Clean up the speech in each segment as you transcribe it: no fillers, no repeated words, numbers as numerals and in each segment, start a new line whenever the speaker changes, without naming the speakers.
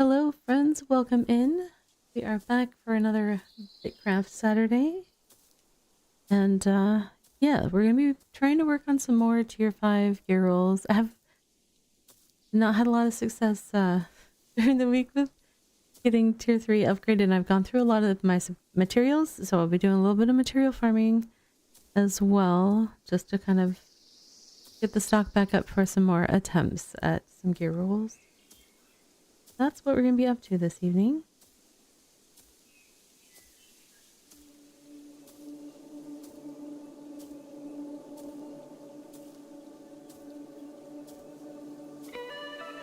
Hello, friends. Welcome in. We are back for another BitCraft Saturday. And yeah, we're going to be trying to work on some more tier 5 gear rolls. I have not had a lot of success during the week with getting tier 3 upgraded. And I've gone through a lot of my materials, so I'll be doing a little bit of material farming as well, just to kind of get the stock back up for some more attempts at some gear rolls. That's what we're going to be up to this evening.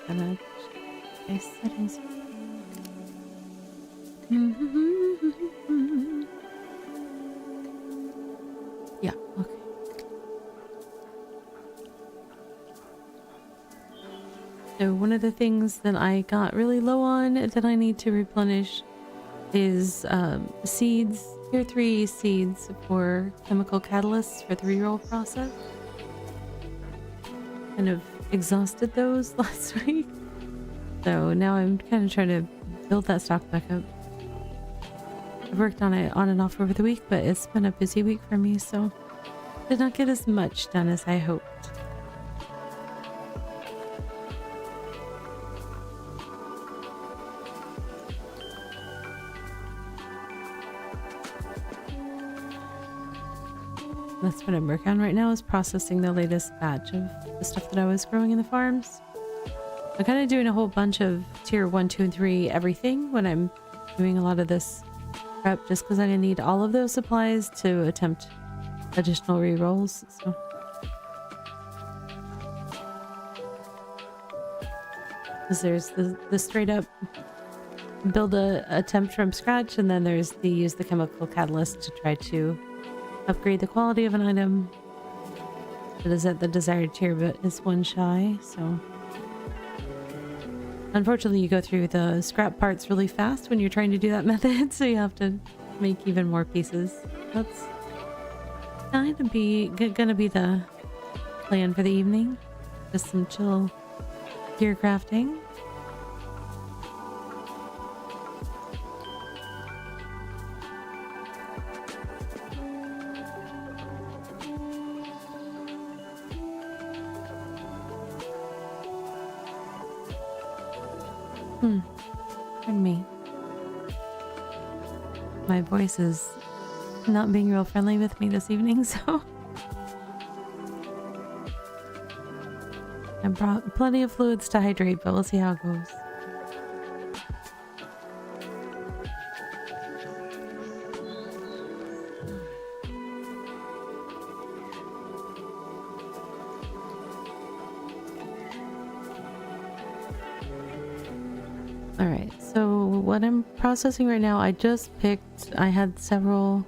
Gonna check my settings. Yeah, okay. So one of the things that I got really low on that I need to replenish is seeds, tier 3 seeds for chemical catalysts for the reroll process. Kind of exhausted those last week. So now I'm kind of trying to build that stock back up. I've worked on it on and off over the week, but it's been a busy week for me, so did not get as much done as I hoped. That's what I'm working on right now, is processing the latest batch of the stuff that I was growing in the farms. I'm kind of doing a whole bunch of tier 1, 2, and 3 everything when I'm doing a lot of this prep, just because I need all of those supplies to attempt additional rerolls. So because there's the straight up build a attempt from scratch, and then there's the use the chemical catalyst to try to upgrade the quality of an item that is at the desired tier but is one shy. So unfortunately you go through the scrap parts really fast when you're trying to do that method, so you have to make even more pieces. That's gonna be the plan for the evening. Just some chill gear crafting. Pardon me. My voice is not being real friendly with me this evening, so I brought plenty of fluids to hydrate, but we'll see how it goes. Alright, so what I'm processing right now, I just picked, I had several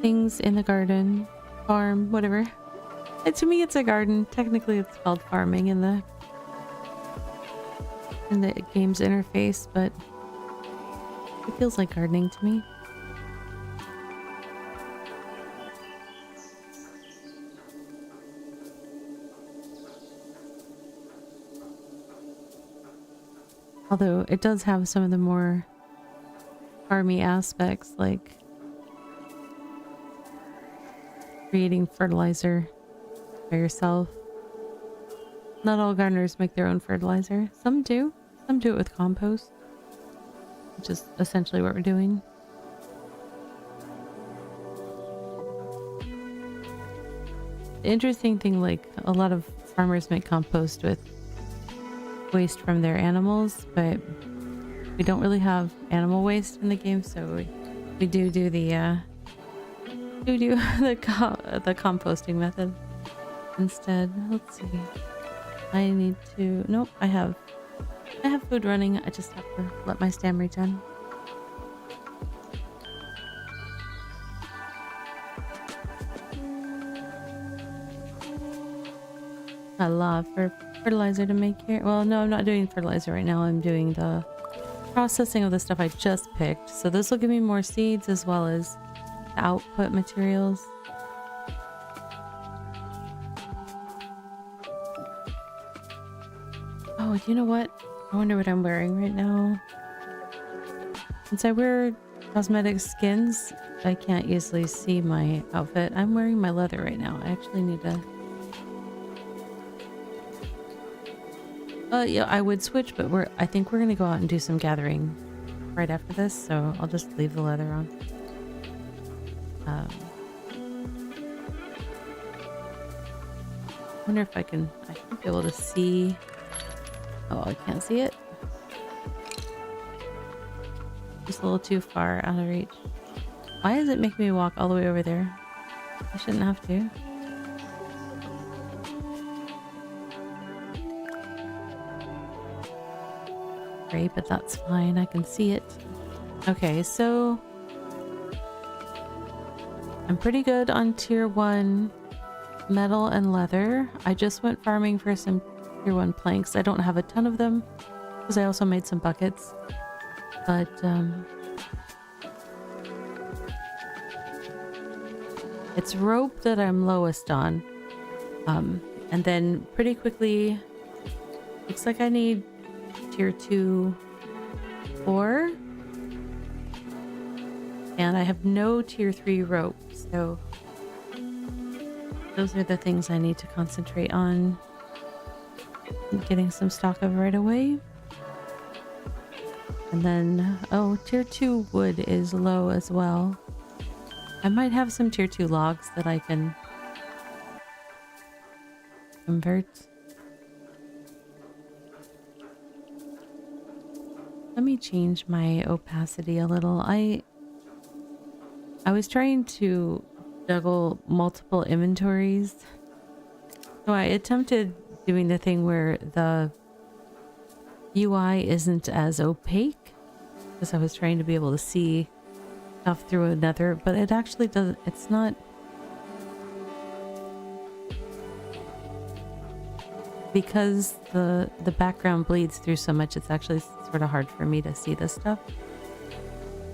things in the garden, farm, whatever. And to me it's a garden. Technically it's called farming in the game's interface, but it feels like gardening to me. Although it does have some of the more farmy aspects, like creating fertilizer by yourself. Not all gardeners make their own fertilizer. Some do. Some do it with compost, which is essentially what we're doing. The interesting thing, like, a lot of farmers make compost with waste from their animals, but we don't really have animal waste in the game, so we do the the composting method instead. Let's see. I need to. Nope, I have food running. I just have to let my stam regen. A lot for fertilizer to make here. Well, no, I'm not doing fertilizer right now. I'm doing the processing of the stuff I just picked. So this will give me more seeds as well as the output materials. Oh, you know what? I wonder what I'm wearing right now. Since I wear cosmetic skins, I can't easily see my outfit. I'm wearing my leather right now. I actually need to... yeah, I would switch, but I think we're gonna go out and do some gathering right after this, so I'll just leave the leather on. I wonder if I should be able to see... Oh, I can't see it. Just a little too far out of reach. Why does it make me walk all the way over there? I shouldn't have to. Great, but that's fine. I can see it. Okay, so I'm pretty good on tier 1 metal and leather. I just went farming for some tier 1 planks. I don't have a ton of them because I also made some buckets. But it's rope that I'm lowest on. And then pretty quickly, looks like I need tier 2 ore. And I have no tier 3 rope, so those are the things I need to concentrate on getting some stock of right away. And then, oh, tier 2 wood is low as well. I might have some tier 2 logs that I can convert. Let me change my opacity a little. I was trying to juggle multiple inventories. So I attempted doing the thing where the UI isn't as opaque, because I was trying to be able to see stuff through another, but it actually doesn't, it's not, because the background bleeds through so much, it's actually sort of hard for me to see this stuff.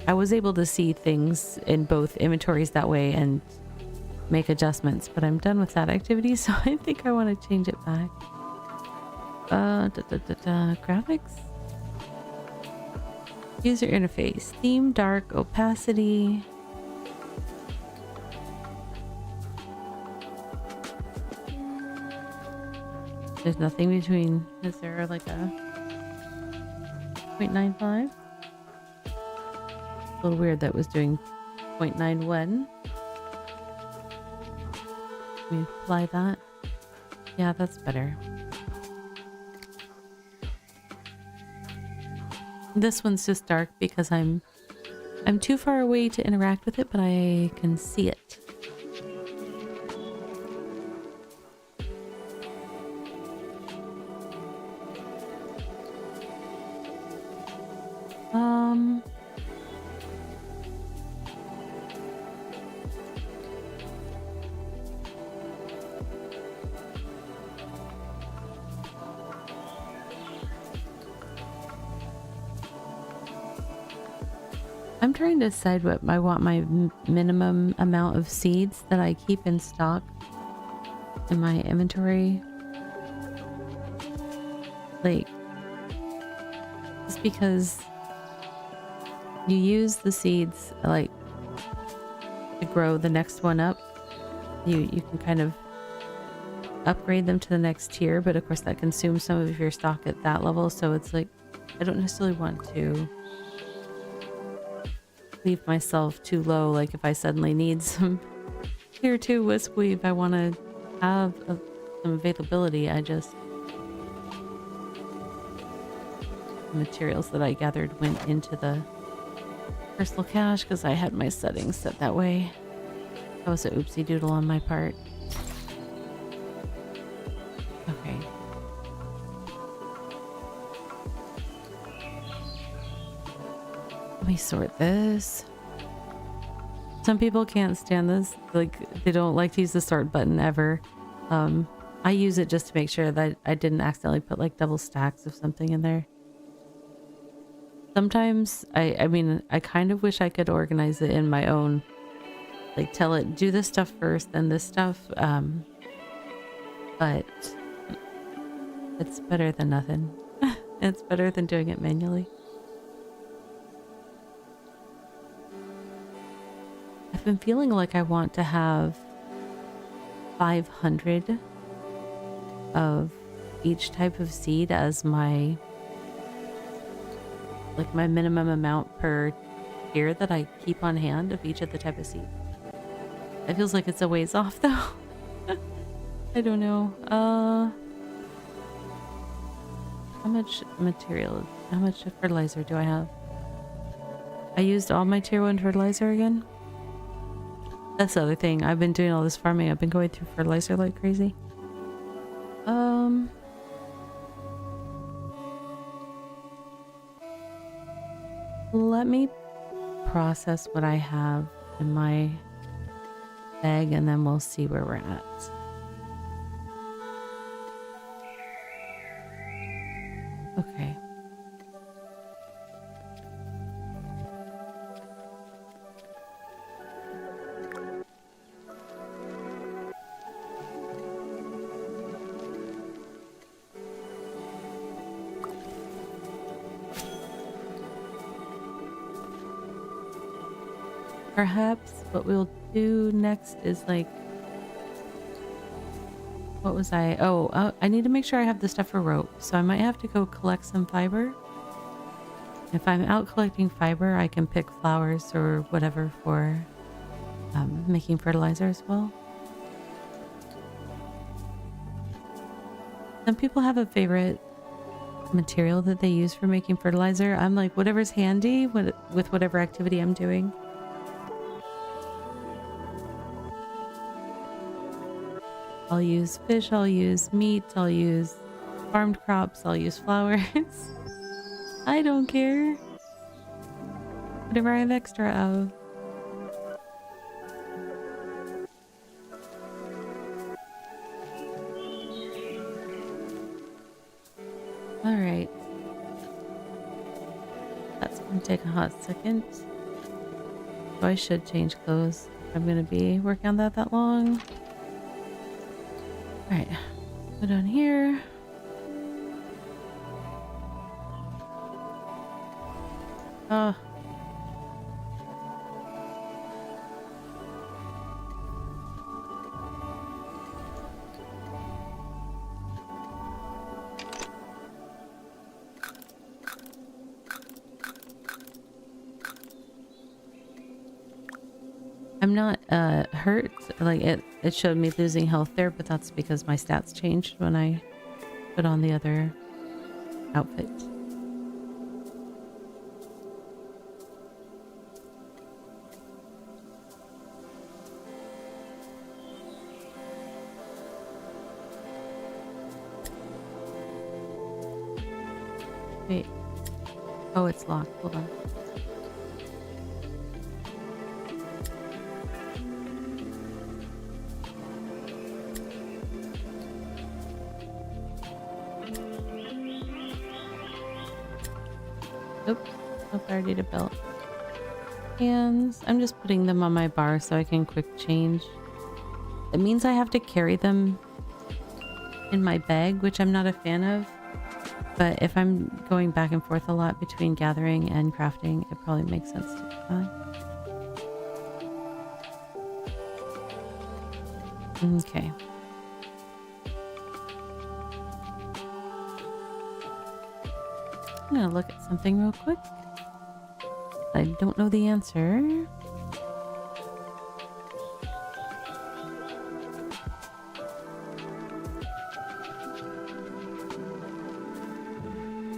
I was able to see things in both inventories that way and make adjustments, but I'm done with that activity, so I think I want to change it back. Graphics? User interface. Theme, dark, opacity. There's nothing between. Is there like a 0.95? A little weird that was doing 0.91. Let me apply that. Yeah, that's better. This one's just dark because I'm too far away to interact with it, but I can see it. I'm trying to decide what I want my minimum amount of seeds that I keep in stock in my inventory. Like, just because you use the seeds like to grow the next one up, you can kind of upgrade them to the next tier, but of course that consumes some of your stock at that level, so it's like I don't necessarily want to leave myself too low. Like if I suddenly need some tier 2 wisp weave, I want to have some availability. I just, the materials that I gathered went into the crystal cache because I had my settings set that way. That was an oopsie doodle on my part. Okay. Let me sort this. Some people can't stand this. Like, they don't like to use the sort button ever. I use it just to make sure that I didn't accidentally put like double stacks of something in there. Sometimes, I mean, I kind of wish I could organize it in my own, like tell it, do this stuff first, then this stuff. But it's better than nothing. It's better than doing it manually. I've been feeling like I want to have 500 of each type of seed as my minimum amount per year that I keep on hand of each of the type of seed. It feels like it's a ways off though. I don't know. How much fertilizer do I have? I used all my tier 1 fertilizer again. That's the other thing. I've been doing all this farming. I've been going through fertilizer like crazy. Let me process what I have in my bag and then we'll see where we're at. Okay. Perhaps what we'll do next is like, what was I? Oh, I need to make sure I have the stuff for rope. So I might have to go collect some fiber. If I'm out collecting fiber, I can pick flowers or whatever for making fertilizer as well. Some people have a favorite material that they use for making fertilizer. I'm like, whatever's handy with whatever activity I'm doing. I'll use fish, I'll use meat, I'll use farmed crops, I'll use flowers. I don't care. Whatever I have extra of. Alright. That's gonna take a hot second. So I should change clothes if I'm gonna be working on that long. Alright, go down here. I'm not hurt. Like it showed me losing health there, but that's because my stats changed when I put on the other outfit. Wait. Oh, it's locked. Hold on. Oops. Oh, I already did a belt. Hands. I'm just putting them on my bar so I can quick change. It means I have to carry them in my bag, which I'm not a fan of. But if I'm going back and forth a lot between gathering and crafting, it probably makes sense to do that. Okay. I'm gonna look at something real quick. I don't know the answer.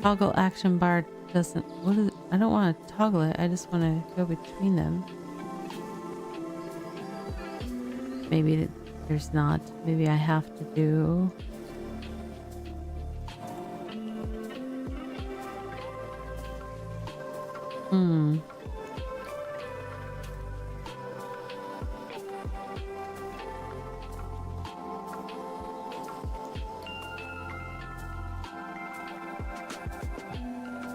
Toggle action bar doesn't... What is it? I don't want to toggle it. I just want to go between them. Maybe there's not. Maybe I have to do...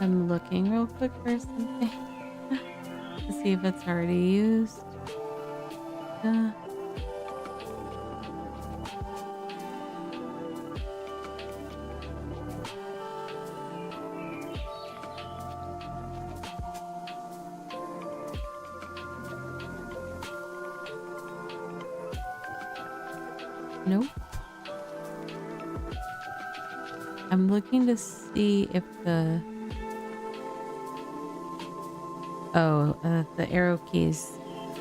I'm looking real quick for something to see if it's already used. Nope. I'm looking to see if the... Oh, the arrow keys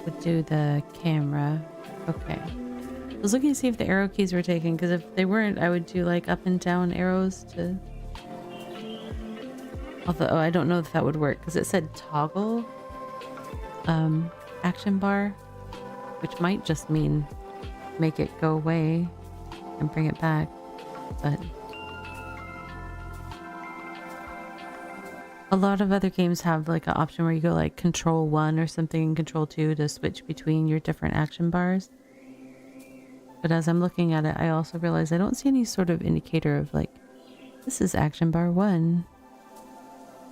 would do the camera. Okay. I was looking to see if the arrow keys were taken, because if they weren't, I would do like up and down arrows to... Although, I don't know if that would work, because it said toggle action bar, which might just mean make it go away and bring it back, but... A lot of other games have like an option where you go like control 1 or something and control 2 to switch between your different action bars. But as I'm looking at it, I also realize I don't see any sort of indicator of like, this is action bar 1.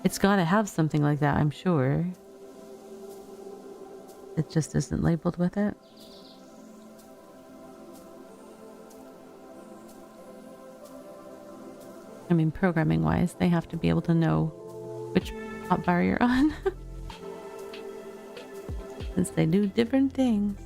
It's got to have something like that, I'm sure. It just isn't labeled with it. I mean, programming wise, they have to be able to know which hotbar you're on. Since they do different things.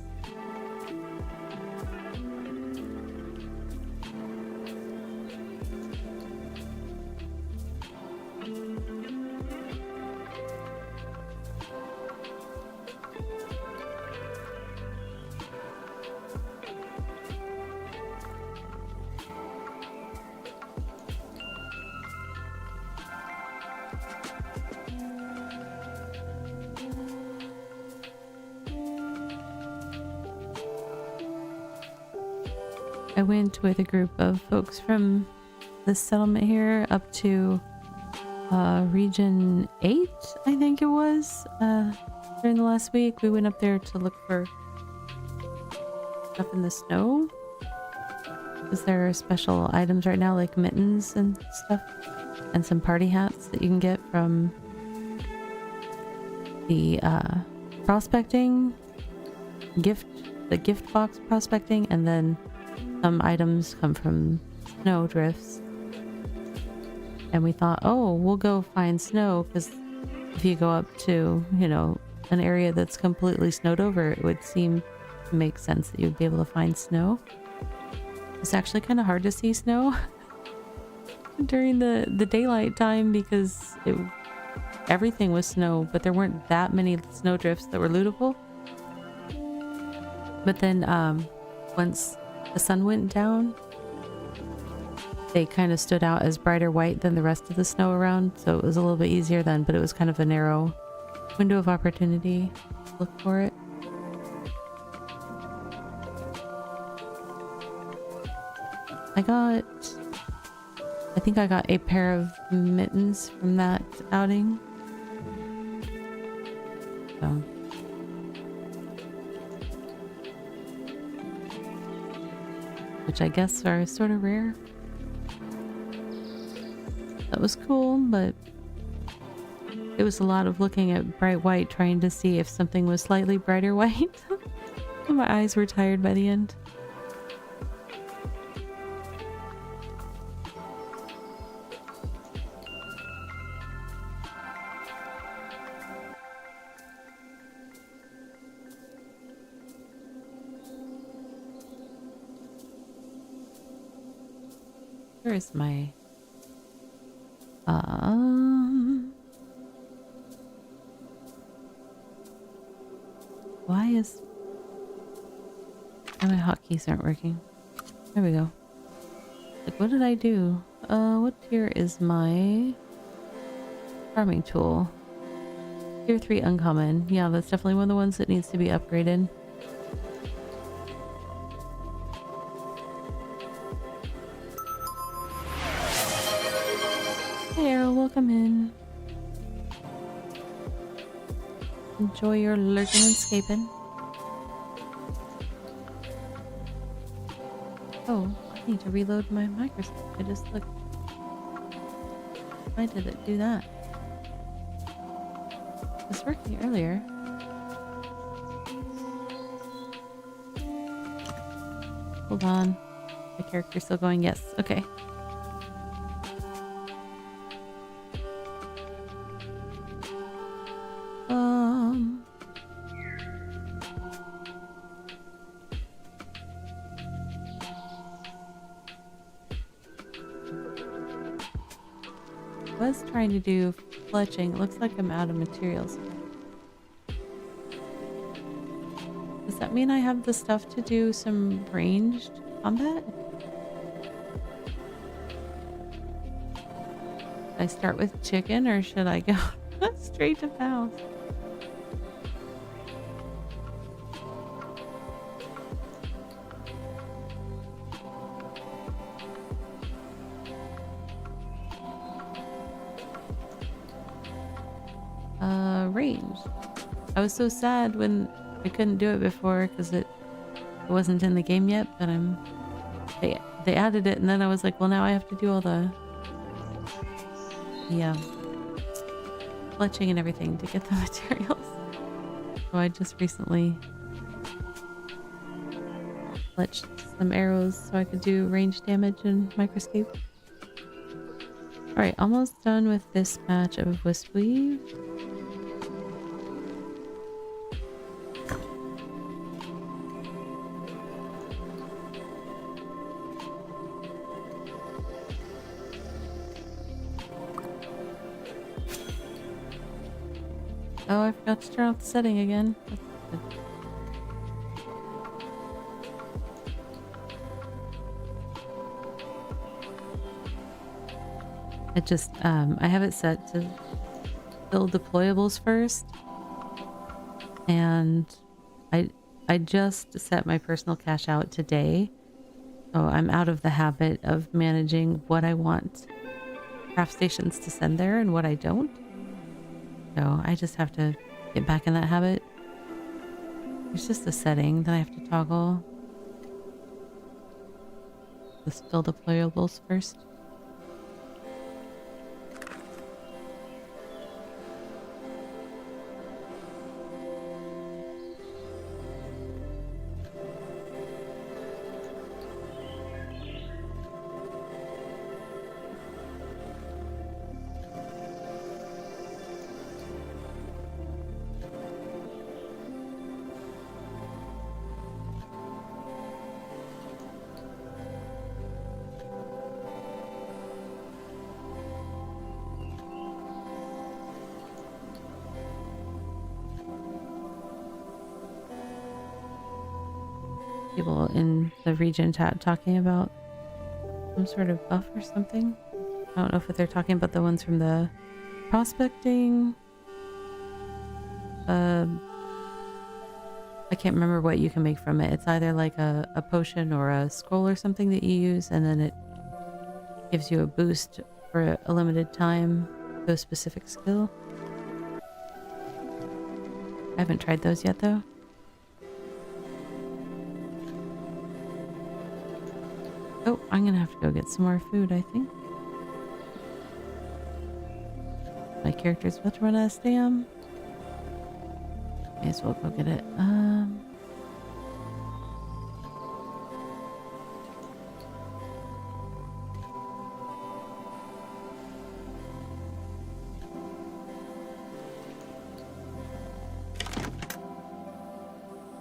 I went with a group of folks from this settlement here up to region 8, I think it was. During the last week, we went up there to look for stuff in the snow. Because there are special items right now, like mittens and stuff, and some party hats that you can get from the prospecting the gift box prospecting, and then some items come from snow drifts. And we thought, oh, we'll go find snow, because if you go up to, you know, an area that's completely snowed over, it would seem to make sense that you'd be able to find snow. It's actually kind of hard to see snow during the daylight time, because everything was snow, but there weren't that many snow drifts that were lootable. But then once the sun went down, they kind of stood out as brighter white than the rest of the snow around, so it was a little bit easier then, but it was kind of a narrow window of opportunity to look for it. I think I got a pair of mittens from that outing. So. Which I guess are sort of rare. That was cool, but it was a lot of looking at bright white, trying to see if something was slightly brighter white. My eyes were tired by the end. Where is my... Why is... Oh, my hotkeys aren't working. There we go. Like, what did I do? What tier is my farming tool? Tier 3 uncommon. Yeah, that's definitely one of the ones that needs to be upgraded. Hey Arrow, welcome in. Enjoy your lurking and escaping. Oh, I need to reload my microscope. I just looked. Why did it do that? It was working earlier. Hold on. My character's still going, yes. Okay. was trying to do fletching. It looks like I'm out of materials. Does that mean I have the stuff to do some ranged combat? Should I start with chicken or should I go straight to Pals? Range. I was so sad when I couldn't do it before because it wasn't in the game yet, but they added it and then I was like, well, now I have to do all the fletching and everything to get the materials. So I just recently fletched some arrows so I could do range damage and microscape. Alright, almost done with this batch of wisp weave. Oh, I forgot to turn off the setting again. That's good. It just, I have it set to build deployables first. And I just set my personal cache out today. So I'm out of the habit of managing what I want craft stations to send there and what I don't. So I just have to get back in that habit. It's just a setting that I have to toggle. Just fill deployables first. People in the region chat talking about some sort of buff or something. I don't know if they're talking about the ones from the prospecting. I can't remember what you can make from it. It's either like a potion or a scroll or something that you use, and then it gives you a boost for a limited time to a specific skill. I haven't tried those yet though. Oh, I'm gonna have to go get some more food, I think. My character's about to run out of stam. May as well go get it.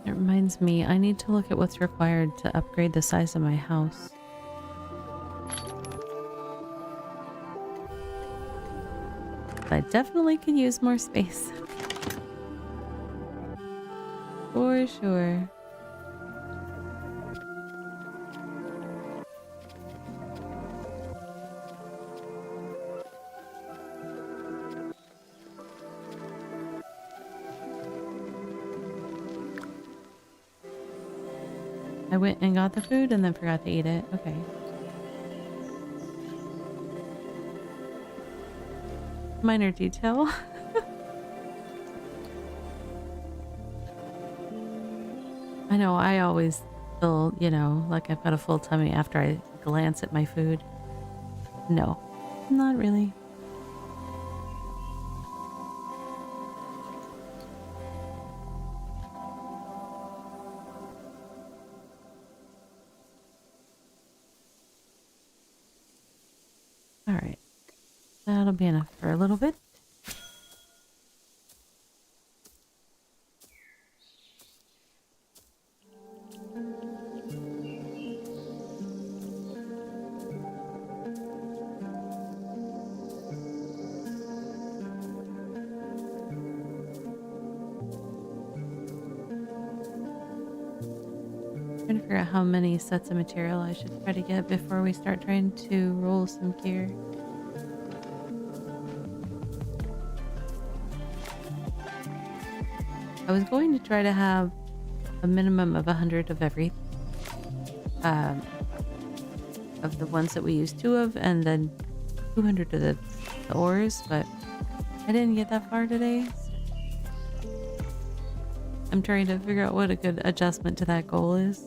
It reminds me, I need to look at what's required to upgrade the size of my house. I definitely can use more space. For sure. I went and got the food and then forgot to eat it. Okay. Minor detail. I know, I always feel, you know, like I've got a full tummy after I glance at my food. No, not really. All right. That'll be enough for a little bit. Trying to figure out how many sets of material I should try to get before we start trying to roll some gear. I was going to try to have a minimum of 100 of every um, of the ones that we use 2 of, and then 200 of the ores, but I didn't get that far today. So I'm trying to figure out what a good adjustment to that goal is.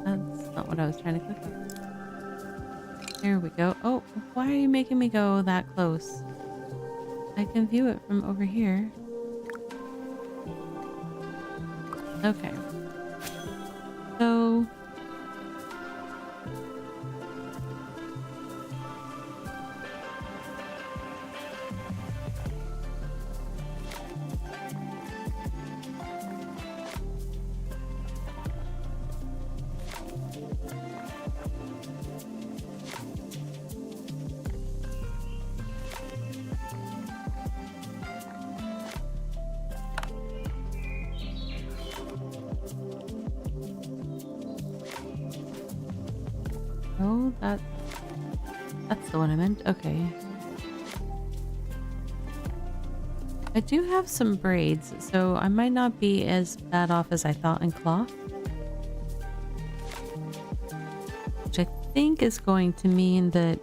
That's not what I was trying to click on. There we go. Oh, why are you making me go that close? I can view it from over here. Okay. So... Oh, that's the one I meant. Okay. I do have some braids, so I might not be as bad off as I thought in cloth. Which I think is going to mean that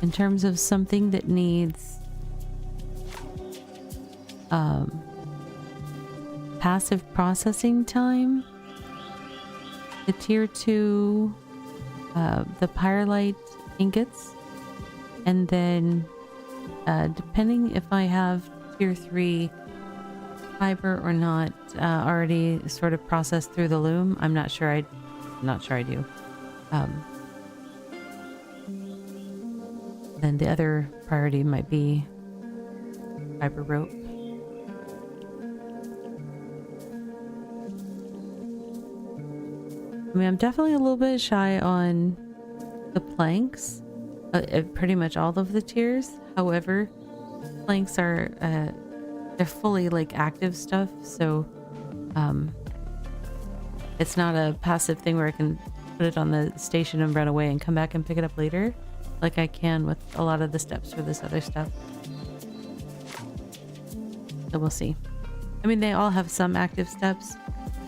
in terms of something that needs passive processing time, the tier 2, the pyrolite ingots, and then depending if I have tier 3 fiber or not already sort of processed through the loom. I'm not sure I do. Then the other priority might be fiber rope. I mean, I'm definitely a little bit shy on the planks, pretty much all of the tiers. However, planks are they're fully like active stuff, so it's not a passive thing where I can put it on the station and run away and come back and pick it up later, like I can with a lot of the steps for this other stuff. So we'll see. I mean, they all have some active steps,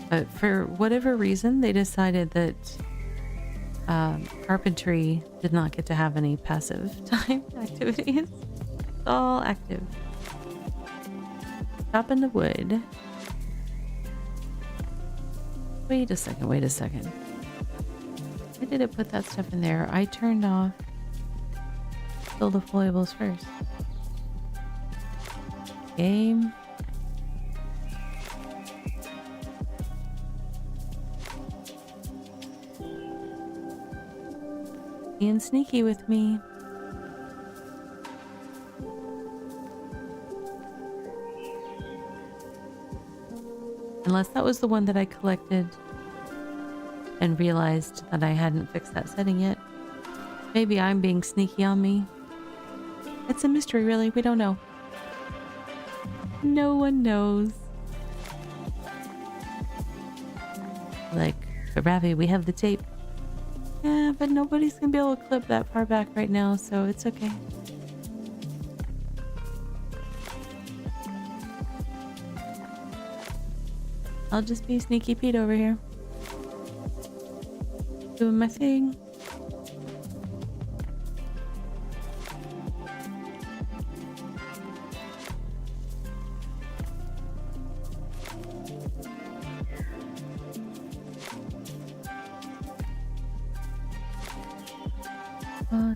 but for whatever reason, they decided that carpentry did not get to have any passive time activities. It's all active. Chopping the wood. Wait a second. Why did it put that stuff in there? I turned off fill the foibles first. Game. Being sneaky with me. Unless that was the one that I collected and realized that I hadn't fixed that setting yet. Maybe I'm being sneaky on me. It's a mystery, really. We don't know. No one knows. Like, but Ravi, we have the tape. Yeah, but nobody's gonna be able to clip that far back right now, so it's okay. I'll just be Sneaky Pete over here. Doing my thing.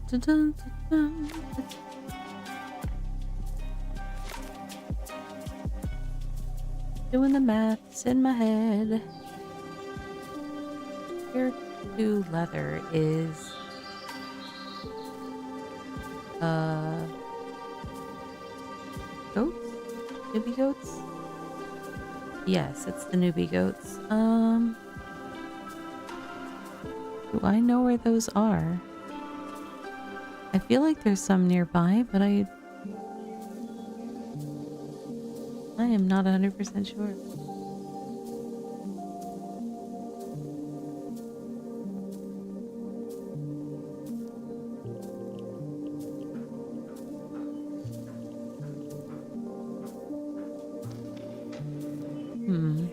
Dun, dun, dun, dun. Doing the maths in my head. Here to leather is goats? Newbie goats? Yes, it's the newbie goats. Do I know where those are? I feel like there's some nearby, but I am not 100% sure. Hmm.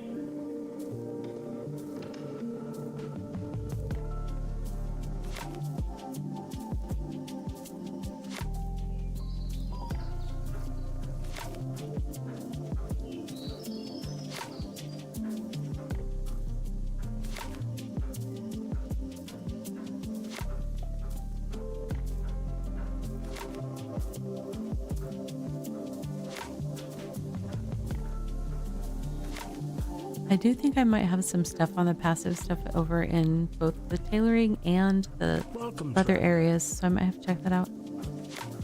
I do think I might have some stuff on the passive stuff over in both the tailoring and the leather areas, so I might have to check that out.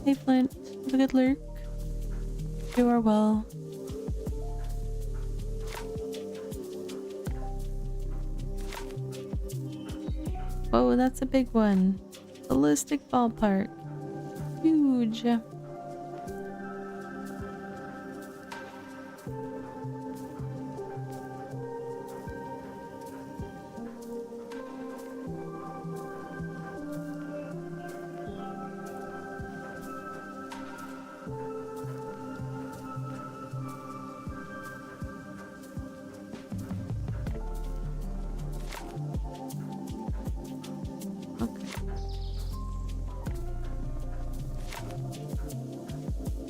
Hey Flint, have a good lurk. You are well. Whoa, that's a big one. Ballistic ballpark. Huge.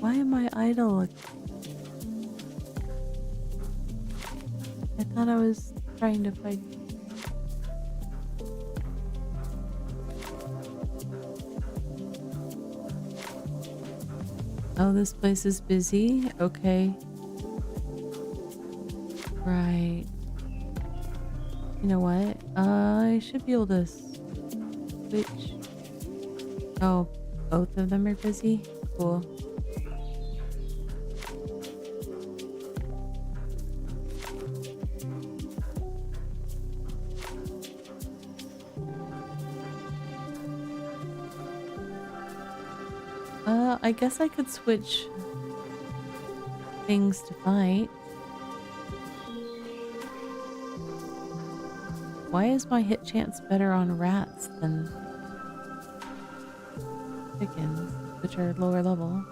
Why am I idle? I thought I was trying to fight. Oh, this place is busy? Okay. Right. You know what? I should be able to switch. Oh, both of them are busy? Cool. I guess I could switch things to fight. Why is my hit chance better on rats than chickens, which are lower level?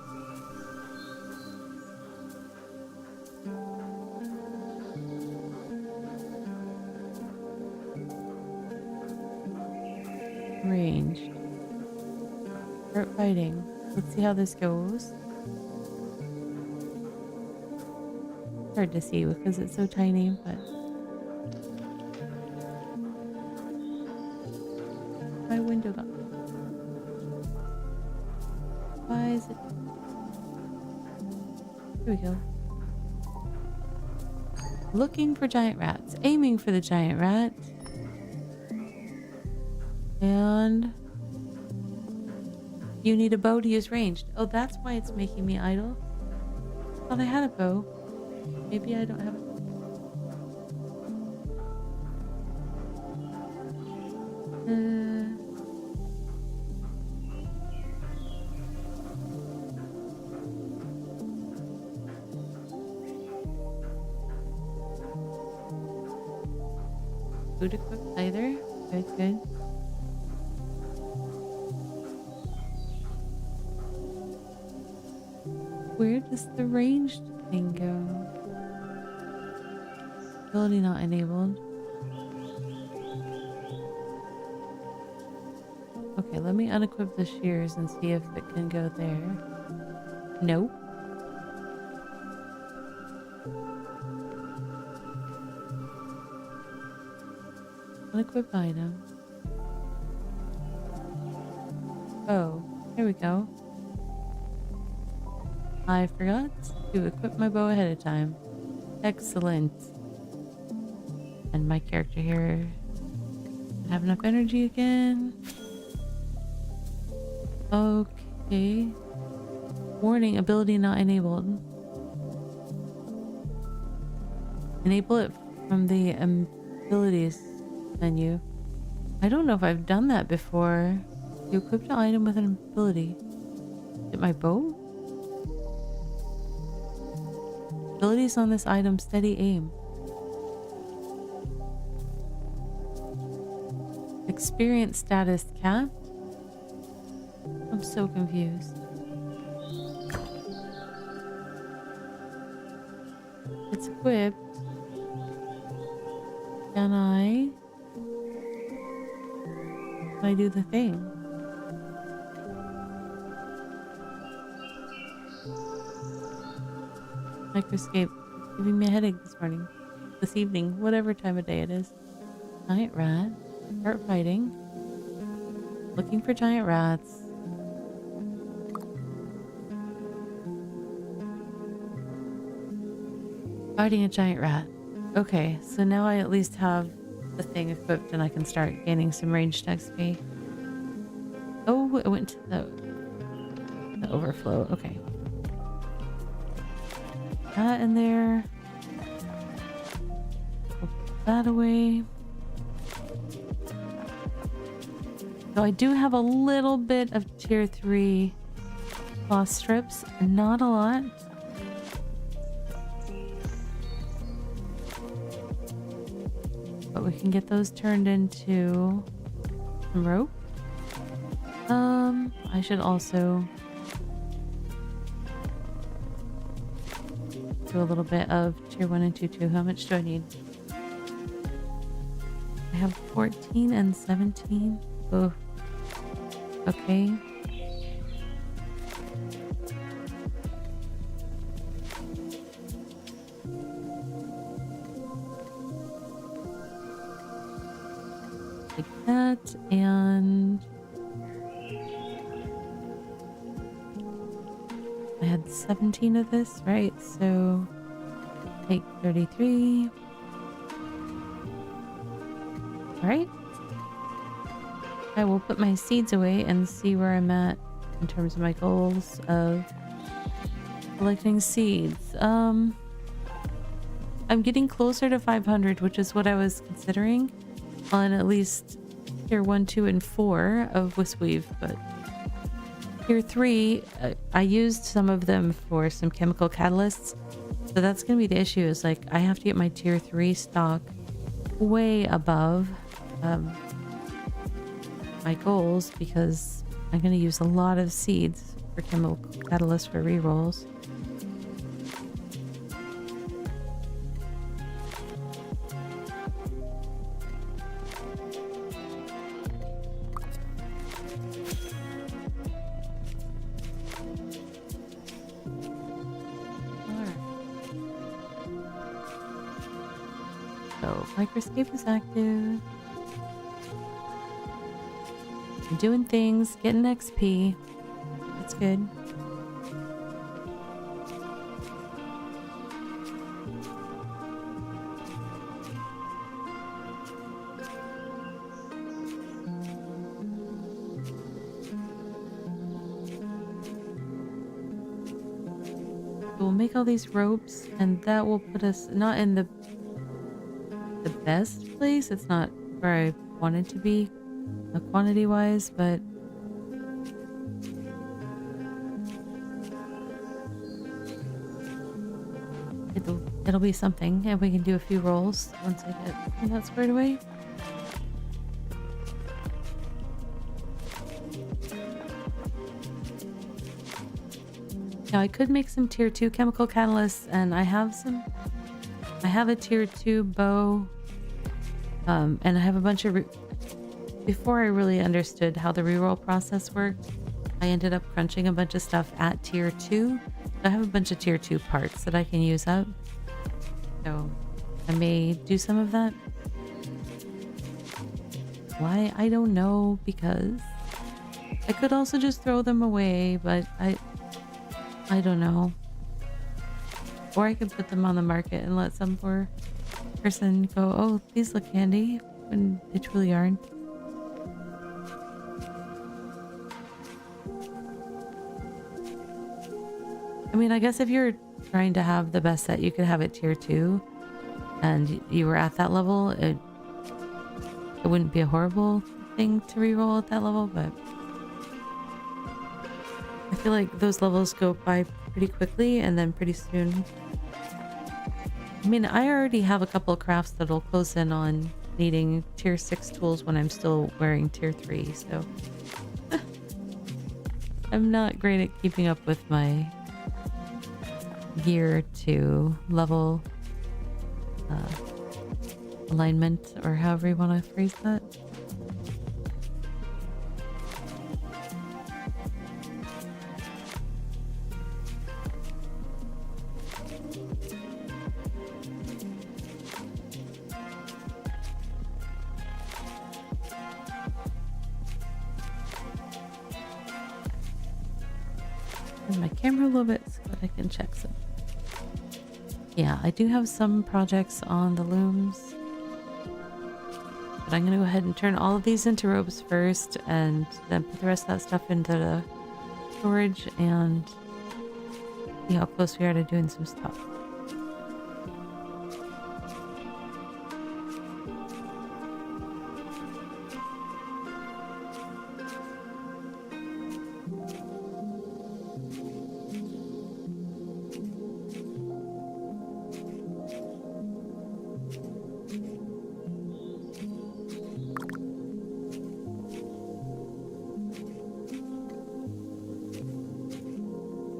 Ranged. Start fighting. Let's see how this goes. Hard to see because it's so tiny, but my window got. Why is it? Here we go. Looking for giant rats. Aiming for the giant rat. And you need a bow to use ranged. Oh, that's why it's making me idle. I thought I had a bow. Maybe I don't have it. Food equipped either. Good, good. Where does the ranged thing go? Ability not enabled. Okay, let me unequip the shears and see if it can go there. Nope. Unequip item. Oh, here we go. I forgot to equip my bow ahead of time. Excellent. And my character here Have enough energy again. Okay. Warning, ability not enabled. Enable it from the abilities menu. I don't know if I've done that before. You equipped an item with an ability. Is it my bow? Abilities on this item, steady aim. Experience status capped? I'm so confused. It's equipped. Can I do the thing? Microscape. It's giving me a headache this evening, whatever time of day it is. Giant rat. Start fighting. Looking for giant rats. Fighting a giant rat. Okay, so now I at least have the thing equipped and I can start gaining some ranged XP. Oh, it went to the overflow. Okay. That in there. Put that away. So I do have a little bit of tier 3 cloth strips, not a lot. But we can get those turned into some rope. I should also do a little bit of tier 1 and tier 2. How much do I need? I have 14 and 17. Oh, okay. Like that, and I had 17 of this, right? So take 33. All right. I will put my seeds away and see where I'm at in terms of my goals of collecting seeds. I'm getting closer to 500, which is what I was considering on at least tier 1, 2, and 4 of Wisweave, but tier 3, I used some of them for some chemical catalysts, so that's gonna be the issue. Is like I have to get my tier 3 stock way above my goals because I'm going to use a lot of seeds for chemical catalyst for rerolls. So microscape is active. I'm doing things, getting XP. That's good. We'll make all these ropes, and that will put us not in the best place. It's not where I wanted to be, quantity wise, but it'll be something, and we can do a few rolls once I get that squared away. Now I could make some tier 2 chemical catalysts, and I have a tier 2 bow, and I have a bunch of before I really understood how the reroll process worked, I ended up crunching a bunch of stuff at tier 2. So I have a bunch of tier 2 parts that I can use up. So I may do some of that. Why? I don't know, because I could also just throw them away, but I don't know. Or I could put them on the market and let some poor person go, oh, these look handy, when they truly aren't. mean, I guess if you're trying to have the best set, you could have it tier 2 and you were at that level, it wouldn't be a horrible thing to reroll at that level, but I feel like those levels go by pretty quickly and then pretty soon. I mean, I already have a couple of crafts that'll close in on needing tier 6 tools when I'm still wearing tier 3, so I'm not great at keeping up with my gear to level alignment, or however you want to phrase that. Turn my camera a little bit so that I can check some. Yeah, I do have some projects on the looms, but I'm going to go ahead and turn all of these into robes first and then put the rest of that stuff into the storage and see how close we are to doing some stuff.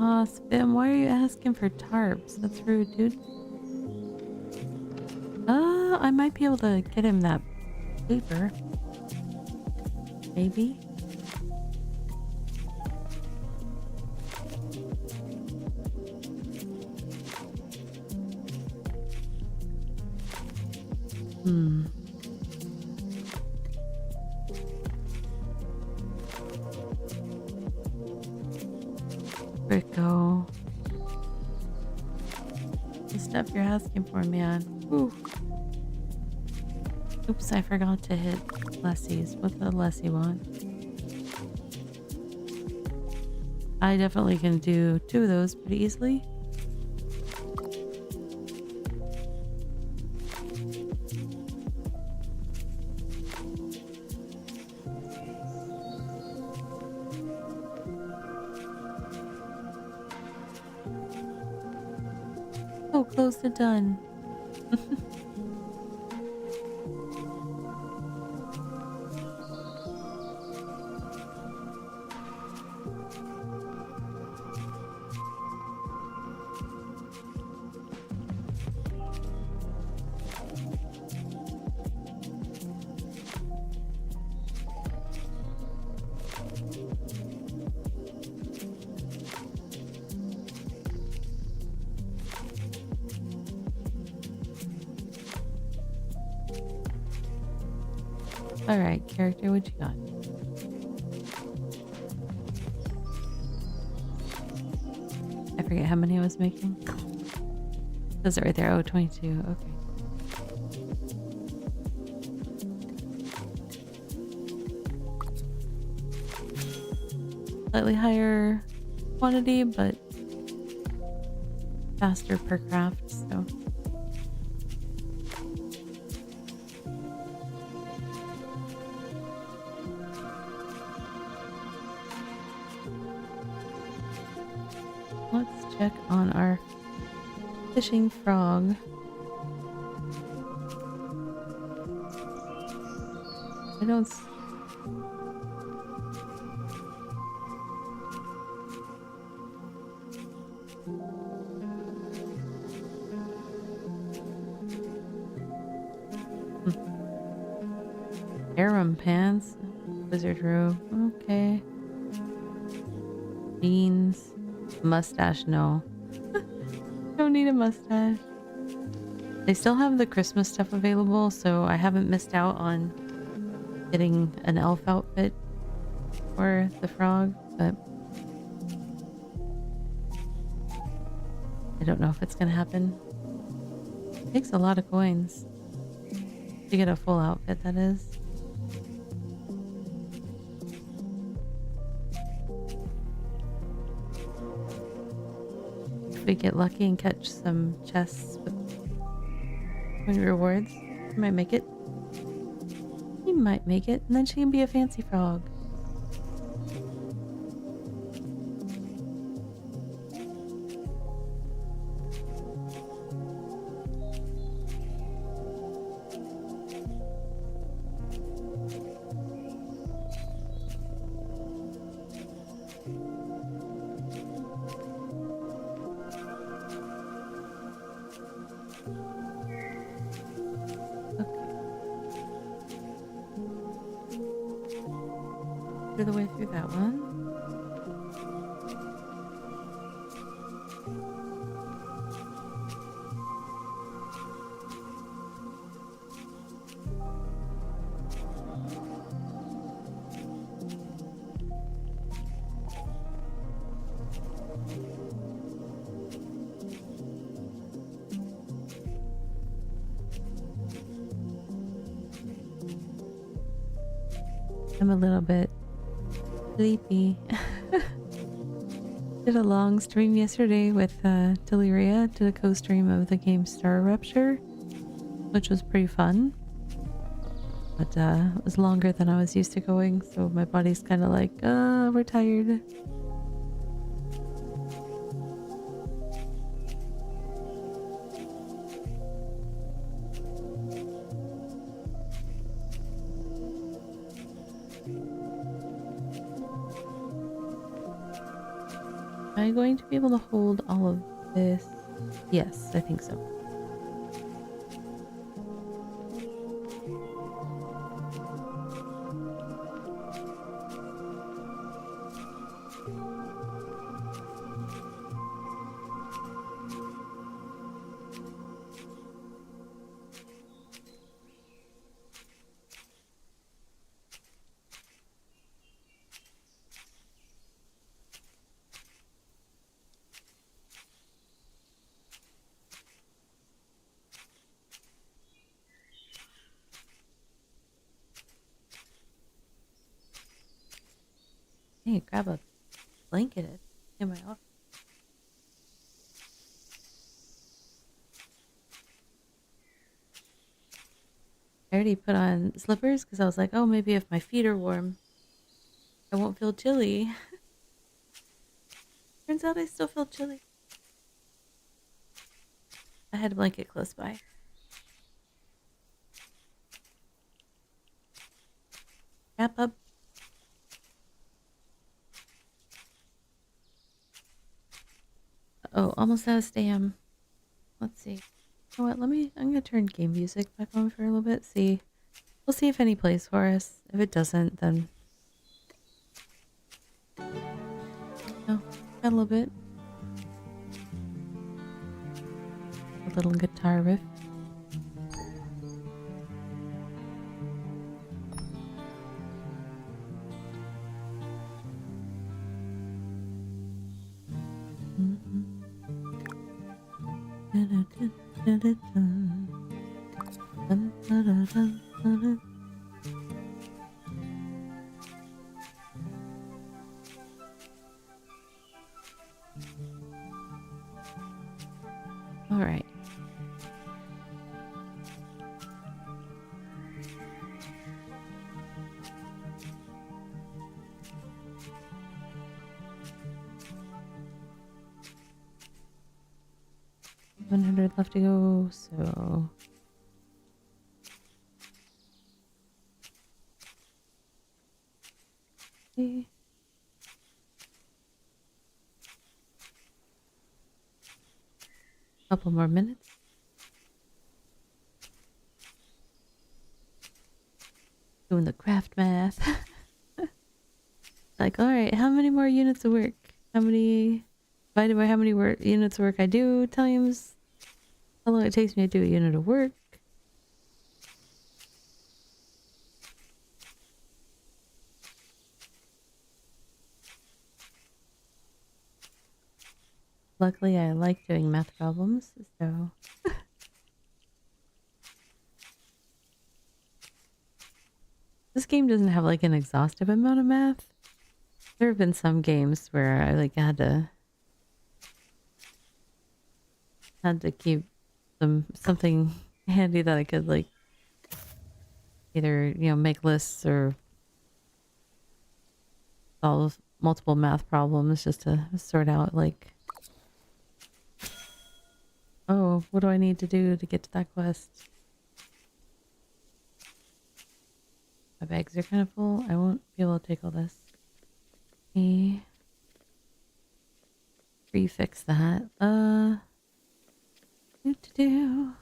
Aw, Spim, why are you asking for tarps? That's rude, dude. I might be able to get him that paper. Maybe. Rico. The stuff you're asking for, man. Whew. Oops, I forgot to hit Lessie's. What the Lessie want? I definitely can do 2 of those pretty easily. So close to done. Alright, character, what you got? I forget how many I was making. Does it right there? Oh, 22. Okay. Slightly higher quantity, but faster per craft, so. Let's check on our fishing frog. I don't harem pants, wizard robe, okay. Jeans, mustache, no. Don't need a mustache. They still have the Christmas stuff available, so I haven't missed out on getting an elf outfit for the frog, but I don't know if it's gonna happen. It takes a lot of coins to get a full outfit, that is. we get lucky and catch some chests with coin rewards. We might make it. He might make it, and then she can be a fancy frog. The way through that one. I'm a little bit sleepy. Did a long stream yesterday with Deliria. Did a co-stream of the game Star Rupture, which was pretty fun. But it was longer than I was used to going, so my body's kind of like, we're tired. Am I going to be able to hold all of this? Yes, I think so. Hey, grab a blanket in my office. I already put on slippers because I was like, oh, maybe if my feet are warm, I won't feel chilly. Turns out I still feel chilly. I had a blanket close by. Wrap up. Oh, almost out of stam. Let's see. You know what? I'm gonna turn game music back on for a little bit. We'll see if any plays for us. If it doesn't, then no, got a little bit. A little guitar riff. All right. $100 left to go, so okay. Couple more minutes. Doing the craft math. Like, all right, how many more units of work? Divided by how many units of work I do times how long it takes me to do a unit of work. Luckily, I like doing math problems, so... This game doesn't have like an exhaustive amount of math. There have been some games where I like had to had to keep something handy that I could like either, make lists or solve multiple math problems just to sort out like, oh, what do I need to do to get to that quest? My bags are kind of full. I won't be able to take all this. Me prefix that. Do.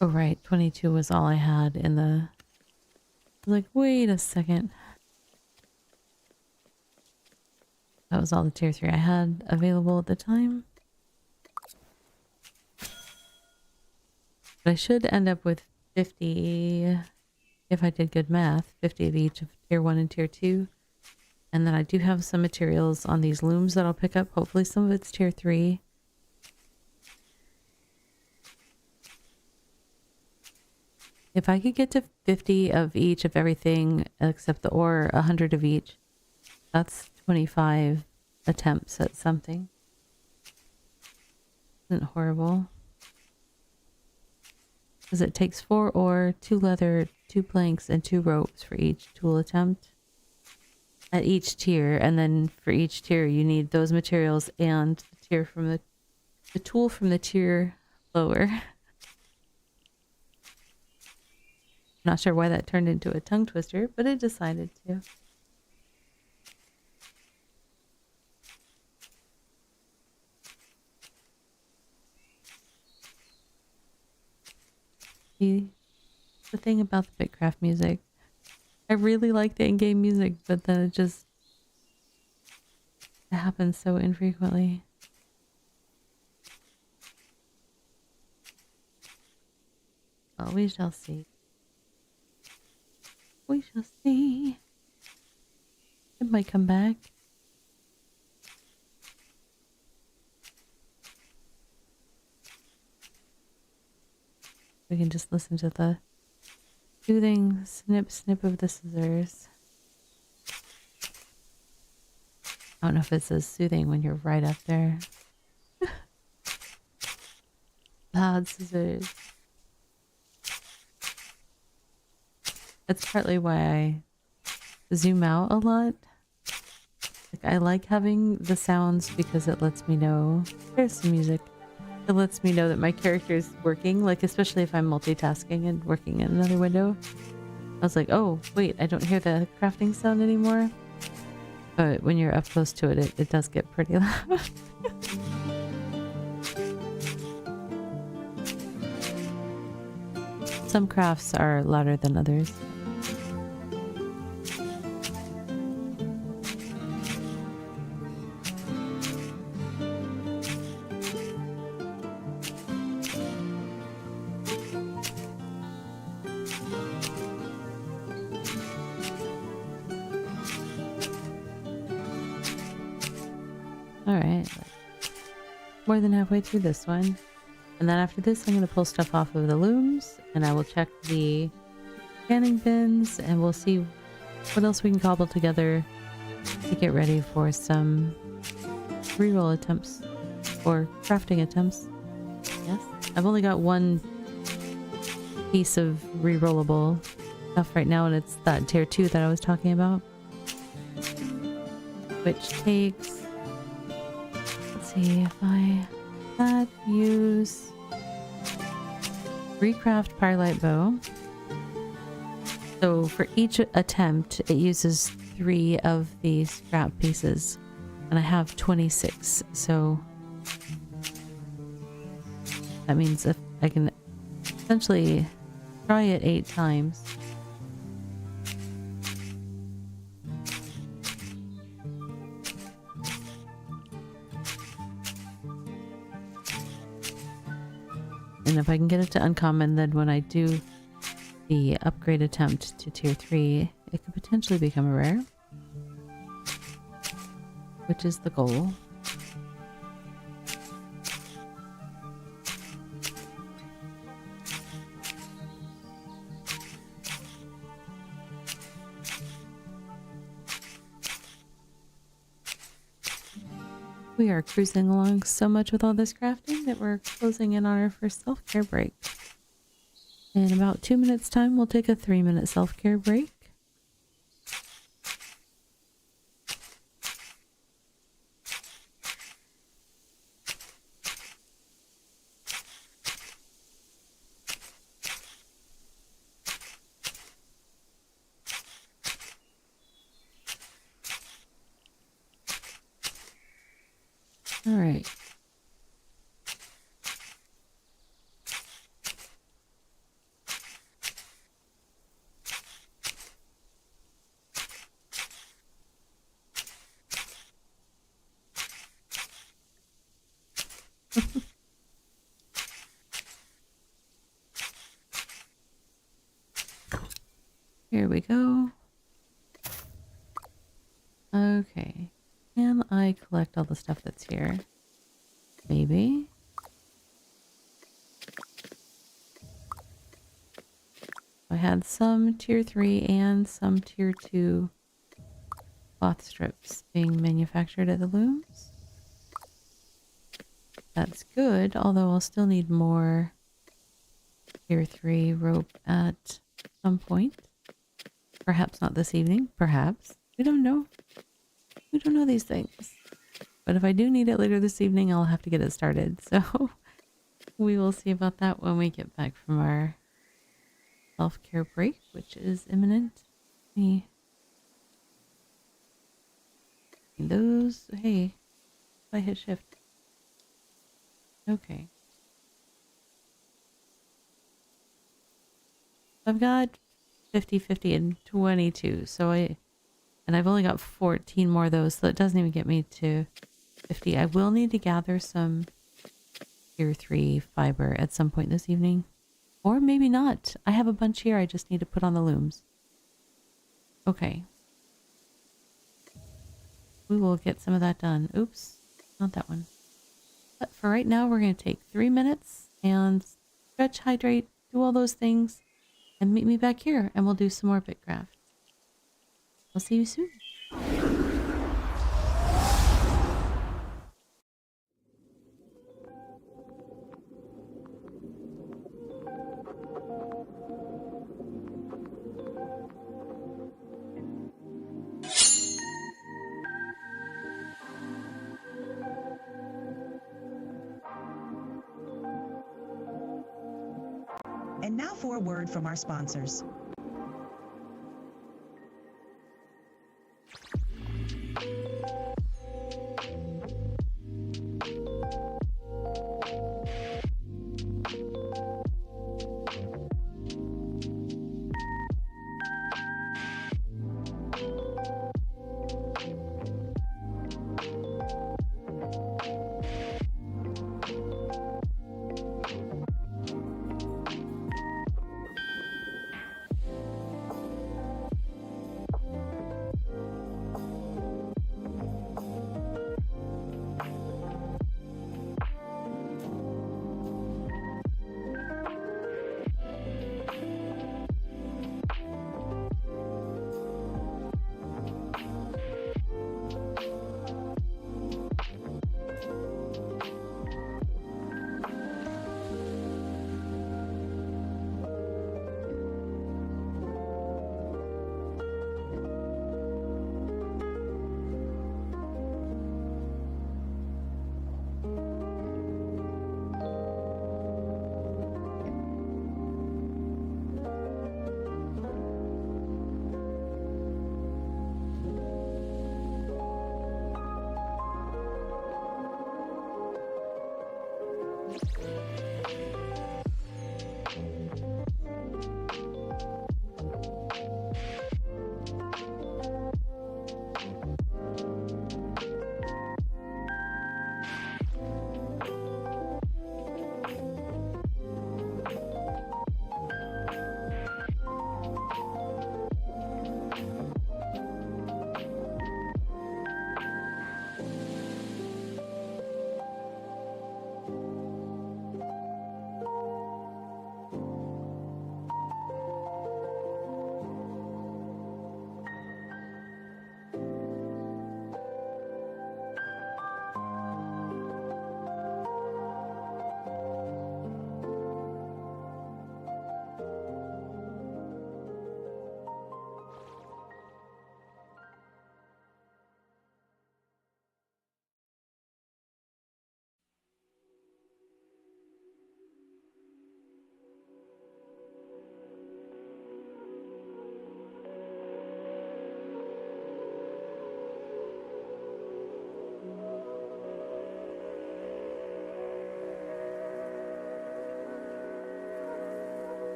Oh, right. 22 was all I had in the... I was like, wait a second. That was all the tier 3 I had available at the time. But I should end up with 50, if I did good math, 50 of each of tier 1 and tier 2. And then I do have some materials on these looms that I'll pick up. Hopefully some of it's tier 3. If I could get to 50 of each of everything except the ore, 100 of each, that's 25 attempts at something. Isn't horrible. Because it takes 4 ore, 2 leather, 2 planks, and 2 ropes for each tool attempt at each tier. And then for each tier you need those materials and the tier from the tool from the tier lower. Not sure why that turned into a tongue twister, but it decided to. The thing about the BitCraft music, I really like the in-game music, but then it happens so infrequently. Well, we shall see. We shall see. It might come back. We can just listen to the soothing snip snip of the scissors. I don't know if it's as soothing when you're right up there. Loud scissors. That's partly why I zoom out a lot. Like, I like having the sounds because it lets me know there's some music. It lets me know that my character is working, like especially if I'm multitasking and working in another window. I was like, oh wait, I don't hear the crafting sound anymore. But when you're up close to it, it does get pretty loud. Some crafts are louder than others. Alright, more than halfway through this one. And then after this, I'm going to pull stuff off of the looms, and I will check the canning bins, and we'll see what else we can cobble together to get ready for some reroll attempts, or crafting attempts. Yes, I've only got one piece of rerollable stuff right now, and it's that tier 2 that I was talking about. Which takes... Let's see if I... use recraft firelight bow. So for each attempt it uses 3 of these scrap pieces, and I have 26, so that means if I can essentially try it 8 times. And if I can get it to uncommon, then when I do the upgrade attempt to tier 3, it could potentially become a rare. Which is the goal. We are cruising along so much with all this crafting that we're closing in on our first self-care break. In about 2 minutes time, we'll take a 3-minute self-care break. All right. Here we go. Okay. Can I collect all the stuff that's here? Maybe. I had some tier 3 and some tier 2 cloth strips being manufactured at the looms. That's good, although I'll still need more tier 3 rope at some point. Perhaps not this evening, perhaps. We don't know. We don't know these things. But if I do need it later this evening, I'll have to get it started. So we will see about that when we get back from our self-care break, which is imminent. Me. Those, hey, if I hit shift. Okay. I've got 50, 50, and 22. So I've only got 14 more of those, so it doesn't even get me to 50. I will need to gather some tier 3 fiber at some point this evening. Or maybe not. I have a bunch here I just need to put on the looms. Okay. We will get some of that done. Oops, not that one. But for right now, we're going to take 3 minutes and stretch, hydrate, do all those things, and meet me back here, and we'll do some more BitCraft. I'll see you soon.
And now for a word from our sponsors.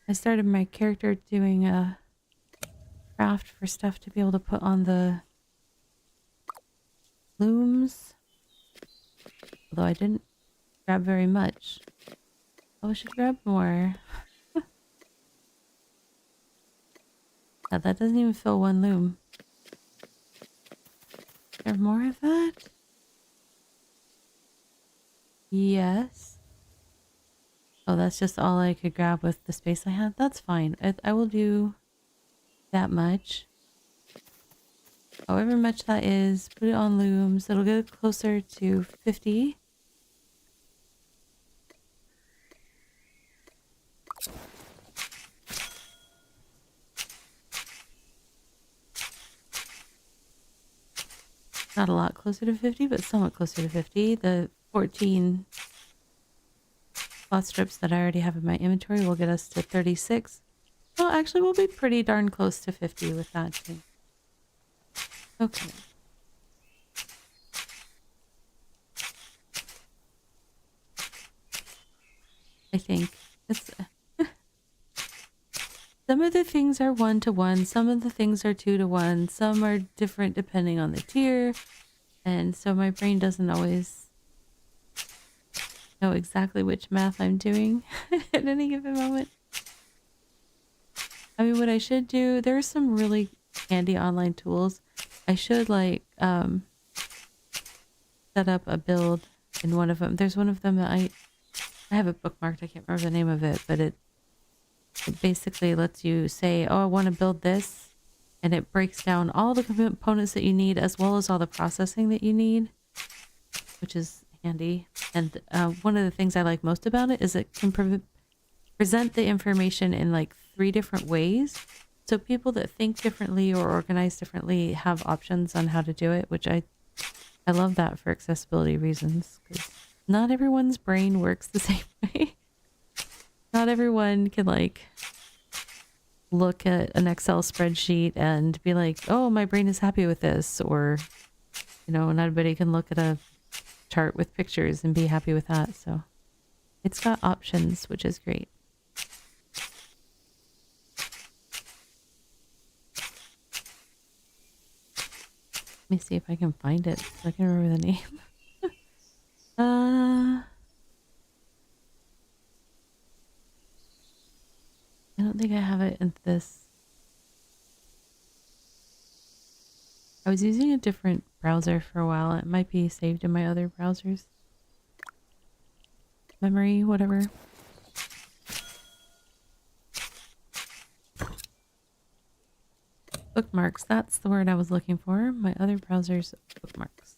I started my character doing a craft for stuff to be able to put on the looms. Although I didn't grab very much. Oh, I should grab more. Yeah, that doesn't even fill one loom. Is there more of that? Yes. Oh, that's just all I could grab with the space I had. That's fine. I will do that much. However much that is, put it on looms. It'll get closer to 50. Not a lot closer to 50, but somewhat closer to 50. The 14 cloth strips that I already have in my inventory will get us to 36. Well, actually, we'll be pretty darn close to 50 with that too. Okay. I think it's some of the things are 1-to-1, some of the things are 2-to-1, some are different depending on the tier, and so my brain doesn't always know exactly which math I'm doing at any given moment. I mean, what I should do, there are some really handy online tools. I should like set up a build in one of them. There's one of them that I have it bookmarked. I can't remember the name of it, but it basically lets you say, oh, I want to build this, and it breaks down all the components that you need as well as all the processing that you need, which is handy. And one of the things I like most about it is it can present the information in like 3 different ways. So people that think differently or organize differently have options on how to do it, which I love that for accessibility reasons, because not everyone's brain works the same way. Not everyone can like look at an Excel spreadsheet and be like, oh, my brain is happy with this. Or, you know, not everybody can look at a chart with pictures and be happy with that. So it's got options, which is great. Let me see if I can find it so I can remember the name. I don't think I have it in this. I was using a different browser for a while. It might be saved in my other browsers. Memory, whatever. Bookmarks, that's the word I was looking for. My other browser's bookmarks.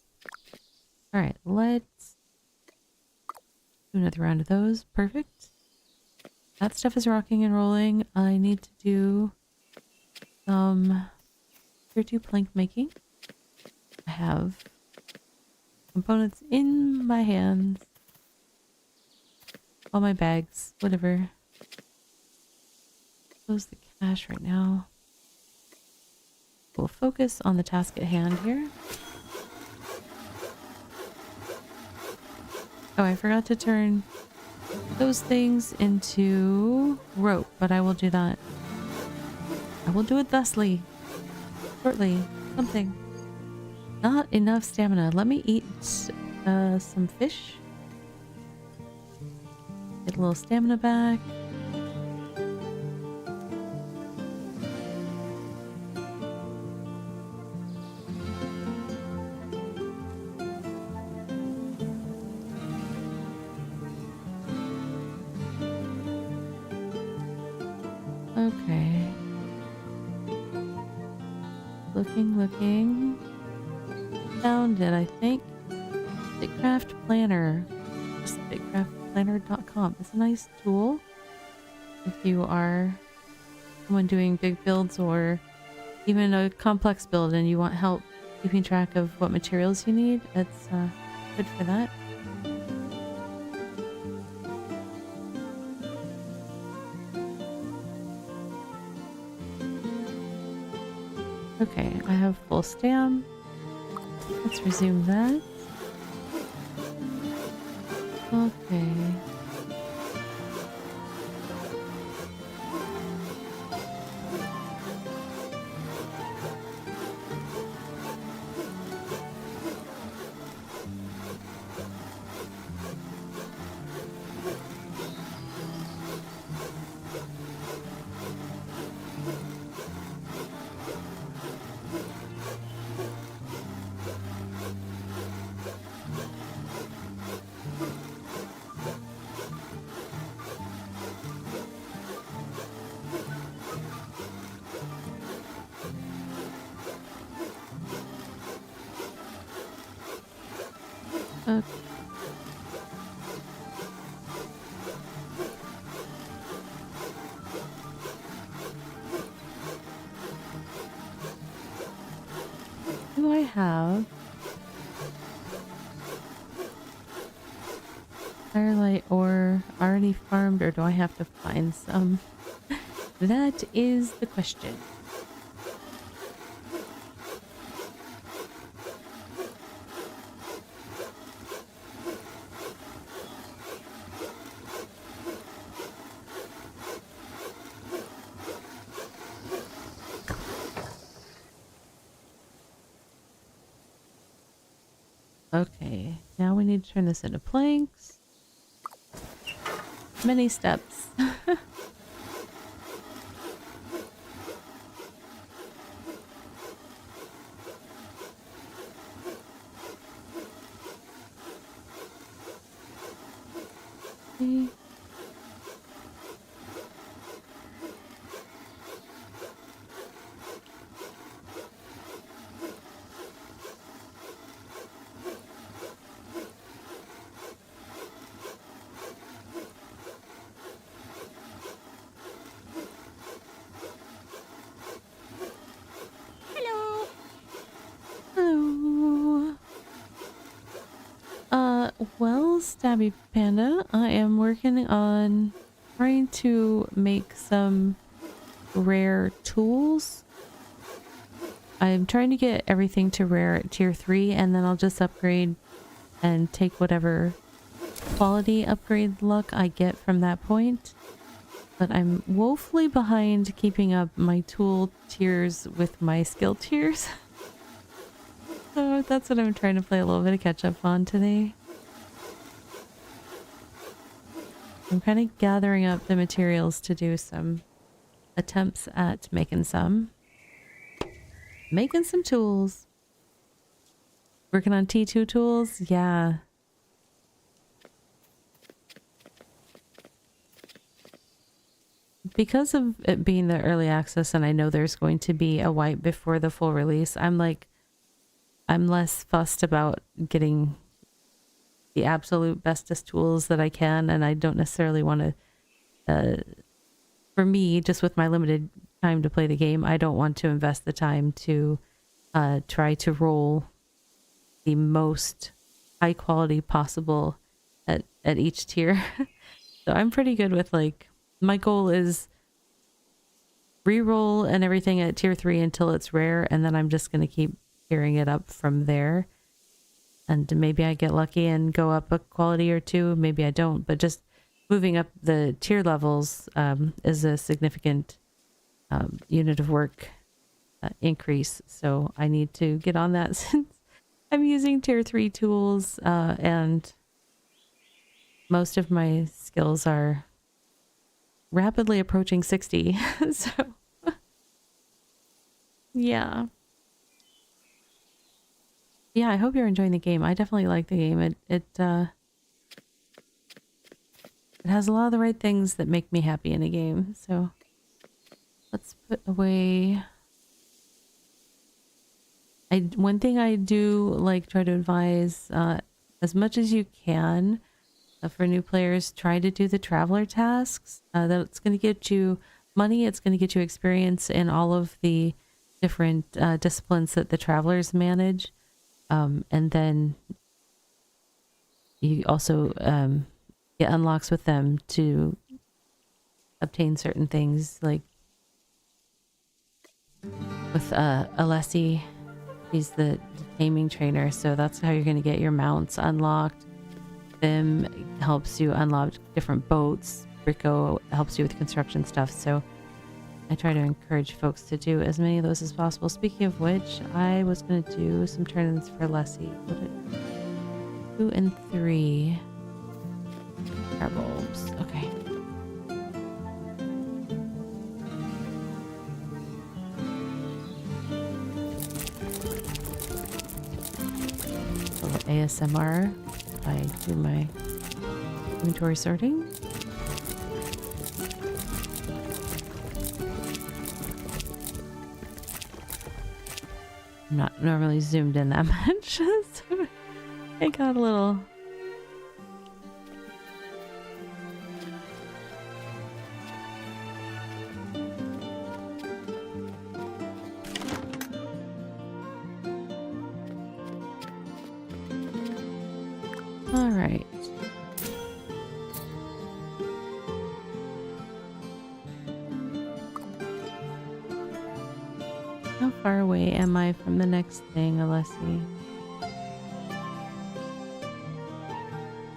Alright, let's do another round of those. Perfect. That stuff is rocking and rolling. I need to do some tier 2 plank making. I have components in my hands. All my bags, whatever. Close the cache right now. We'll focus on the task at hand here. Oh, I forgot to turn those things into rope, but I will do that. I will do it thusly. Shortly. Something. Not enough stamina. Let me eat some fish. Get a little stamina back. Okay. Looking. Found it, I think. BitCraft Planner. Just BitCraftPlanner.com. It's a nice tool if you are someone doing big builds or even a complex build and you want help keeping track of what materials you need. It's good for that. Okay, I have full stam. Let's resume that. Okay. Okay. Do I have firelight ore already farmed, or do I have to find some? That is the question. Okay, now we need to turn this into planks. Many steps. Okay.
Hello.
Hello. Well, Stabby Panda, I am working on trying to make some rare tools. I'm trying to get everything to rare at tier 3, and then I'll just upgrade and take whatever quality upgrade luck I get from that point. But I'm woefully behind keeping up my tool tiers with my skill tiers. So that's what I'm trying to play a little bit of catch up on today. I'm kind of gathering up the materials to do some attempts at making some tools. Working on T2 tools? Yeah. Because of it being the early access and I know there's going to be a wipe before the full release, I'm less fussed about getting the absolute bestest tools that I can, and I don't necessarily want to, for me, just with my limited time to play the game, I don't want to invest the time to try to roll the most high quality possible at each tier. So I'm pretty good with, like, my goal is re-roll and everything at tier 3 until it's rare, and then I'm just going to keep tearing it up from there. And maybe I get lucky and go up a quality or two, maybe I don't, but just moving up the tier levels is a significant unit of work increase. So I need to get on that since I'm using tier 3 tools and most of my skills are rapidly approaching 60. So yeah. Yeah, I hope you're enjoying the game. I definitely like the game. It has a lot of the right things that make me happy in a game. So let's put away. One thing I do like try to advise as much as you can for new players, try to do the traveler tasks. That's going to get you money. It's going to get you experience in all of the different disciplines that the travelers manage. And then you also get unlocks with them to obtain certain things, like with Alessi, he's the taming trainer, so that's how you're going to get your mounts unlocked. Vim helps you unlock different boats. Rico helps you with construction stuff, so I try to encourage folks to do as many of those as possible. Speaking of which, I was going to do some turn-ins for Lessie. 2 and 3 are bulbs. Okay. A little ASMR if I do my inventory sorting. I'm not normally zoomed in that much. So It got a little... All right. How far away am I from the next thing, Alessi?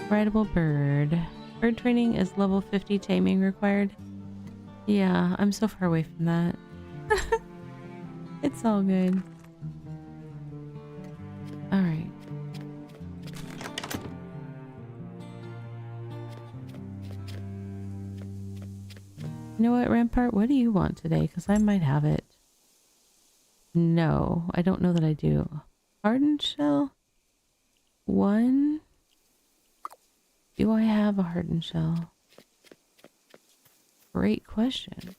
Rideable bird. Bird training is level 50 taming required. Yeah, I'm so far away from that. It's all good. Alright. You know what, Rampart? What do you want today? Because I might have it. No, I don't know that I do. Hardened shell? One? Do I have a hardened shell? Great question.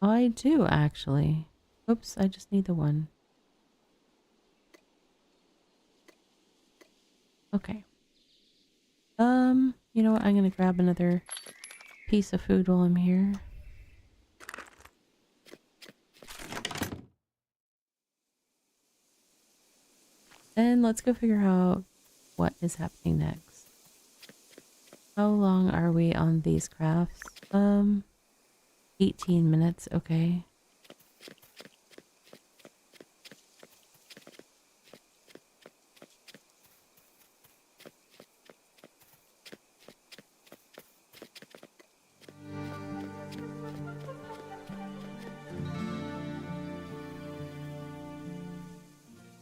I do, actually. Oops, I just need the one. Okay. You know what? I'm gonna grab another piece of food while I'm here. And let's go figure out what is happening next. How long are we on these crafts? 18 minutes, okay.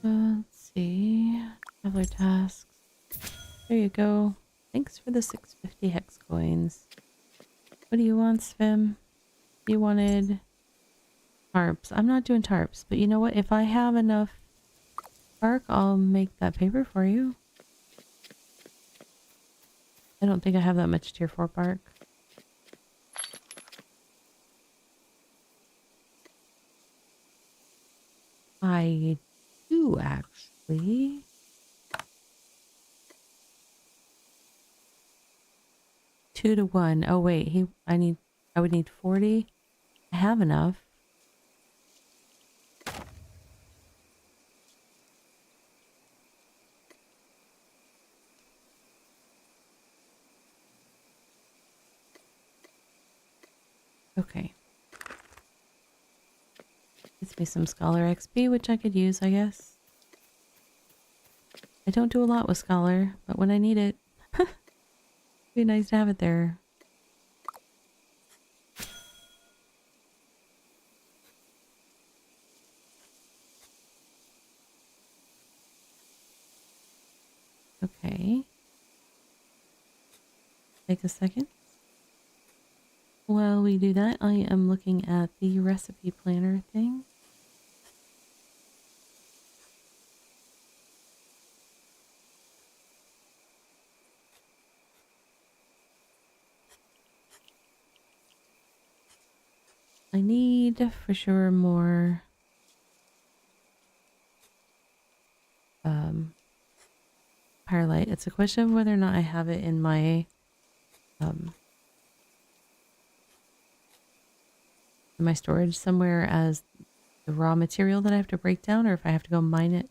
Let's see. Traveler tasks. There you go. Thanks for the 650 hex coins. What do you want, Svim? You wanted tarps. I'm not doing tarps, but you know what? If I have enough bark, I'll make that paper for you. I don't think I have that much tier 4 bark. I do actually. Two to one. Oh wait, I would need 40. I have enough. Okay. Gets me some Scholar XP, which I could use, I guess. I don't do a lot with Scholar, but when I need it, it'd be nice to have it there. Okay. Take a second. While we do that, I am looking at the recipe planner thing. I need for sure more Firelight. It's a question of whether or not I have it in my storage somewhere as the raw material that I have to break down, or if I have to go mine it.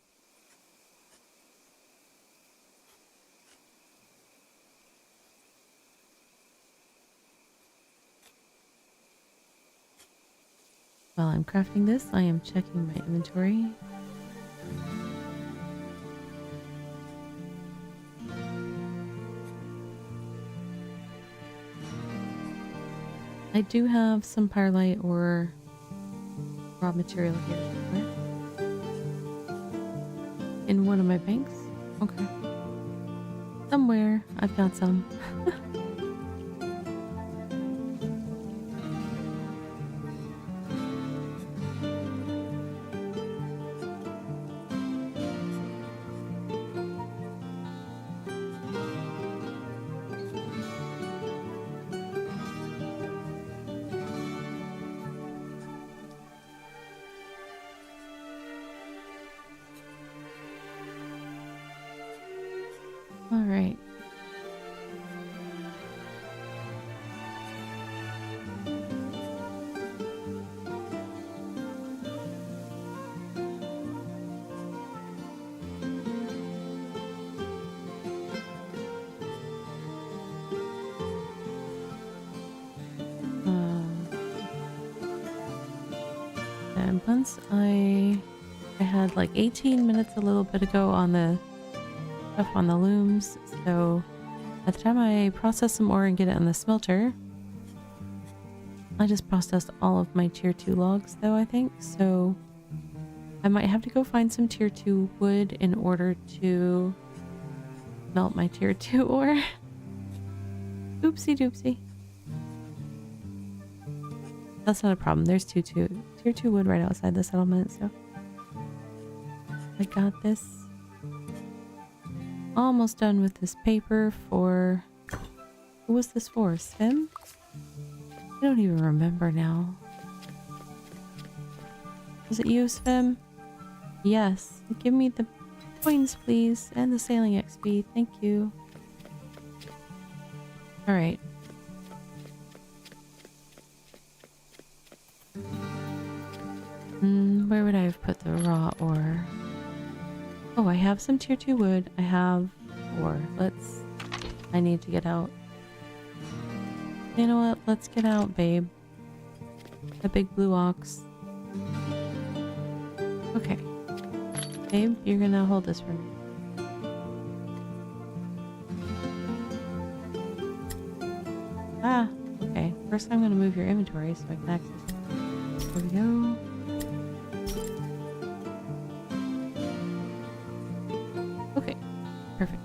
While I'm crafting this, I am checking my inventory. I do have some Firelight or raw material here somewhere. In one of my banks? Okay. Somewhere I've got some. since I had like 18 minutes a little bit ago on the stuff on the looms, so by the time I process some ore and get it on the smelter, I just processed all of my tier 2 logs though, I think, so I might have to go find some tier 2 wood in order to melt my tier 2 ore. Oopsie doopsie. That's not a problem. There's tier 2 wood right outside the settlement, so I got this. Almost done with this paper for... Who was this for? Sven? I don't even remember now. Is it you, Sven? Yes. Give me the coins, please. And the sailing XP. Thank you. Alright. Where would I have put the raw ore? Oh, I have some tier 2 wood. I have ore. I need to get out. You know what? Let's get out, babe. The big blue ox. Okay. Babe, you're gonna hold this for me. Ah, okay. First I'm gonna move your inventory so I can access it. There we go. Okay, perfect.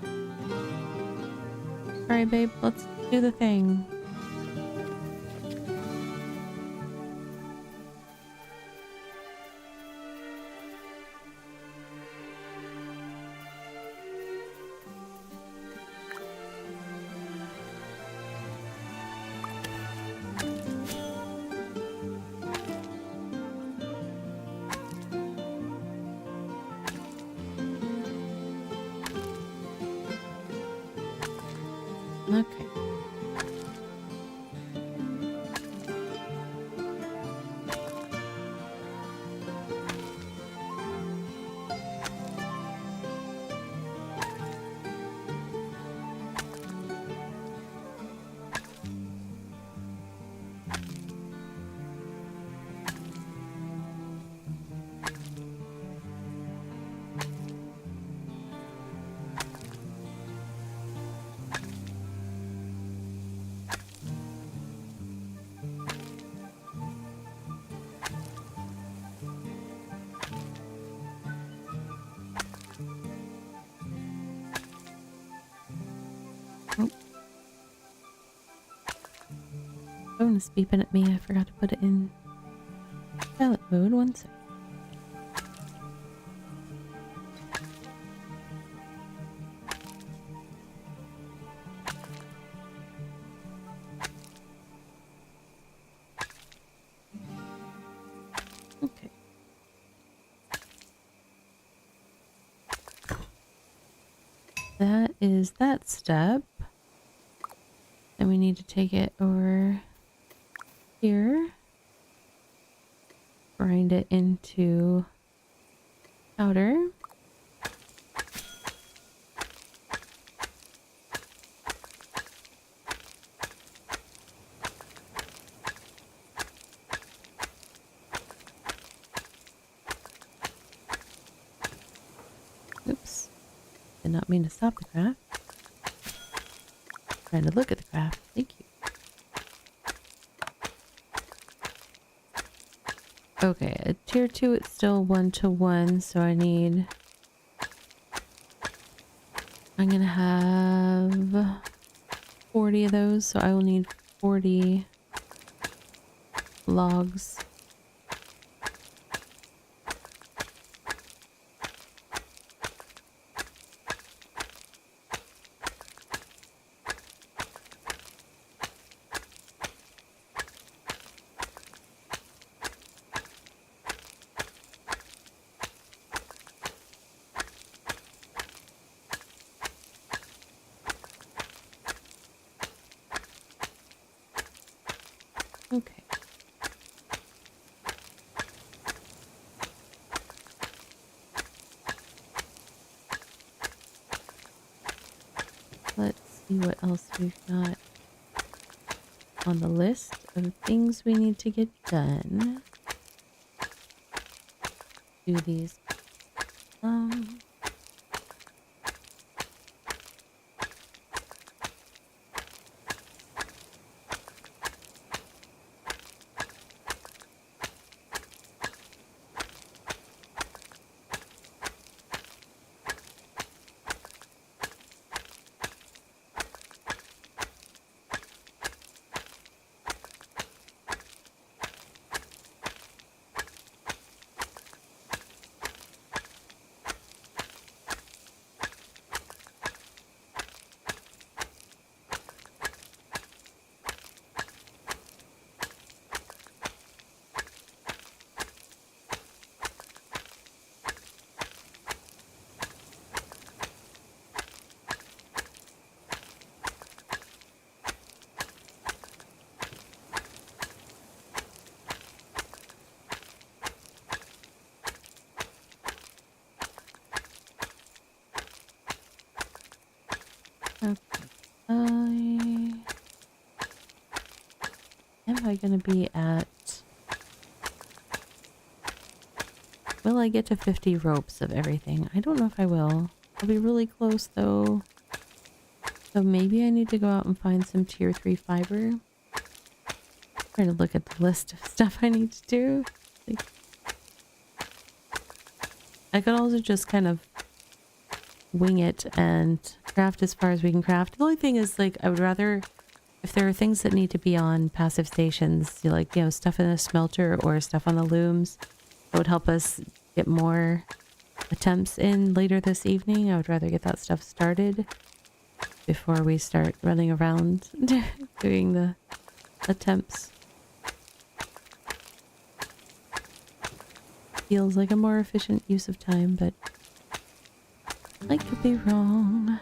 Alright, babe, let's do the thing. Okay. Oh. Phone is beeping at me. I forgot to put it in silent mode. One sec. Okay. That is that step. And we need to take it over here. Grind it into powder. Oops. Did not mean to stop the craft. Trying to look at the craft. Thank you. Okay, at tier 2 it's still 1-to-1, so I'm gonna have 40 of those, so I will need 40 logs. Okay. Let's see what else we've got on the list of things we need to get done. do these. Um, okay. Am I gonna be at... Will I get to 50 ropes of everything? I don't know if I will. I'll be really close though. So maybe I need to go out and find some tier 3 fiber. Trying to look at the list of stuff I need to do. Like, I could also just kind of wing it and craft as far as we can craft. The only thing is, like, I would rather, if there are things that need to be on passive stations, like, you know, stuff in a smelter or stuff on the looms, that would help us get more attempts in later this evening. I would rather get that stuff started before we start running around doing the attempts. Feels like a more efficient use of time, but I could be wrong.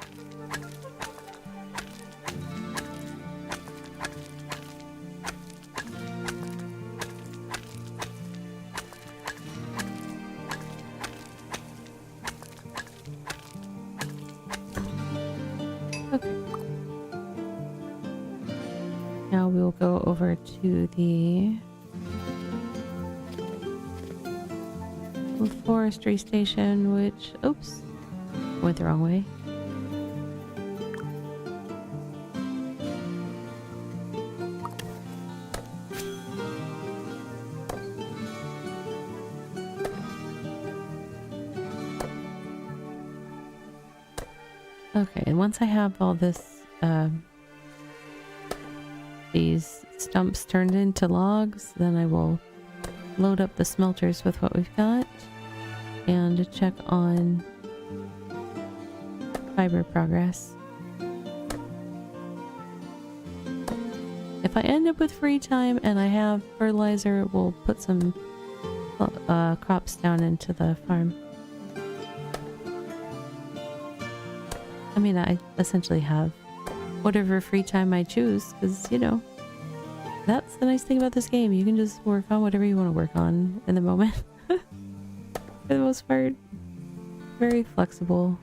Okay. Now we'll go over to the forestry station, which, oops, went the wrong way. Okay, and once I have all this, these stumps turned into logs, then I will load up the smelters with what we've got and check on fiber progress. If I end up with free time and I have fertilizer, we'll put some crops down into the farm. I mean, I essentially have whatever free time I choose, because, you know, that's the nice thing about this game. You can just work on whatever you want to work on in the moment. For the most part, very flexible.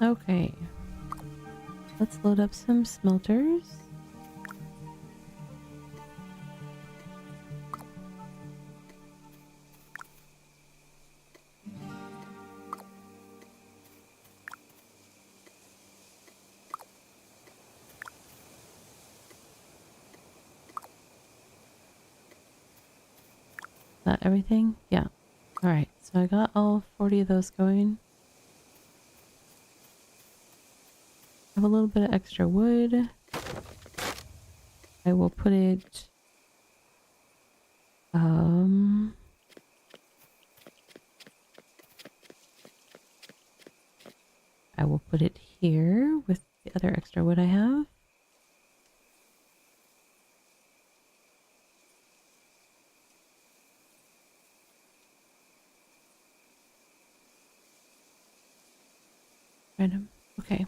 Okay, let's load up some smelters. Is that everything? Yeah. Alright, so I got all 40 of those going. I have a little bit of extra wood. I will put it... I will put it here with the other extra wood I have. Random. Okay.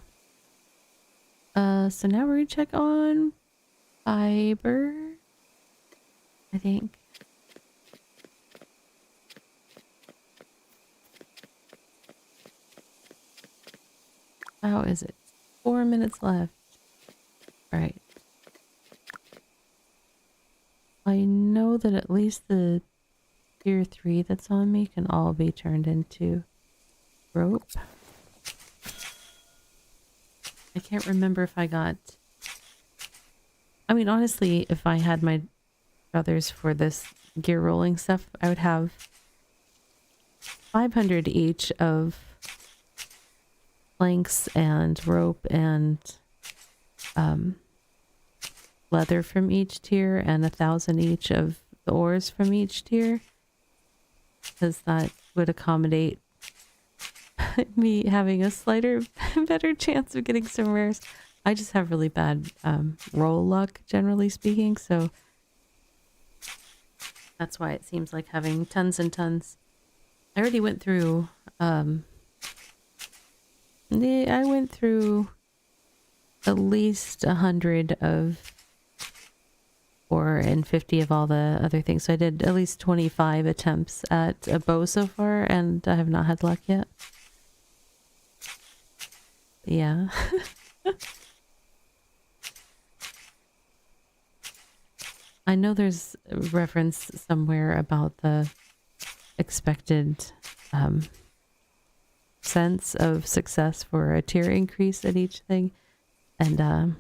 So now we're gonna check on fiber, I think. How is it? 4 minutes left. All right. I know that at least the tier 3 that's on me can all be turned into rope. I can't remember if I got... I mean, honestly, if I had my brothers for this gear rolling stuff, I would have 500 each of planks and rope and leather from each tier and 1,000 each of the ores from each tier, because that would accommodate me having a slighter better chance of getting some rares. I just have really bad roll luck, generally speaking, so that's why it seems like having tons and tons. I already went through I went through at least 100 of and 50 of all the other things. So I did at least 25 attempts at a bow so far, and I have not had luck yet. Yeah. I know there's a reference somewhere about the expected sense of success for a tier increase at each thing, and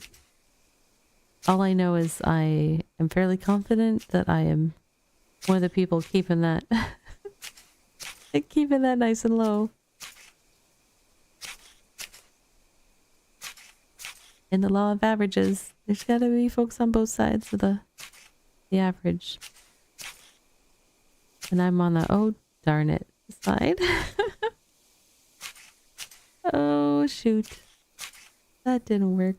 all I know is I am fairly confident that I am one of the people keeping that keeping that nice and low. In the law of averages, there's gotta be folks on both sides of the average. And I'm on the oh darn it side. Oh shoot. That didn't work.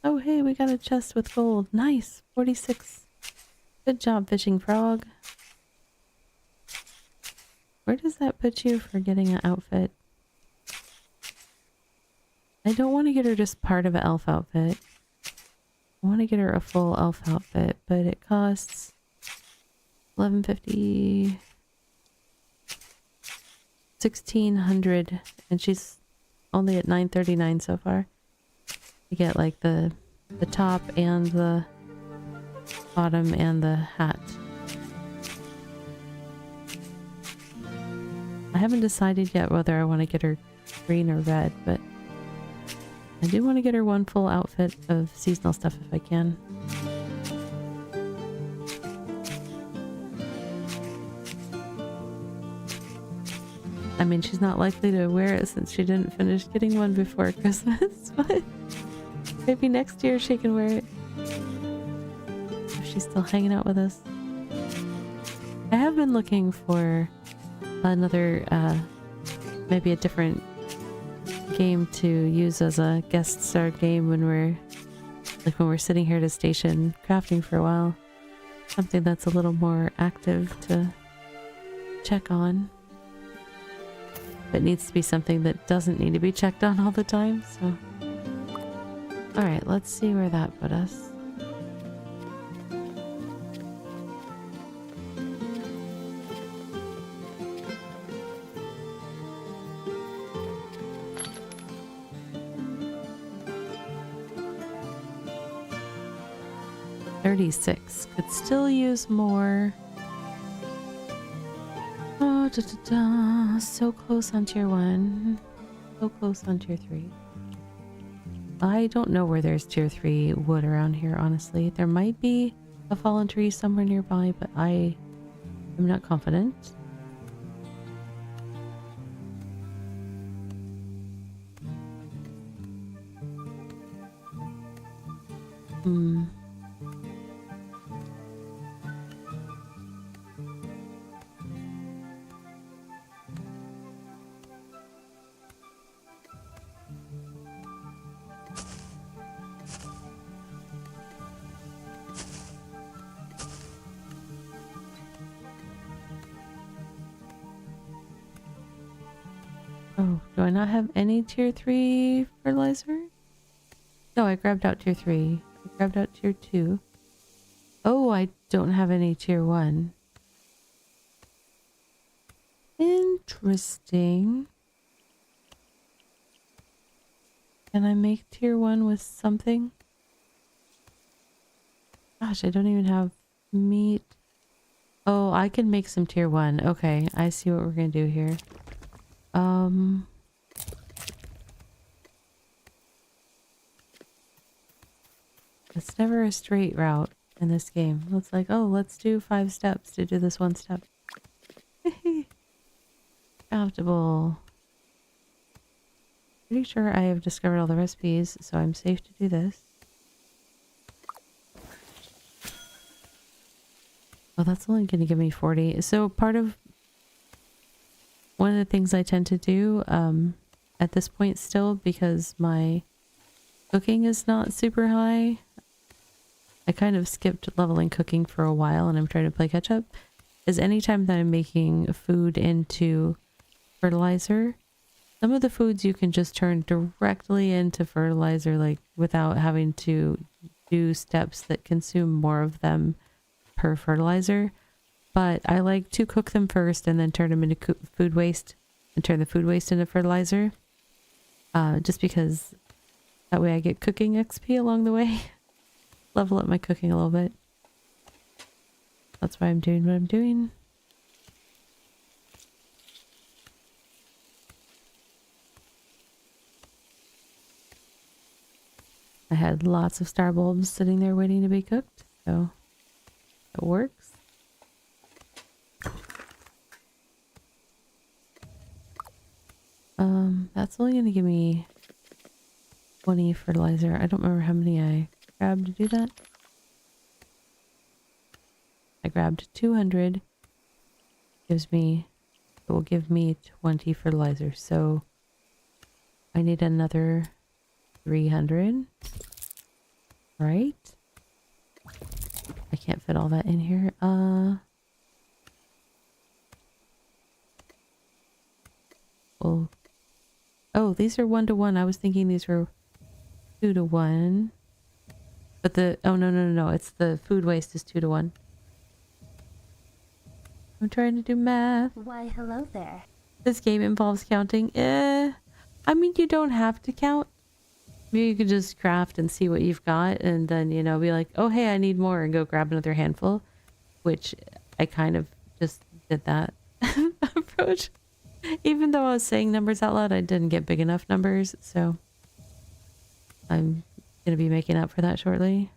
Oh hey, we got a chest with gold. Nice. 46. Good job, fishing frog. Where does that put you for getting an outfit? I don't want to get her just part of an elf outfit. I want to get her a full elf outfit, but it costs 1150, 1600, and she's only at 939 so far. You get like the top and the bottom and the hat. I haven't decided yet whether I want to get her green or red, but I do want to get her one full outfit of seasonal stuff if I can. I mean, she's not likely to wear it since she didn't finish getting one before Christmas, but maybe next year she can wear it. If she's still hanging out with us. I have been looking for another, maybe a different game to use as a guest star game when we're sitting here at a station crafting for a while. Something that's a little more active to check on. But needs to be something that doesn't need to be checked on all the time, so. Alright, let's see where that put us. $36. Could still use more. Oh, so close on tier 1. So close on tier 3. I don't know where there's tier 3 wood around here, honestly. There might be a fallen tree somewhere nearby, but I am not confident. Oh, do I not have any tier 3 fertilizer? No, I grabbed out tier 3. I grabbed out tier 2. Oh, I don't have any tier 1. Interesting. Can I make tier 1 with something? Gosh, I don't even have meat. Oh, I can make some tier 1. Okay, I see what we're gonna do here. It's never a straight route in this game. It's like, oh, let's do 5 steps to do this one step. Comfortable. Pretty sure I have discovered all the recipes, so I'm safe to do this. Oh, that's only going to give me 40. So one of the things I tend to do at this point still, because my cooking is not super high, I kind of skipped leveling cooking for a while and I'm trying to play catch up, is anytime that I'm making food into fertilizer, some of the foods you can just turn directly into fertilizer, like without having to do steps that consume more of them per fertilizer. But I like to cook them first and then turn them into food waste and turn the food waste into fertilizer. Just because that way I get cooking XP along the way. Level up my cooking a little bit. That's why I'm doing what I'm doing. I had lots of star bulbs sitting there waiting to be cooked, so it works. That's only going to give me 20 fertilizer. I don't remember how many I grabbed to do that. I grabbed 200. It will give me 20 fertilizer. So I need another 300. Right? I can't fit all that in here. Well, oh, these are 1-to-1. I was thinking these were 2-to-1. But oh, no. It's the food waste is 2-to-1. I'm trying to do math.
Why, hello there.
This game involves counting. I mean, you don't have to count. Maybe you could just craft and see what you've got and then, you know, be like, oh, hey, I need more and go grab another handful, which I kind of just did that approach. Even though I was saying numbers out loud, I didn't get big enough numbers, so I'm going to be making up for that shortly.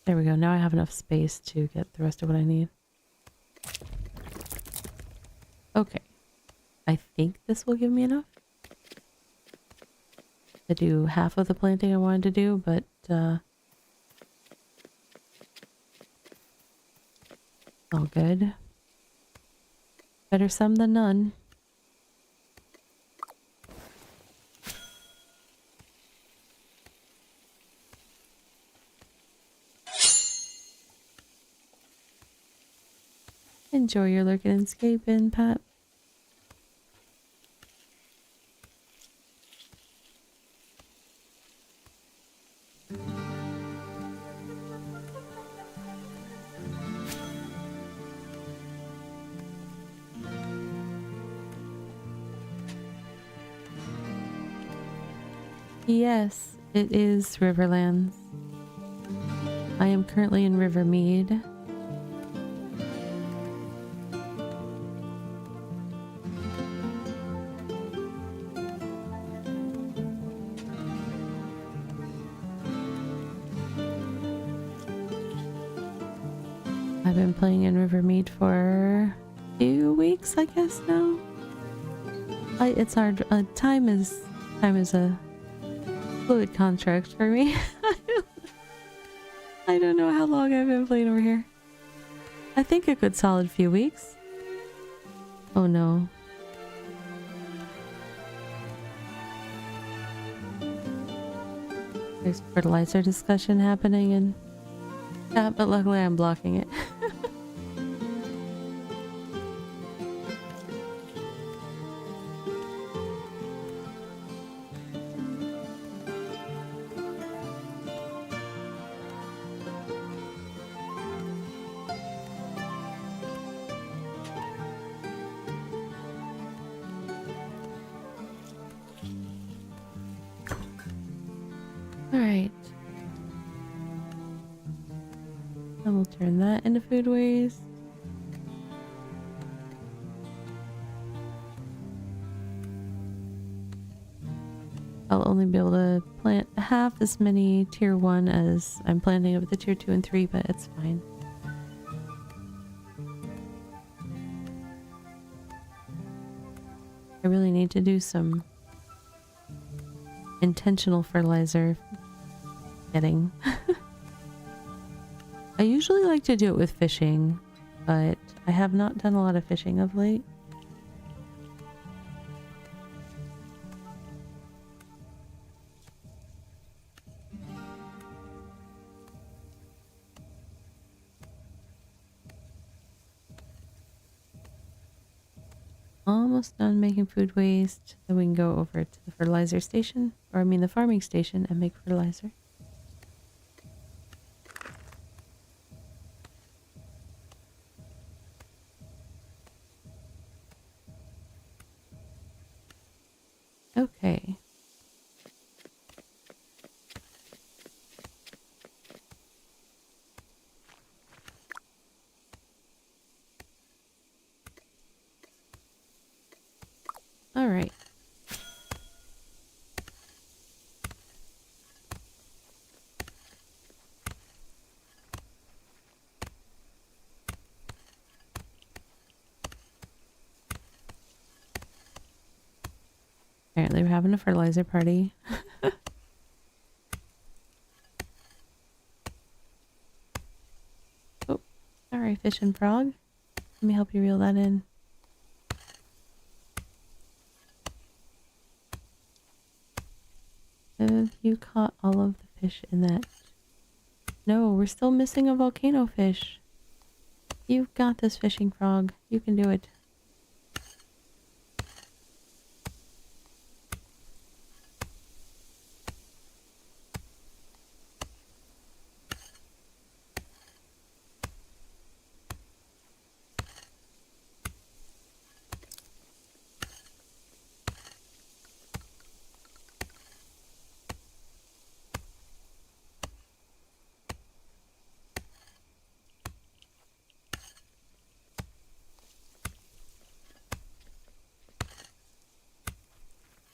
There we go. Now I have enough space to get the rest of what I need. Okay. I think this will give me enough to do half of the planting I wanted to do, but all good. Better some than none. Enjoy your lurking and escaping, Pat. Yes, it is Riverlands. I am currently in Rivermead. I've been playing in Rivermead for 2 weeks, I guess now. It's hard. Time is a fluid construct for me. I don't know how long I've been playing over here. I think a good solid few weeks. Oh no. There's fertilizer discussion happening in chat, but luckily I'm blocking it. Alright. Then we'll turn that into food waste. I'll only be able to plant half as many tier 1 as I'm planting of the tier 2 and 3, but it's fine. I really need to do some intentional fertilizer getting. I usually like to do it with fishing, but I have not done a lot of fishing of late. Almost done making food waste. Then we can go over to the fertilizer station, or I mean the farming station, and make fertilizer. Okay. All right. Apparently we're having a fertilizer party. Oh, sorry, fish and frog. Let me help you reel that in. Have you caught all of the fish in that? No, we're still missing a volcano fish. You've got this, fishing frog. You can do it.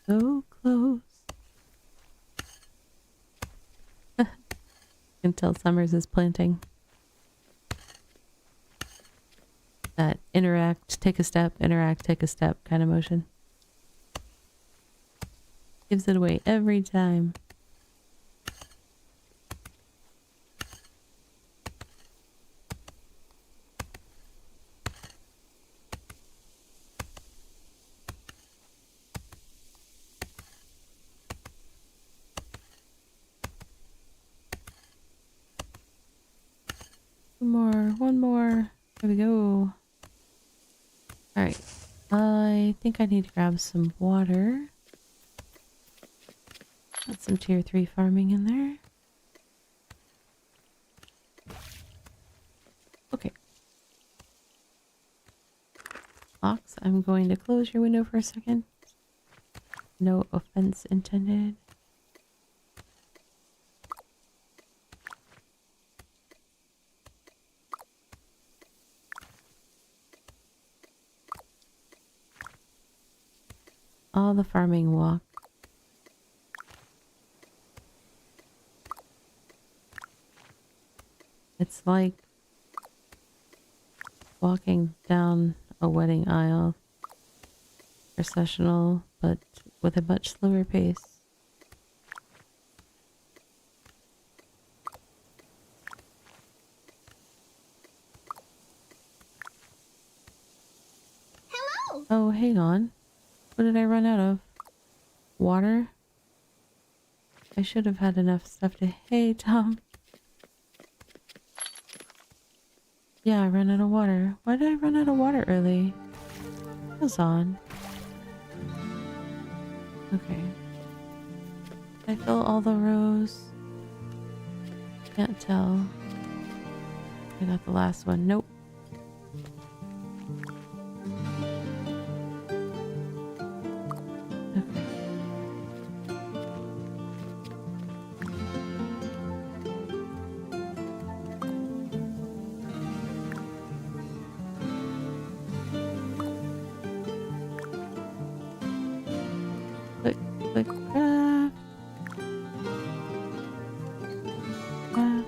So close. Until Summers is planting. That interact, take a step, interact, take a step kind of motion. Gives it away every time. One more. There we go. Alright. I think I need to grab some water. Got some tier 3 farming in there. Okay. Ox, I'm going to close your window for a second. No offense intended. All the farming walk. It's like walking down a wedding aisle. Processional, but with a much slower pace.
Hello!
Oh, hang on. What did I run out of? Water? I should have had enough stuff to... Hey, Tom. Yeah, I ran out of water. Why did I run out of water early? What was on? Okay. Did I fill all the rows? Can't tell. I got the last one. Nope. Okay. Click, click, craft. Craft.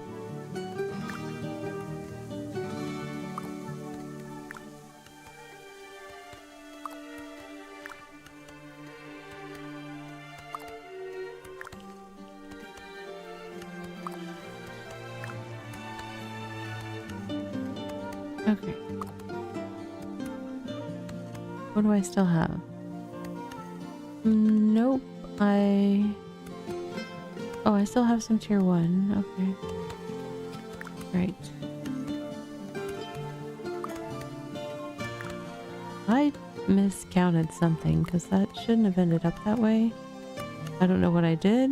Okay. What do I still have? Nope. Oh, I still have some tier 1. Okay. Right. I miscounted something because that shouldn't have ended up that way. I don't know what I did.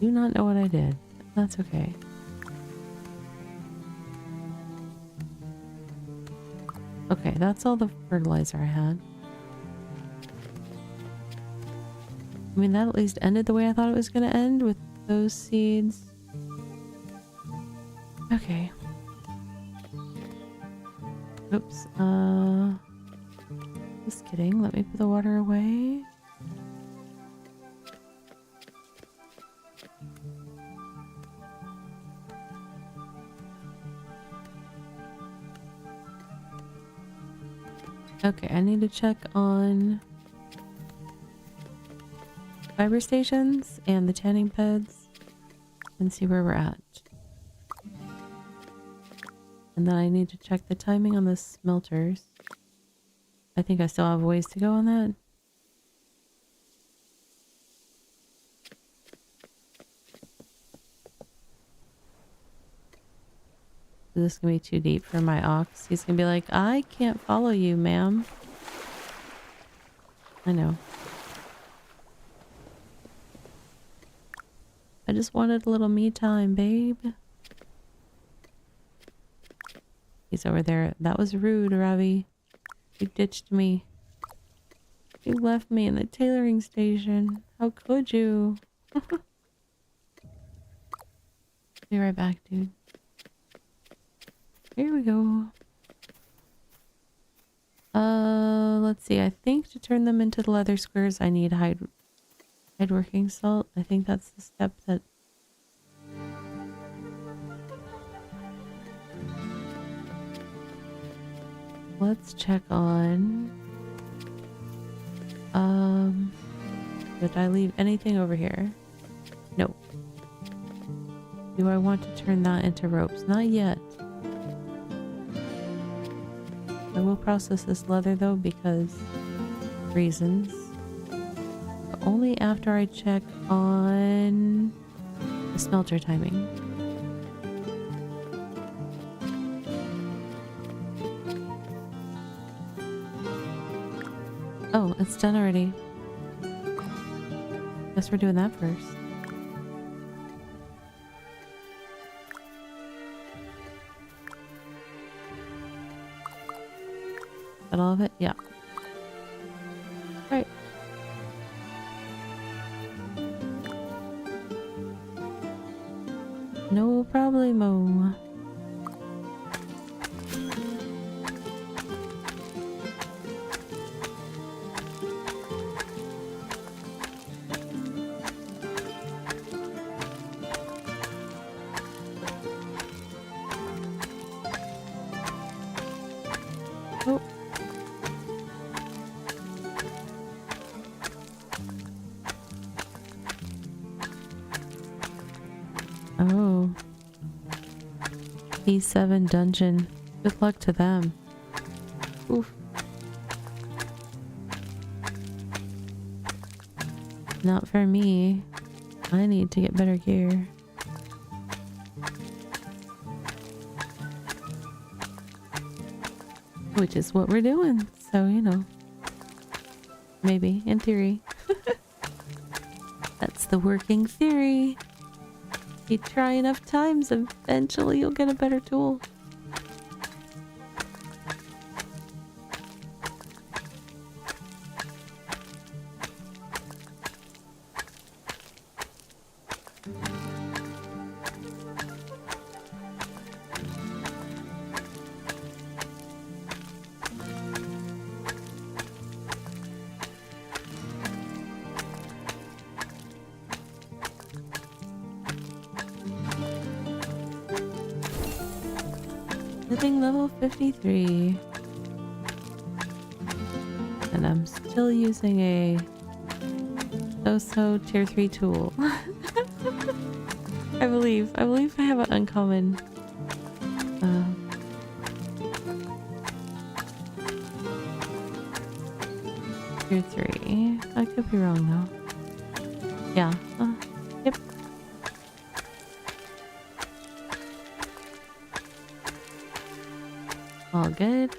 Do not know what I did. That's okay. Okay, that's all the fertilizer I had. I mean, that at least ended the way I thought it was going to end with those seeds. Okay. Oops. Just kidding. Let me put the water away. Okay, I need to check on fiber stations and the tanning beds and see where we're at. And then I need to check the timing on the smelters. I think I still have ways to go on that. This is gonna be too deep for my ox. He's gonna be like, I can't follow you, ma'am. I know. I just wanted a little me time, babe. He's over there. That was rude, Ravi. You ditched me. You left me in the tailoring station. How could you? Be right back, dude. Here we go. Let's see. I think to turn them into the leather squares, I need hide working salt. I think that's the step that... Let's check on... Did I leave anything over here? Nope. Do I want to turn that into ropes? Not yet. I will process this leather though because reasons. But only after I check on the smelter timing. Oh, it's done already. Guess we're doing that first. Got all of it? Yeah. Alright. No problemo. Oh. Oh. E7 dungeon. Good luck to them. Oof. Not for me. I need to get better gear. which is what we're doing. So, you know, maybe in theory. That's the working theory. You try enough times, eventually you'll get a better tool. Hitting level 53. And I'm still using a so-so tier 3 tool. I believe I have an uncommon tier 3. I could be wrong though. Yeah. Yep. All good.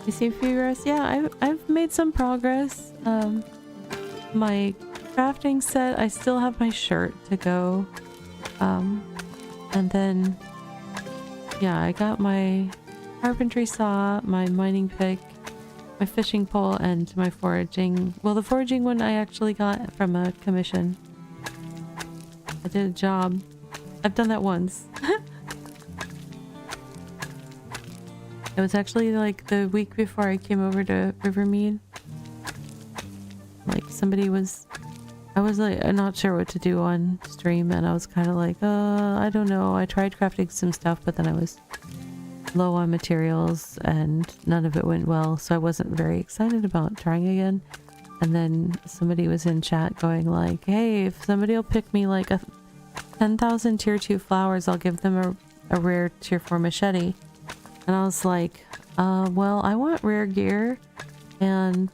You see progress? Yeah, I've made some progress. My crafting set, I still have my shirt to go. And then yeah, I got my carpentry saw, my mining pick, my fishing pole, and my foraging. Well, the foraging one I actually got from a commission. I did a job. I've done that once. It was actually like the week before I came over to Rivermead. Like I was like, I'm not sure what to do on stream, and I was kind of like, I don't know. I tried crafting some stuff, but then I was low on materials and none of it went well, so I wasn't very excited about trying again. And then somebody was in chat going like, hey, if somebody will pick me like 10,000 tier 2 flowers, I'll give them a rare tier 4 machete. And I was like, well, I want rare gear, and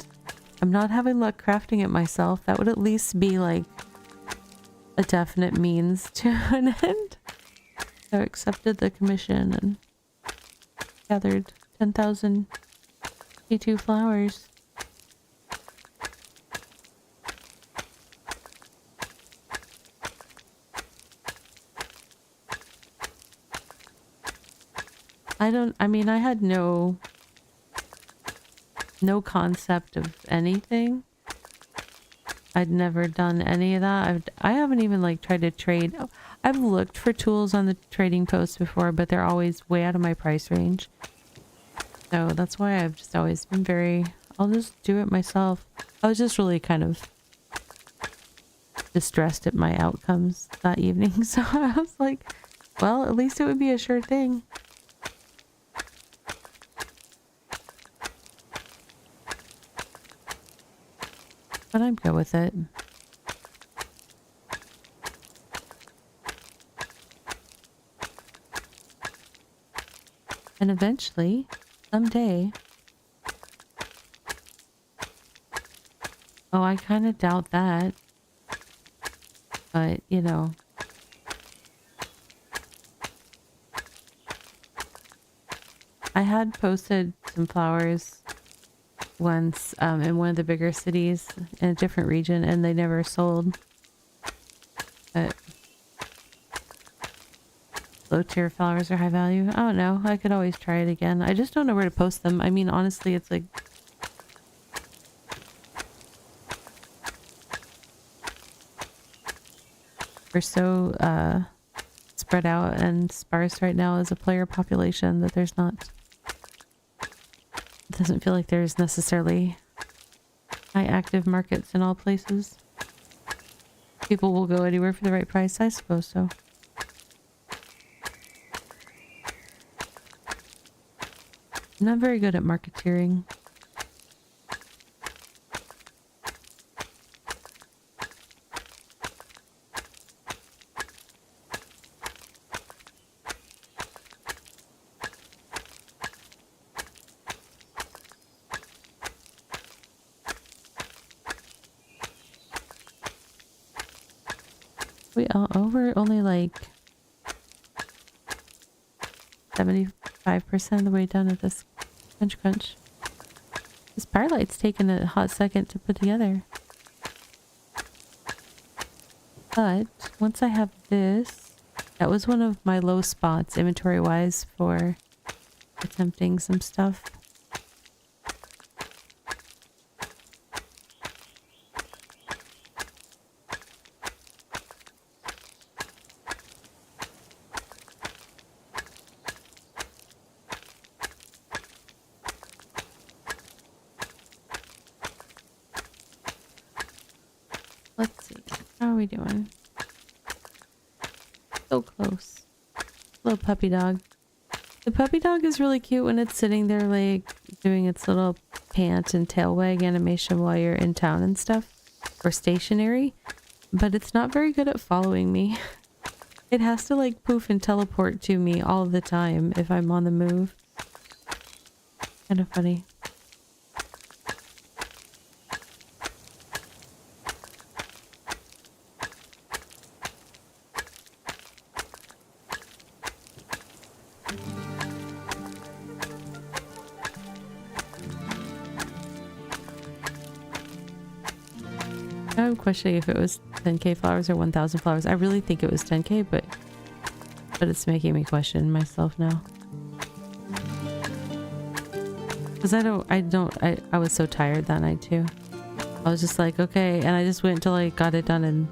I'm not having luck crafting it myself. That would at least be like a definite means to an end. So I accepted the commission and gathered 10,000 T2 flowers. I mean, I had no concept of anything. I'd never done any of that. I haven't even like tried to trade. I've looked for tools on the trading post before, but they're always way out of my price range. So that's why I've just always been I'll just do it myself. I was just really kind of distressed at my outcomes that evening. So I was like, well, at least it would be a sure thing. But I'm good with it. And eventually, someday... Oh, I kind of doubt that. But, you know... I had posted some flowers once in one of the bigger cities in a different region, and they never sold. But low tier flowers are high value. I don't know. I could always try it again. I just don't know where to post them. I mean, honestly, it's like we're so spread out and sparse right now as a player population that there's not... It doesn't feel like there's necessarily high active markets in all places. People will go anywhere for the right price, I suppose so. I'm not very good at marketeering. We're only like 75% of the way done with this punch crunch. This Firelights taking a hot second to put together. But once I have this, that was one of my low spots inventory wise for attempting some stuff. Let's see. How are we doing? So close. Little puppy dog. The puppy dog is really cute when it's sitting there like doing its little pant and tail wag animation while you're in town and stuff. Or stationary. But it's not very good at following me. It has to like poof and teleport to me all the time if I'm on the move. Kind of funny. I'm questioning if it was 10k flowers or 1000 flowers. I really think it was 10k, but it's making me question myself now. Because I was so tired that night too. I was just like, okay, and I just went until I got it done and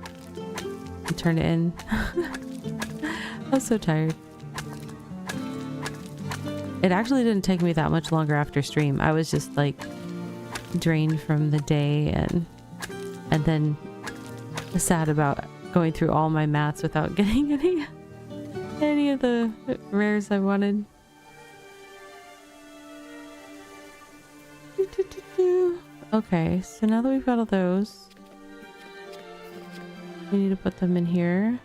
turned it in. I was so tired. It actually didn't take me that much longer after stream. I was just like drained from the day and then sad about going through all my mats without getting any of the rares I wanted. Okay, so now that we've got all those, we need to put them in here.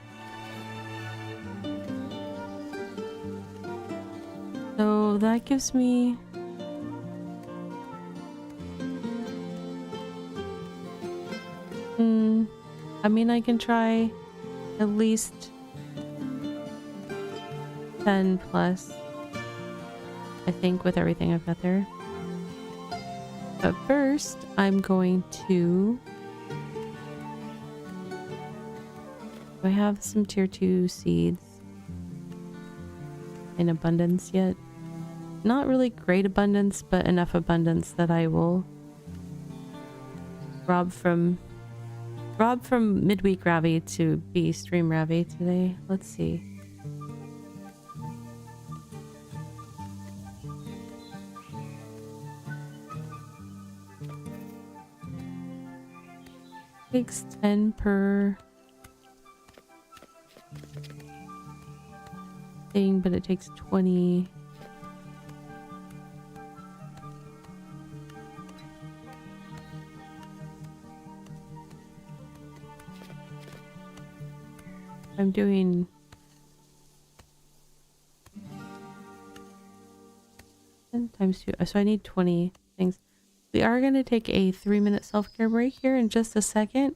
So that gives me I mean, I can try at least 10 plus, I think, with everything I've got there. But first, I'm going to... Do I have some tier 2 seeds in abundance yet? Not really great abundance, but enough abundance that I will rob from midweek Ravi to be stream Ravi today. Let's see. Takes 10 per thing, but it takes 20. I'm doing 10 times 2, so I need 20 things. We are going to take a 3-minute self-care break here in just a second.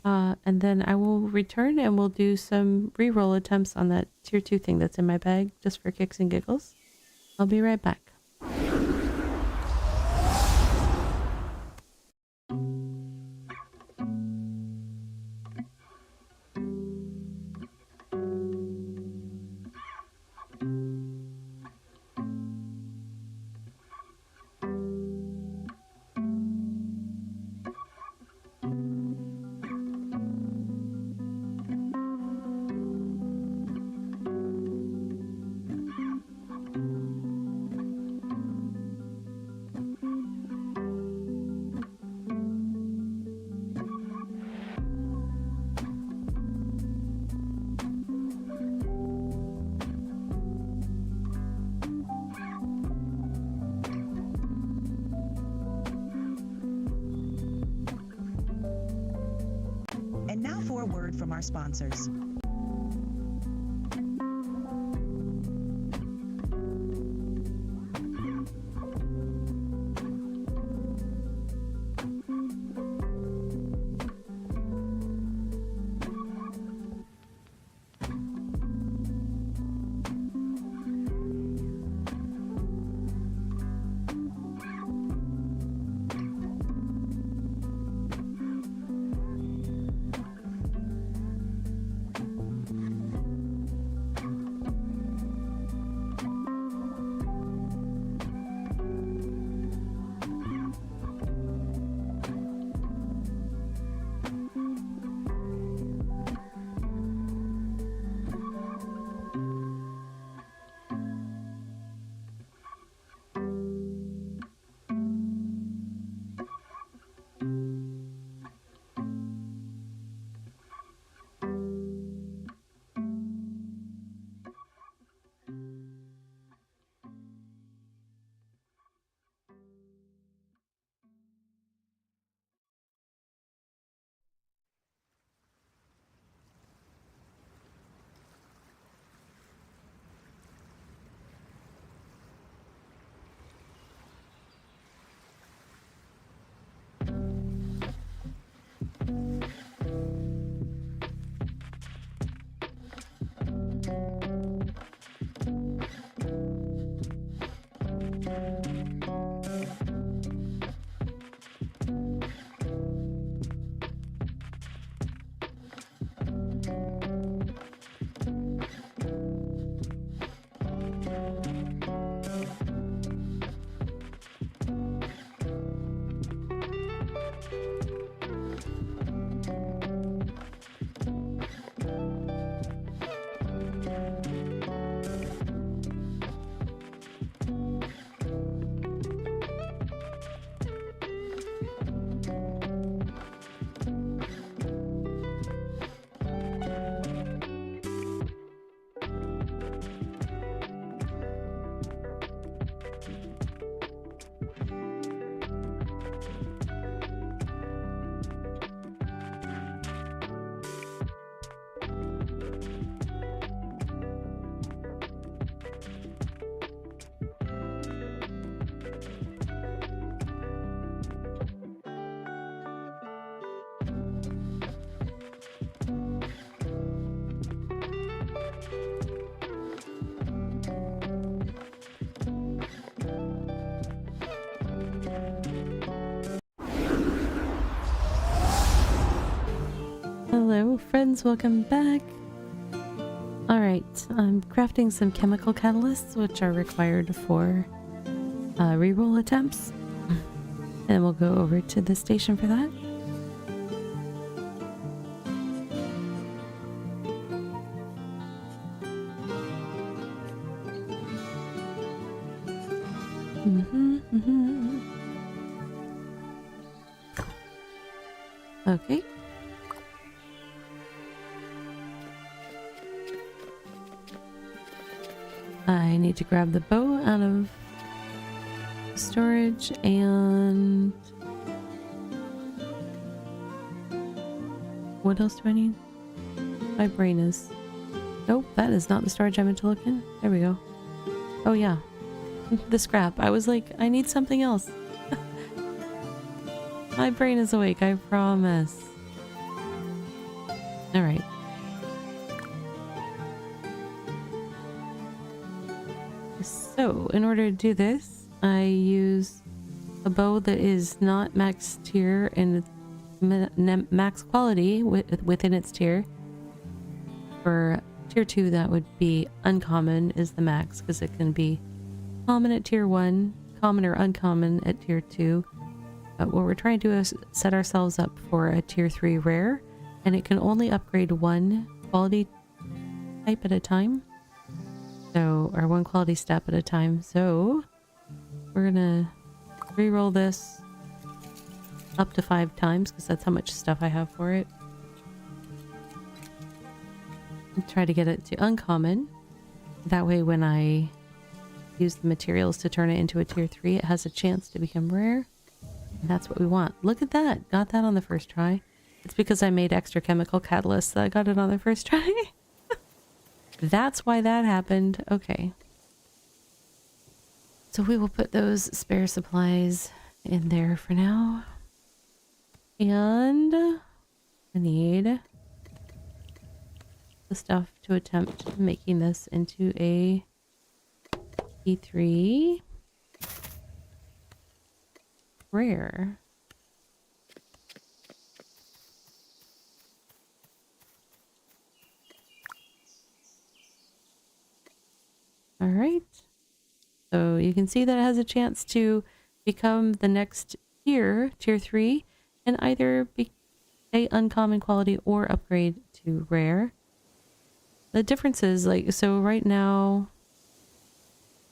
And then I will return and we'll do some re-roll attempts on that tier 2 thing that's in my bag, just for kicks and giggles. I'll be right back.
And now for a word from our sponsors.
Hello, friends, welcome back. Alright, I'm crafting some chemical catalysts, which are required for reroll attempts. And we'll go over to the station for that. Okay. I need to grab the bow out of storage and what else do I need? My brain is... Nope, that is not the storage I meant to look in. There we go. Oh yeah, the scrap. I was like, I need something else. My brain is awake, I promise. Alright. So, in order to do this, I use a bow that is not max tier and max quality within its tier. For tier 2, that would be uncommon is the max, because it can be common at tier 1, common or uncommon at tier 2. But what we're trying to do is set ourselves up for a tier 3 rare, and it can only upgrade one quality type at a time. So, or one quality step at a time. So, we're gonna reroll this up to 5 times because that's how much stuff I have for it. And try to get it to uncommon. That way when I use the materials to turn it into a tier 3, it has a chance to become rare. And that's what we want. Look at that! Got that on the first try. It's because I made extra chemical catalysts that I got it on the first try. That's why that happened. Okay. So we will put those spare supplies in there for now. And I need the stuff to attempt making this into a E3 rare. All right. So you can see that it has a chance to become the next tier, tier 3, and either be a uncommon quality or upgrade to rare. The difference is, like, so right now,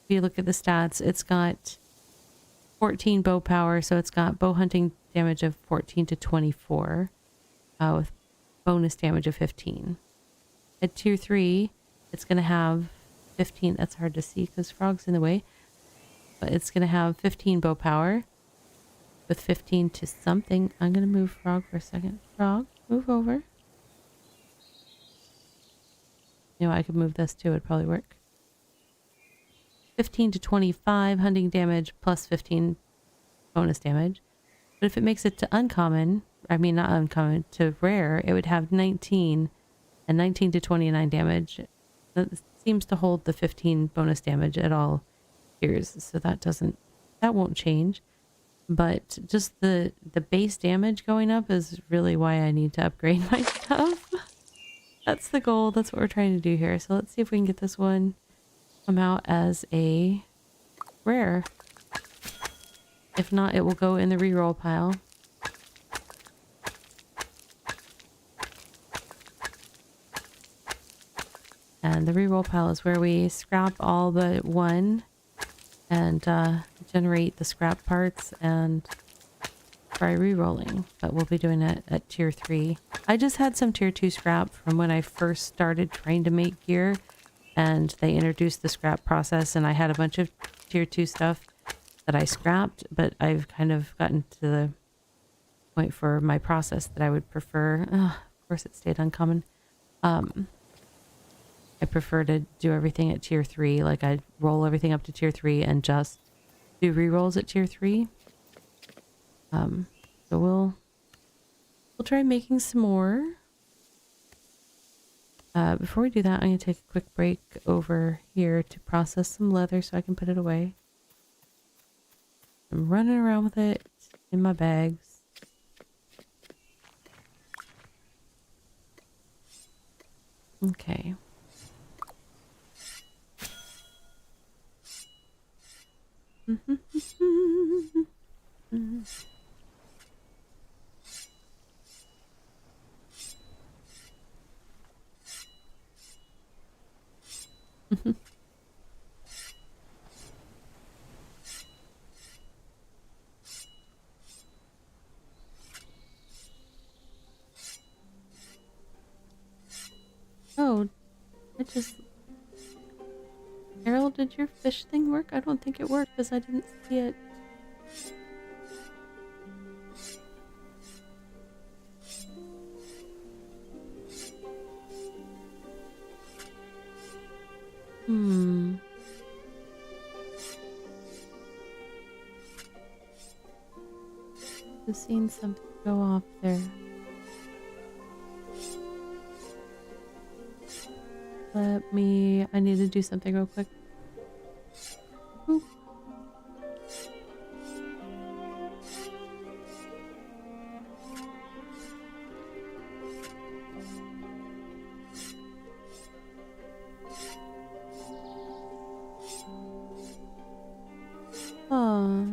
if you look at the stats, it's got 14 bow power, so it's got bow hunting damage of 14 to 24, with bonus damage of 15. At tier 3, it's going to have 15. That's hard to see because frog's in the way. But it's going to have 15 bow power with 15 to something. I'm going to move frog for a second. Frog, move over. You know, I could move this too. It'd probably work. 15 to 25 hunting damage plus 15 bonus damage. But if it makes it to uncommon, I mean not uncommon, to rare, it would have 19 and 19 to 29 damage. That seems to hold the 15 bonus damage at all tiers, so that won't change. But just the base damage going up is really why I need to upgrade my stuff. That's the goal. That's what we're trying to do here. So let's see if we can get this one come out as a rare. If not, it will go in the reroll pile. And the reroll pile is where we scrap all but one and generate the scrap parts and try rerolling. But we'll be doing it at tier 3. I just had some tier 2 scrap from when I first started trying to make gear, and they introduced the scrap process, and I had a bunch of tier 2 stuff that I scrapped, but I've kind of gotten to the point for my process that I would prefer. Of course it stayed uncommon. I prefer to do everything at tier 3. Like I'd roll everything up to tier 3 and just do rerolls at tier 3. So we'll try making some more. Before we do that, I'm going to take a quick break over here to process some leather so I can put it away. I'm running around with it in my bags. Okay. Oh, Harold, did your fish thing work? I don't think it worked because I didn't see it. I've seen something go off there. I need to do something real quick. Oop. Oh.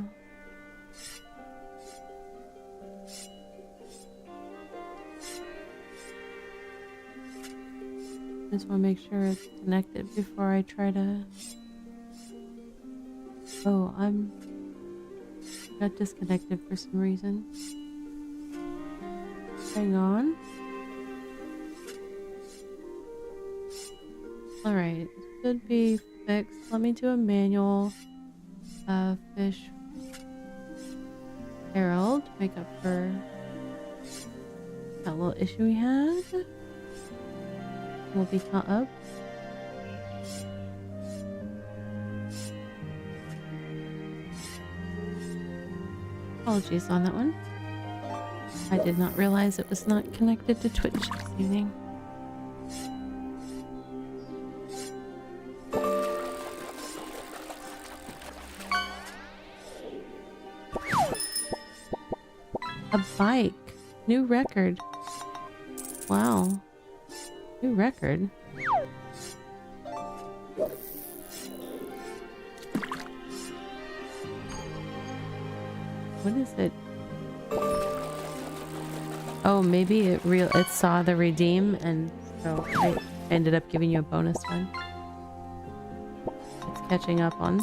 Just want to make sure it's connected before I try to... Oh, got disconnected for some reason. Hang on. Alright, should be fixed. Let me do a manual fish Harold, make up for that little issue we had. Will be caught up. Apologies on that one. I did not realize it was not connected to Twitch this evening. A bike. New record. Wow. New record. What is it? Oh, maybe it saw the redeem, and so I ended up giving you a bonus one. It's catching up on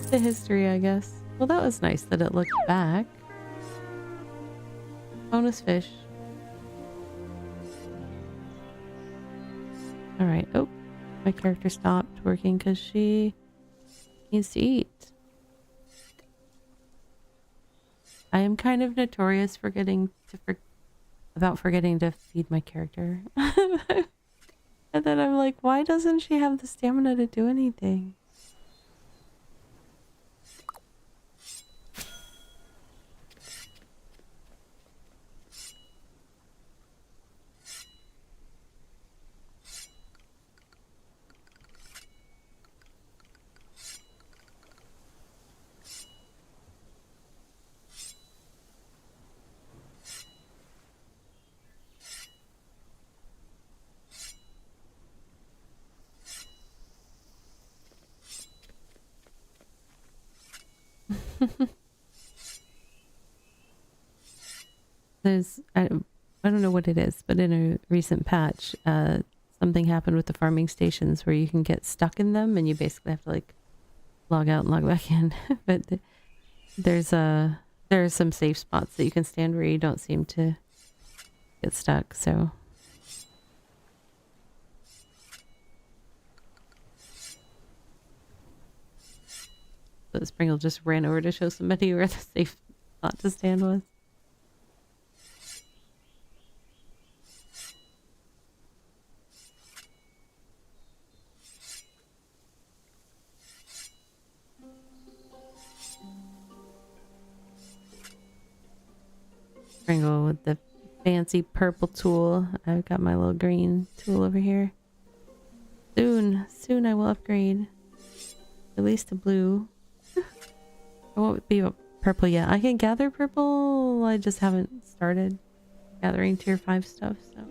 the history, I guess. Well, that was nice that it looked back. Bonus fish. Alright, oh. My character stopped working because she needs to eat. I am kind of notorious for about forgetting to feed my character. And then I'm like, why doesn't she have the stamina to do anything? I don't know what it is, but in a recent patch, something happened with the farming stations where you can get stuck in them and you basically have to like log out and log back in. But there are some safe spots that you can stand where you don't seem to get stuck. So Springle just ran over to show somebody where the safe spot to stand was. Springle with the fancy purple tool. I've got my little green tool over here. Soon I will upgrade. At least to blue. I won't be purple yet. I can gather purple. I just haven't started gathering tier 5 stuff, so.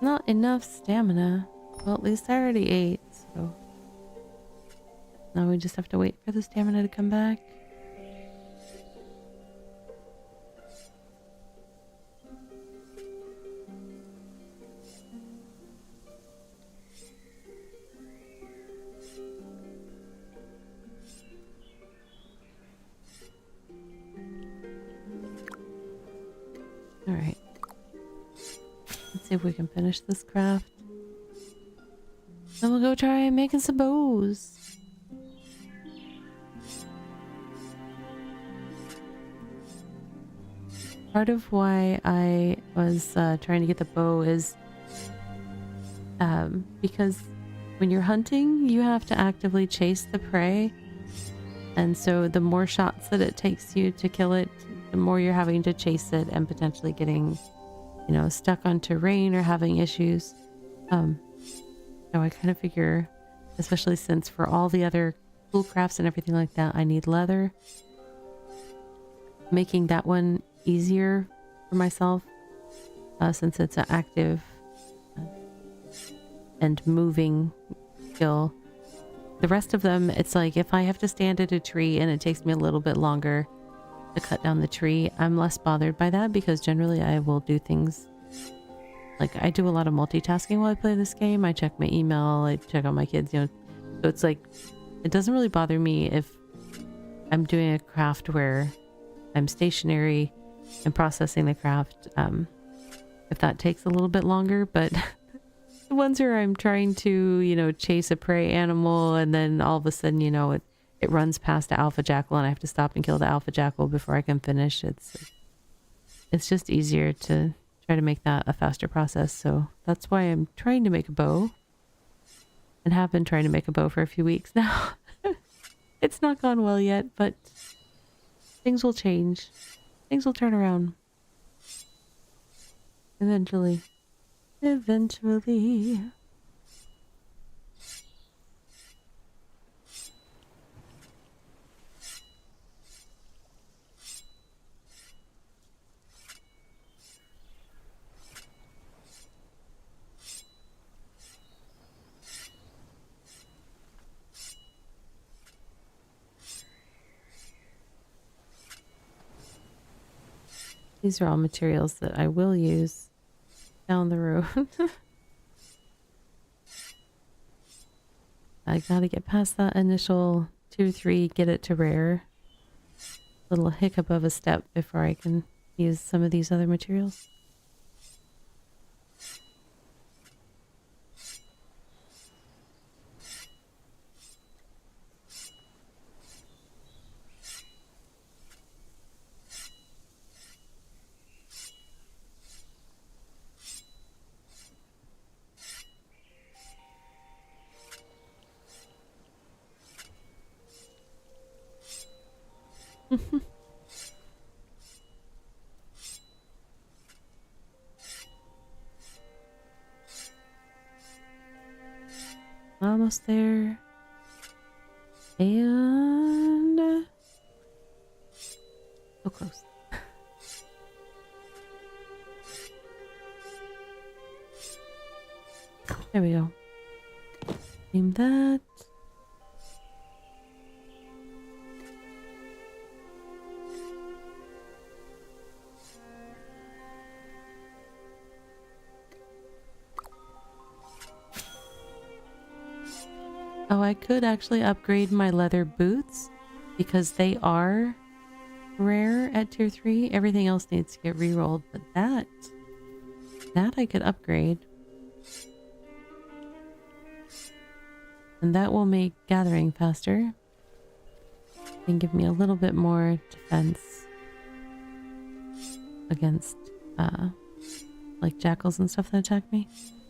Not enough stamina. Well, at least I already ate, so. Now we just have to wait for the stamina to come back. Alright. Let's see if we can finish this craft. Then we'll go try making some bows. Part of why I was trying to get the bow is because when you're hunting, you have to actively chase the prey. And so the more shots that it takes you to kill it, the more you're having to chase it and potentially getting, you know, stuck on terrain or having issues. So I kind of figure, especially since for all the other cool crafts and everything like that, I need leather. Making that one easier for myself, since it's an active and moving skill. The rest of them, it's like if I have to stand at a tree and it takes me a little bit longer to cut down the tree, I'm less bothered by that because generally I will do things like I do a lot of multitasking while I play this game. I check my email, I check on my kids, you know, so it's like it doesn't really bother me if I'm doing a craft where I'm stationary and processing the craft, if that takes a little bit longer. But the ones where I'm trying to, you know, chase a prey animal and then all of a sudden, you know, it runs past the alpha jackal and I have to stop and kill the alpha jackal before I can finish. It's just easier to try to make that a faster process. So that's why I'm trying to make a bow and have been trying to make a bow for a few weeks now. It's not gone well yet, but things will change. Things will turn around. Eventually. Eventually. These are all materials that I will use down the road. I gotta get past that initial 2 or 3, get it to rare. Little hiccup of a step before I can use some of these other materials. Almost there. And so close. There we go. Aim that. Oh, I could actually upgrade my leather boots because they are rare at tier 3. Everything else needs to get re-rolled, but that I could upgrade. And that will make gathering faster and give me a little bit more defense against like jackals and stuff that attack me.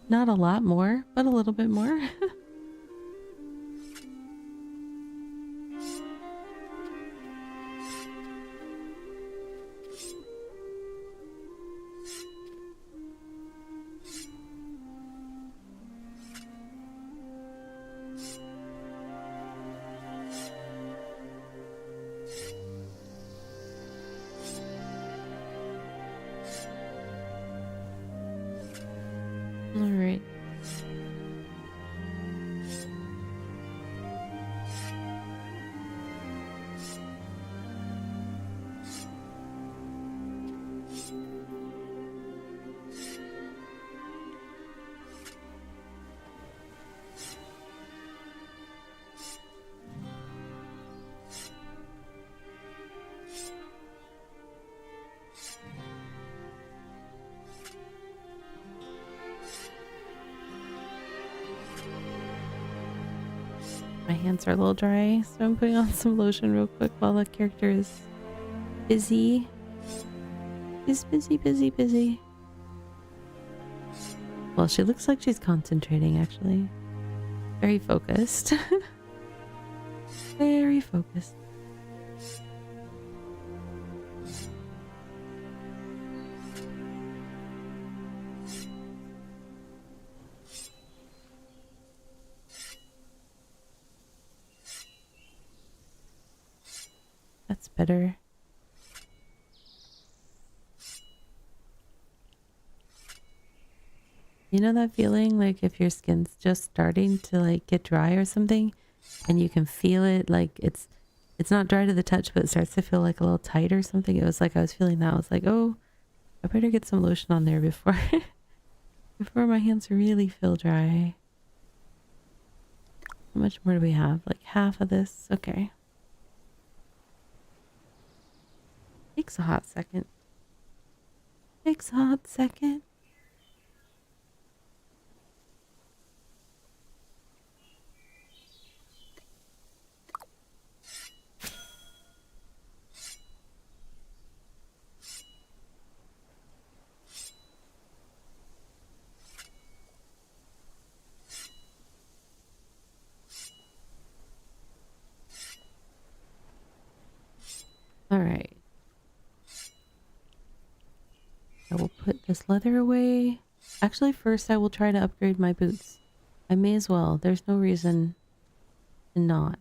Not a lot more, but a little bit more. All right. My hands are a little dry, so I'm putting on some lotion real quick while the character is busy. Is busy. Well, she looks like she's concentrating, actually. Very focused. Very focused. That's better. You know that feeling like if your skin's just starting to like get dry or something and you can feel it, like it's not dry to the touch, but it starts to feel like a little tight or something. It was like I was feeling that. I was like, oh, I better get some lotion on there before before my hands really feel dry. How much more do we have? Like half of this? Okay. Takes a hot second. Takes a hot second. All right. I will put this leather away. Actually, first I will try to upgrade my boots. I may as well. There's no reason to not.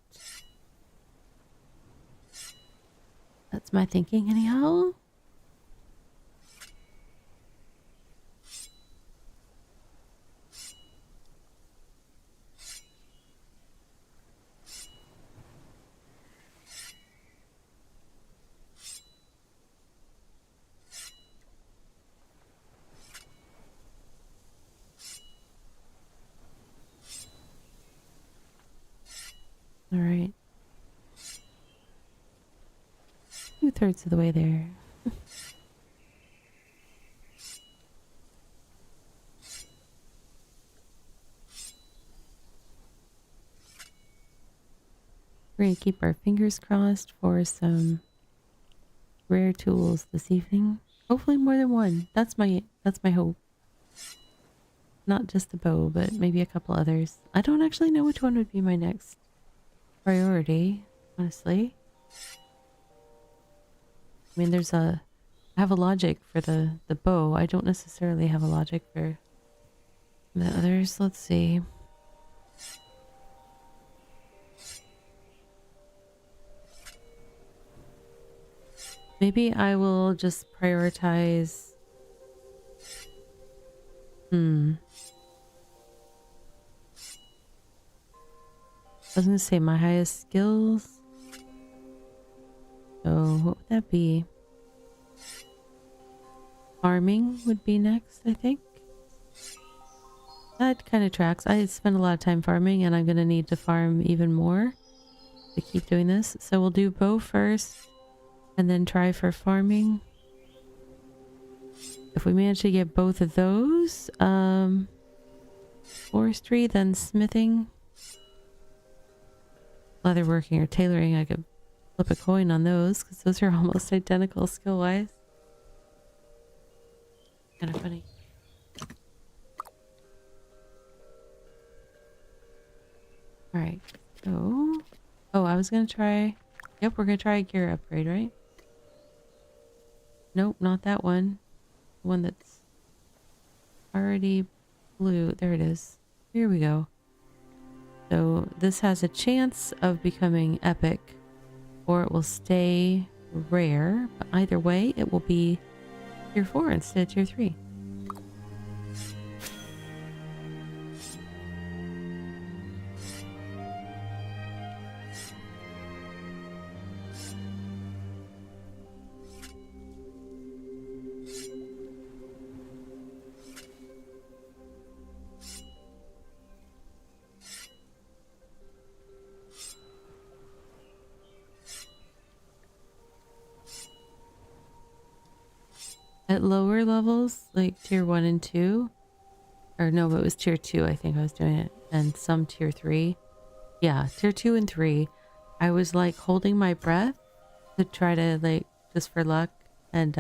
That's my thinking anyhow. All right. 2/3 of the way there. We're gonna keep our fingers crossed for some rare tools this evening. Hopefully more than one. That's my hope. Not just the bow, but maybe a couple others. I don't actually know which one would be my next priority, honestly. I mean, I have a logic for the bow. I don't necessarily have a logic for the others. Let's see. Maybe I will just prioritize. I was gonna say my highest skills. So what would that be? Farming would be next, I think. That kind of tracks. I spend a lot of time farming and I'm gonna need to farm even more to keep doing this. So we'll do bow first and then try for farming. If we manage to get both of those, forestry, then smithing, leatherworking or tailoring, I could flip a coin on those because those are almost identical skill-wise. Kind of funny. Alright, so... Oh, I was gonna try... Yep, we're gonna try a gear upgrade, right? Nope, not that one. The one that's already blue. There it is. Here we go. So this has a chance of becoming epic, or it will stay rare. But either way, it will be tier 4 instead of tier 3. At lower levels, like tier 1 and 2, or no, but it was tier 2, I think I was doing it, and some tier 3. Yeah, tier 2 and 3, I was like holding my breath to try to like, just for luck, and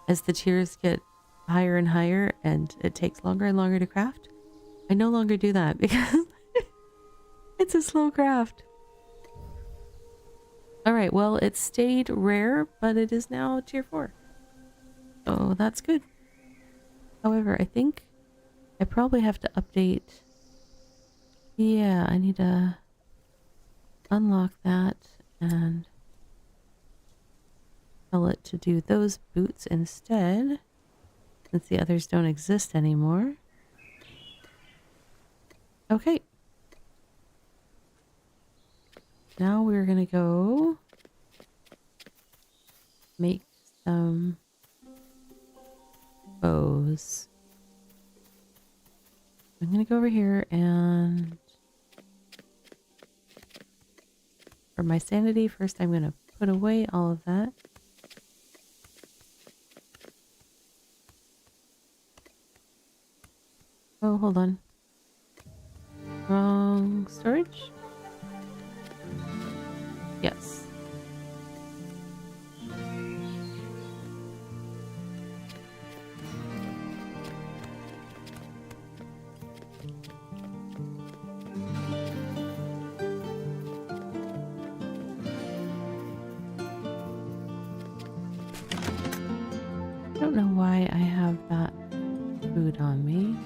as the tiers get higher and higher and it takes longer and longer to craft, I no longer do that because it's a slow craft. Alright, well, it stayed rare, but it is now tier 4. So that's good. However, I think I probably have to update. Yeah, I need to unlock that and tell it to do those boots instead, since the others don't exist anymore. Okay. Now we're gonna go make some bows. I'm gonna go over here and for my sanity, first I'm gonna put away all of that. Oh, hold on. Wrong storage? Yes. I don't know why I have that food on me.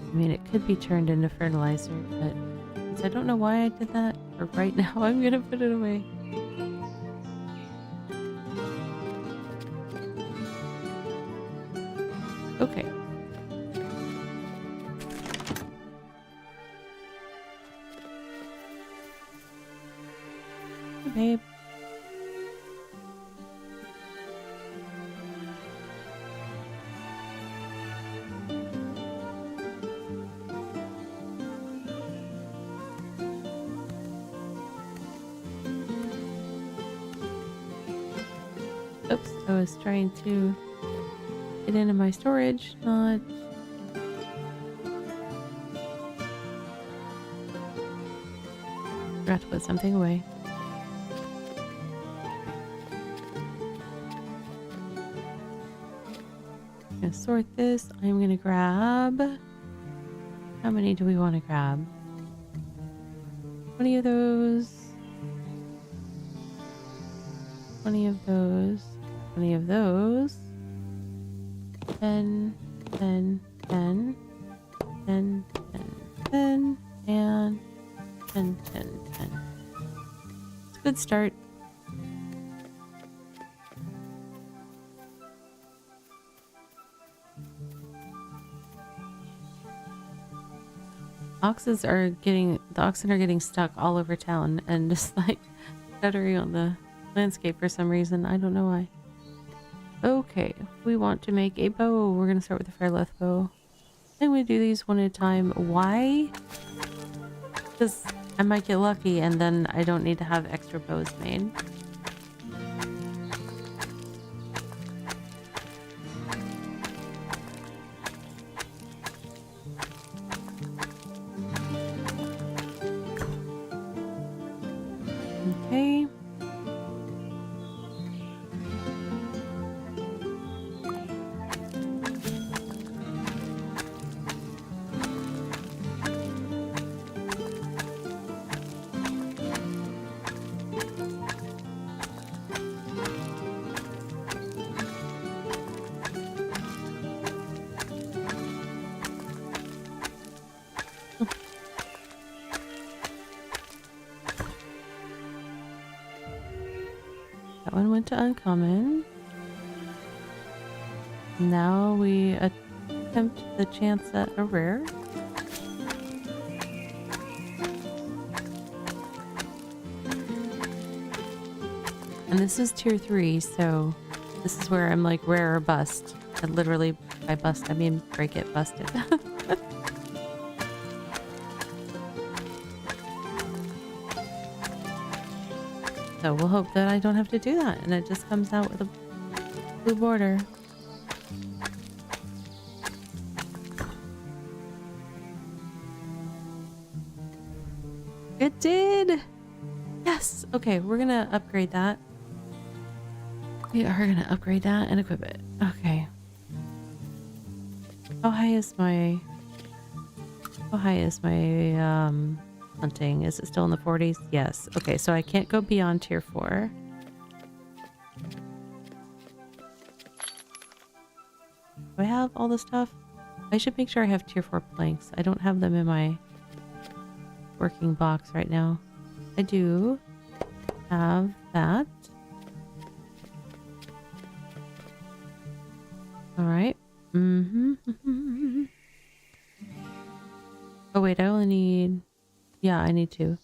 I mean, it could be turned into fertilizer, but since I don't know why I did that, for right now, I'm gonna put it away. Okay. Hey, babe. Oops, I was trying to get into my storage, not... Forgot to put something away. I'm gonna sort this. I'm gonna grab... How many do we want to grab? 20 of those. 20 of those. 20 of those. 10, 10, 10, 10, 10, 10, and 10, 10, 10. It's a good start. The oxen are getting stuck all over town and just like stuttering on the landscape for some reason. I don't know why. Okay, we want to make a bow. We're gonna start with the Fairleth bow. I'm gonna do these one at a time. Why? Because I might get lucky and then I don't need to have extra bows made. Okay. That one went to uncommon. Now we attempt the chance at a rare. And this is tier 3, so this is where I'm like rare or bust. And literally by bust I mean break it, busted. So we'll hope that I don't have to do that and it just comes out with a blue border. It did! Yes! Okay, we're gonna upgrade that. We are gonna upgrade that and equip it. Okay. How high is my hunting? Is it still in the 40s? Yes. Okay, so I can't go beyond tier 4. Do I have all the stuff? I should make sure I have tier 4 planks. I don't have them in my working box right now. I do have that. Alright. Mm-hmm. Oh wait, I only need... Yeah, I need 2.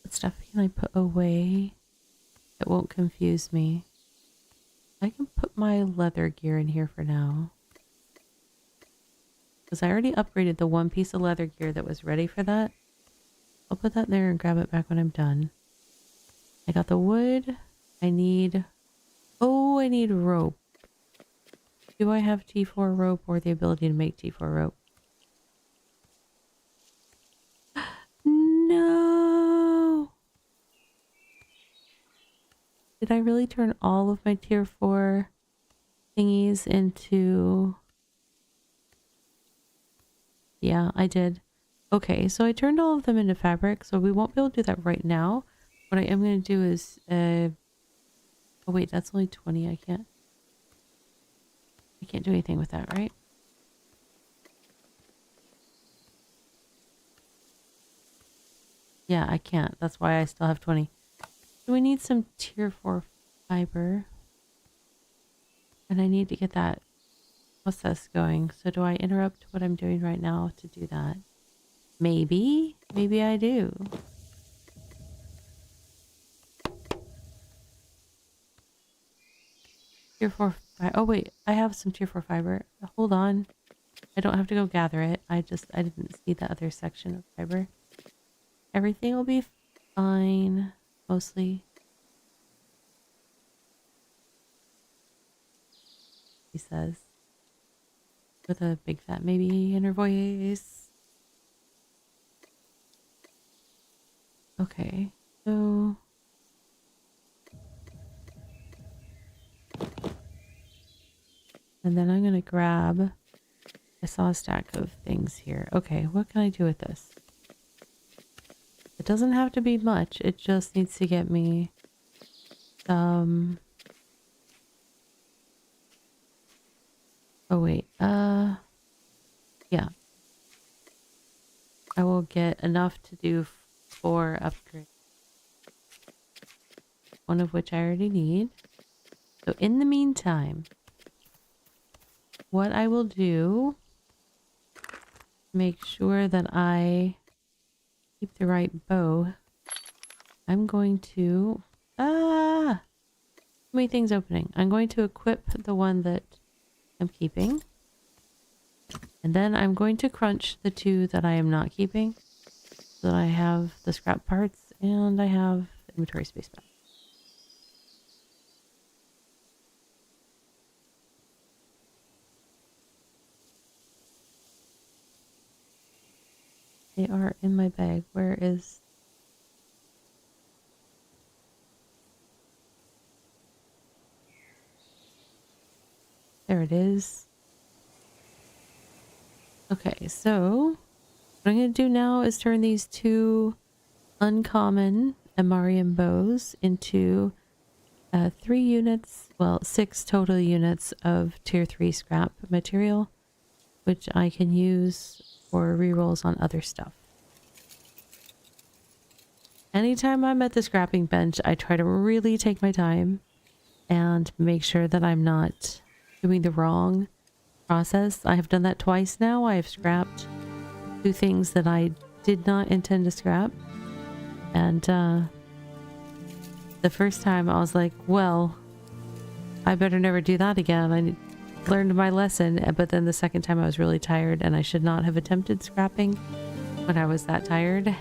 What stuff can I put away that won't confuse me? I can put my leather gear in here for now. Because I already upgraded the one piece of leather gear that was ready for that. I'll put that there and grab it back when I'm done. I got the wood. I need... Oh, I need rope. Do I have T4 rope or the ability to make T4 rope? No! Did I really turn all of my tier 4 thingies into... Yeah, I did. Okay, so I turned all of them into fabric, so we won't be able to do that right now. What I am going to do is... Oh wait, that's only 20. I can't do anything with that, right? Yeah, I can't. That's why I still have 20. So we need some tier 4 fiber. And I need to get that process going. So do I interrupt what I'm doing right now to do that? Maybe. Maybe I do. Tier 4 fiber. Oh wait, I have some tier 4 fiber. Hold on. I don't have to go gather it. I didn't see the other section of fiber. Everything will be fine, mostly. He says, with a big fat maybe in her voice. Okay, so and then I'm gonna grab. I saw a stack of things here. Okay, what can I do with this? It doesn't have to be much. It just needs to get me some. Oh wait. Yeah. I will get enough to do 4 upgrades. One of which I already need. So in the meantime, what I will do, make sure that I keep the right bow. I'm going to, too many things opening. I'm going to equip the one that I'm keeping. And then I'm going to crunch the 2 that I am not keeping. So that I have the scrap parts and I have inventory space back. They are in my bag. Where is... There it is. Okay, so what I'm going to do now is turn these 2 uncommon Amarian bows into 3 units, well, 6 total units of tier 3 scrap material, which I can use for rerolls on other stuff. Anytime I'm at the scrapping bench, I try to really take my time and make sure that I'm not doing the wrong process. I have done that twice now. I have scrapped 2 things that I did not intend to scrap. And the first time I was like, well, I better never do that again. I learned my lesson. But then the second time I was really tired and I should not have attempted scrapping when I was that tired.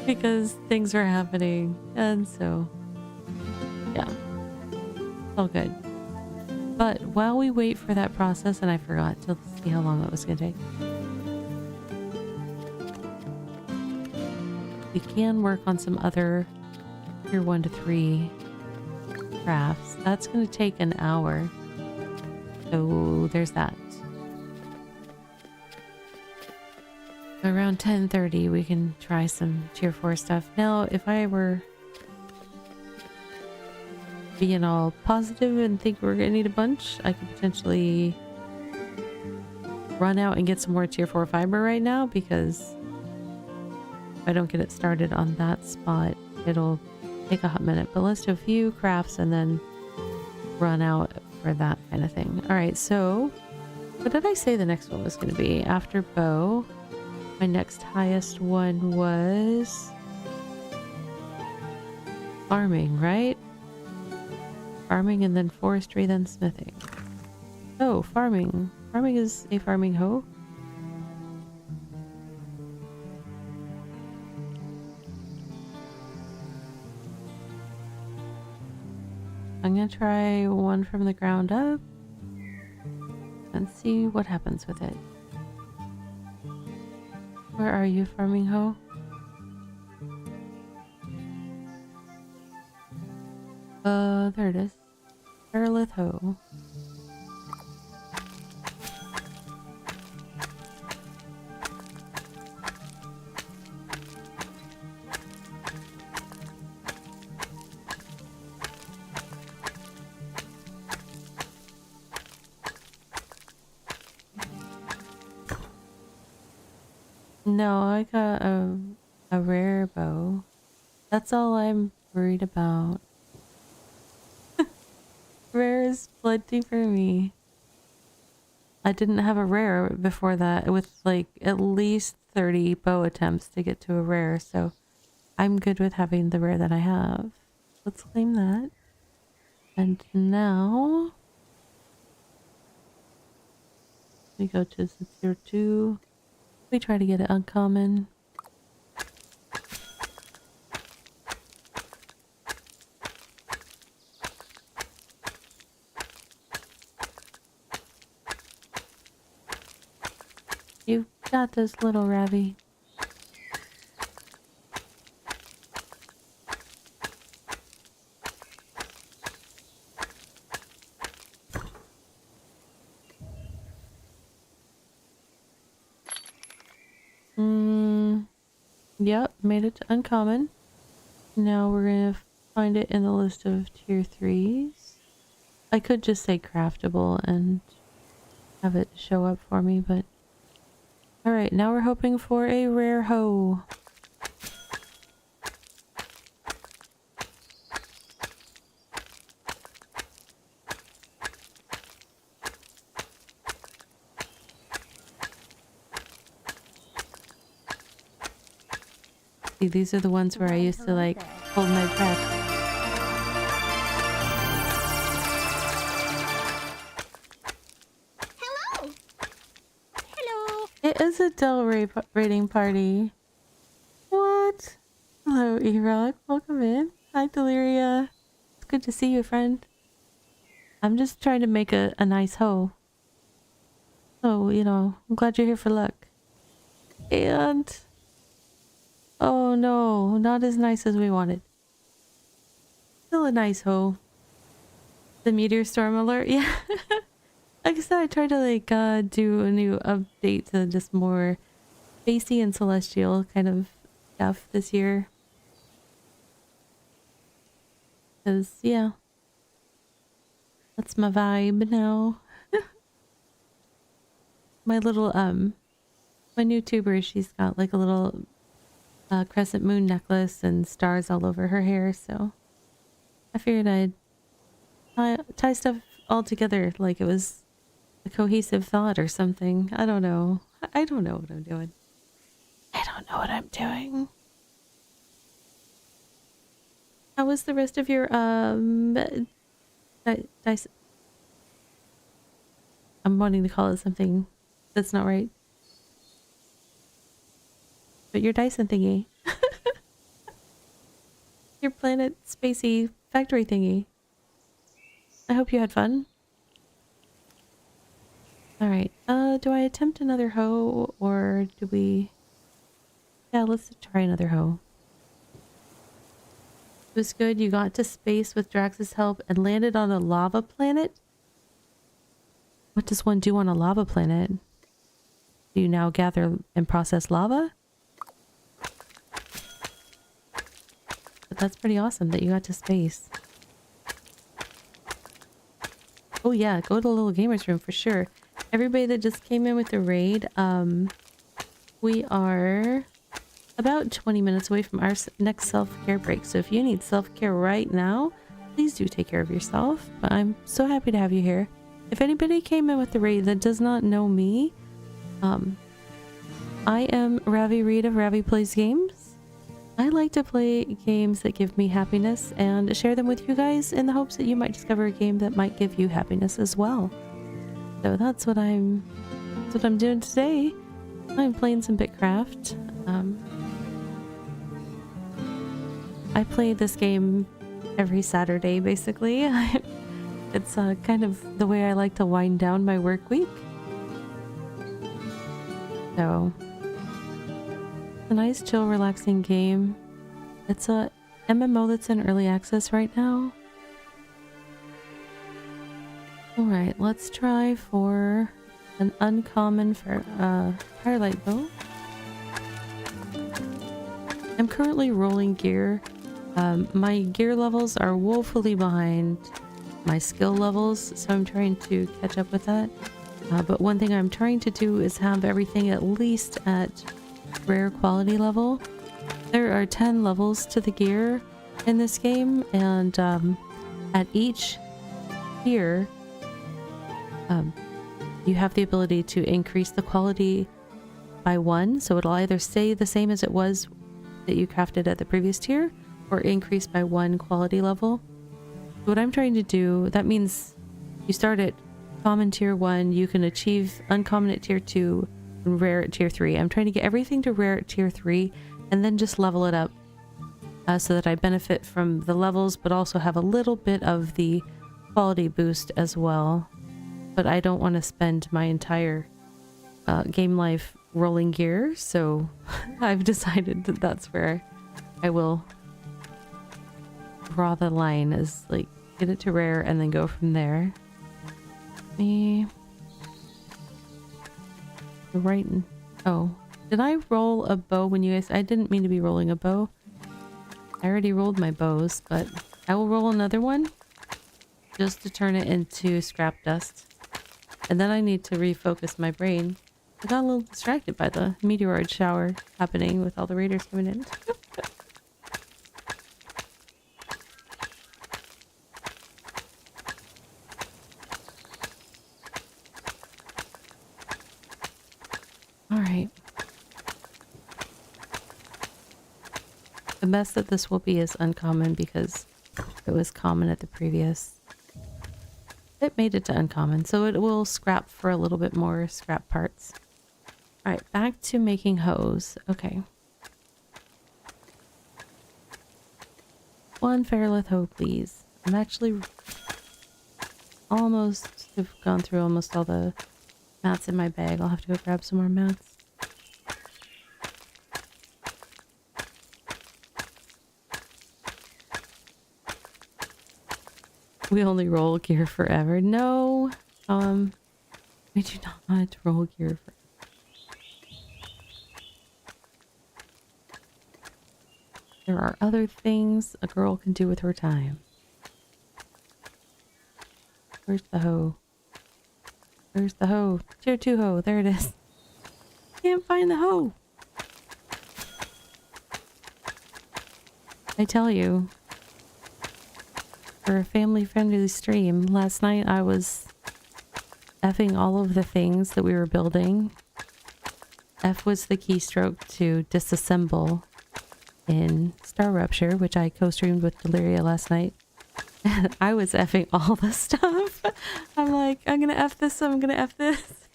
Because things were happening. And so, yeah, it's all good. But while we wait for that process, and I forgot to see how long that was going to take, we can work on some other tier 1 to 3 crafts. That's going to take an hour. So there's that. Around 10:30 we can try some tier 4 stuff. Now, if I were being all positive and think we're gonna need a bunch, I could potentially run out and get some more tier 4 fiber right now, because if I don't get it started on that spot, it'll take a hot minute. But let's do a few crafts and then run out for that kind of thing. All right, so what did I say the next one was going to be? After bow, my next highest one was farming, right? Farming and then forestry, then smithing. Oh, farming. Farming is a farming hoe. I'm gonna try one from the ground up and see what happens with it. Where are you, farming hoe? There it is. Aerolith hoe. No, I got a rare bow. That's all I'm worried about. Rare is plenty for me. I didn't have a rare before that, with like at least 30 bow attempts to get to a rare, so I'm good with having the rare that I have. Let's claim that. And now we go to the tier 2. We try to get it uncommon. You got this, little Ravi. Yep, made it to uncommon. Now we're gonna find it in the list of tier 3s. I could just say craftable and have it show up for me, but... Alright, now we're hoping for a rare hoe. See, these are the ones where I used to, like, hold my breath.
Hello. Hello.
It is a Del raiding party. What? Hello, E-Rock. Welcome in. Hi, Deliria. It's good to see you, friend. I'm just trying to make a nice hoe. So, you know, I'm glad you're here for luck. And... oh no, not as nice as we wanted. Still a nice hoe. The meteor storm alert, yeah. Like I said, I tried to like do a new update to just more spacey and celestial kind of stuff this year. Cause yeah, that's my vibe now. My little my new tuber, she's got like a little crescent moon necklace and stars all over her hair, so I figured I'd tie stuff all together like it was a cohesive thought or something. I don't know. I don't know what I'm doing. I don't know what I'm doing. How was the rest of your dice? I'm wanting to call it something that's not right. But your Dyson thingy. Your planet spacey factory thingy. I hope you had fun. Alright, do I attempt another hoe or do we... yeah, let's try another hoe. It was good, you got to space with Drax's help and landed on a lava planet? What does one do on a lava planet? Do you now gather and process lava? But that's pretty awesome that you got to space. Oh yeah, go to the little gamers room for sure. Everybody that just came in with the raid, we are about 20 minutes away from our next self-care break. So if you need self-care right now, please do take care of yourself. But I'm so happy to have you here. If anybody came in with the raid that does not know me, I am Ravi Reed of Ravi Plays Games. I like to play games that give me happiness and share them with you guys in the hopes that you might discover a game that might give you happiness as well. So that's what I'm doing today. I'm playing some BitCraft. I play this game every Saturday basically. It's kind of the way I like to wind down my work week. So a nice, chill, relaxing game. It's a MMO that's in early access right now. Alright, let's try for an uncommon for Firelight Bow. I'm currently rolling gear. My gear levels are woefully behind my skill levels, so I'm trying to catch up with that. But one thing I'm trying to do is have everything at least at rare quality level. There are 10 levels to the gear in this game, and at each tier you have the ability to increase the quality by 1, so it'll either stay the same as it was that you crafted at the previous tier or increase by 1 quality level. What I'm trying to do, that means you start at common tier 1, you can achieve uncommon at tier 2 and rare at tier 3. I'm trying to get everything to rare at tier 3 and then just level it up so that I benefit from the levels but also have a little bit of the quality boost as well. But I don't want to spend my entire game life rolling gear, so I've decided that that's where I will draw the line, is like get it to rare and then go from there. Me right. Oh, did I roll a bow when you guys? I didn't mean to be rolling a bow. I already rolled my bows, but I will roll another one just to turn it into scrap dust. And then I need to refocus my brain. I got a little distracted by the meteoroid shower happening with all the raiders coming in. Alright. The best that this will be is uncommon because it was common at the previous. It made it to uncommon, so it will scrap for a little bit more scrap parts. Alright, back to making hose. Okay. One Fairlith hoe, please. I'm actually almost have gone through almost all the mats in my bag. I'll have to go grab some more mats. We only roll gear forever. No, we do not roll gear forever. There are other things a girl can do with her time. Where's the hoe? Where's the hoe? Tier 2 hoe. There it is. Can't find the hoe. I tell you. For a family-friendly stream, last night I was effing all of the things that we were building. F was the keystroke to disassemble in Star Rupture, which I co-streamed with Deliria last night. I was effing all the stuff. I'm like, I'm gonna F this, I'm gonna F this.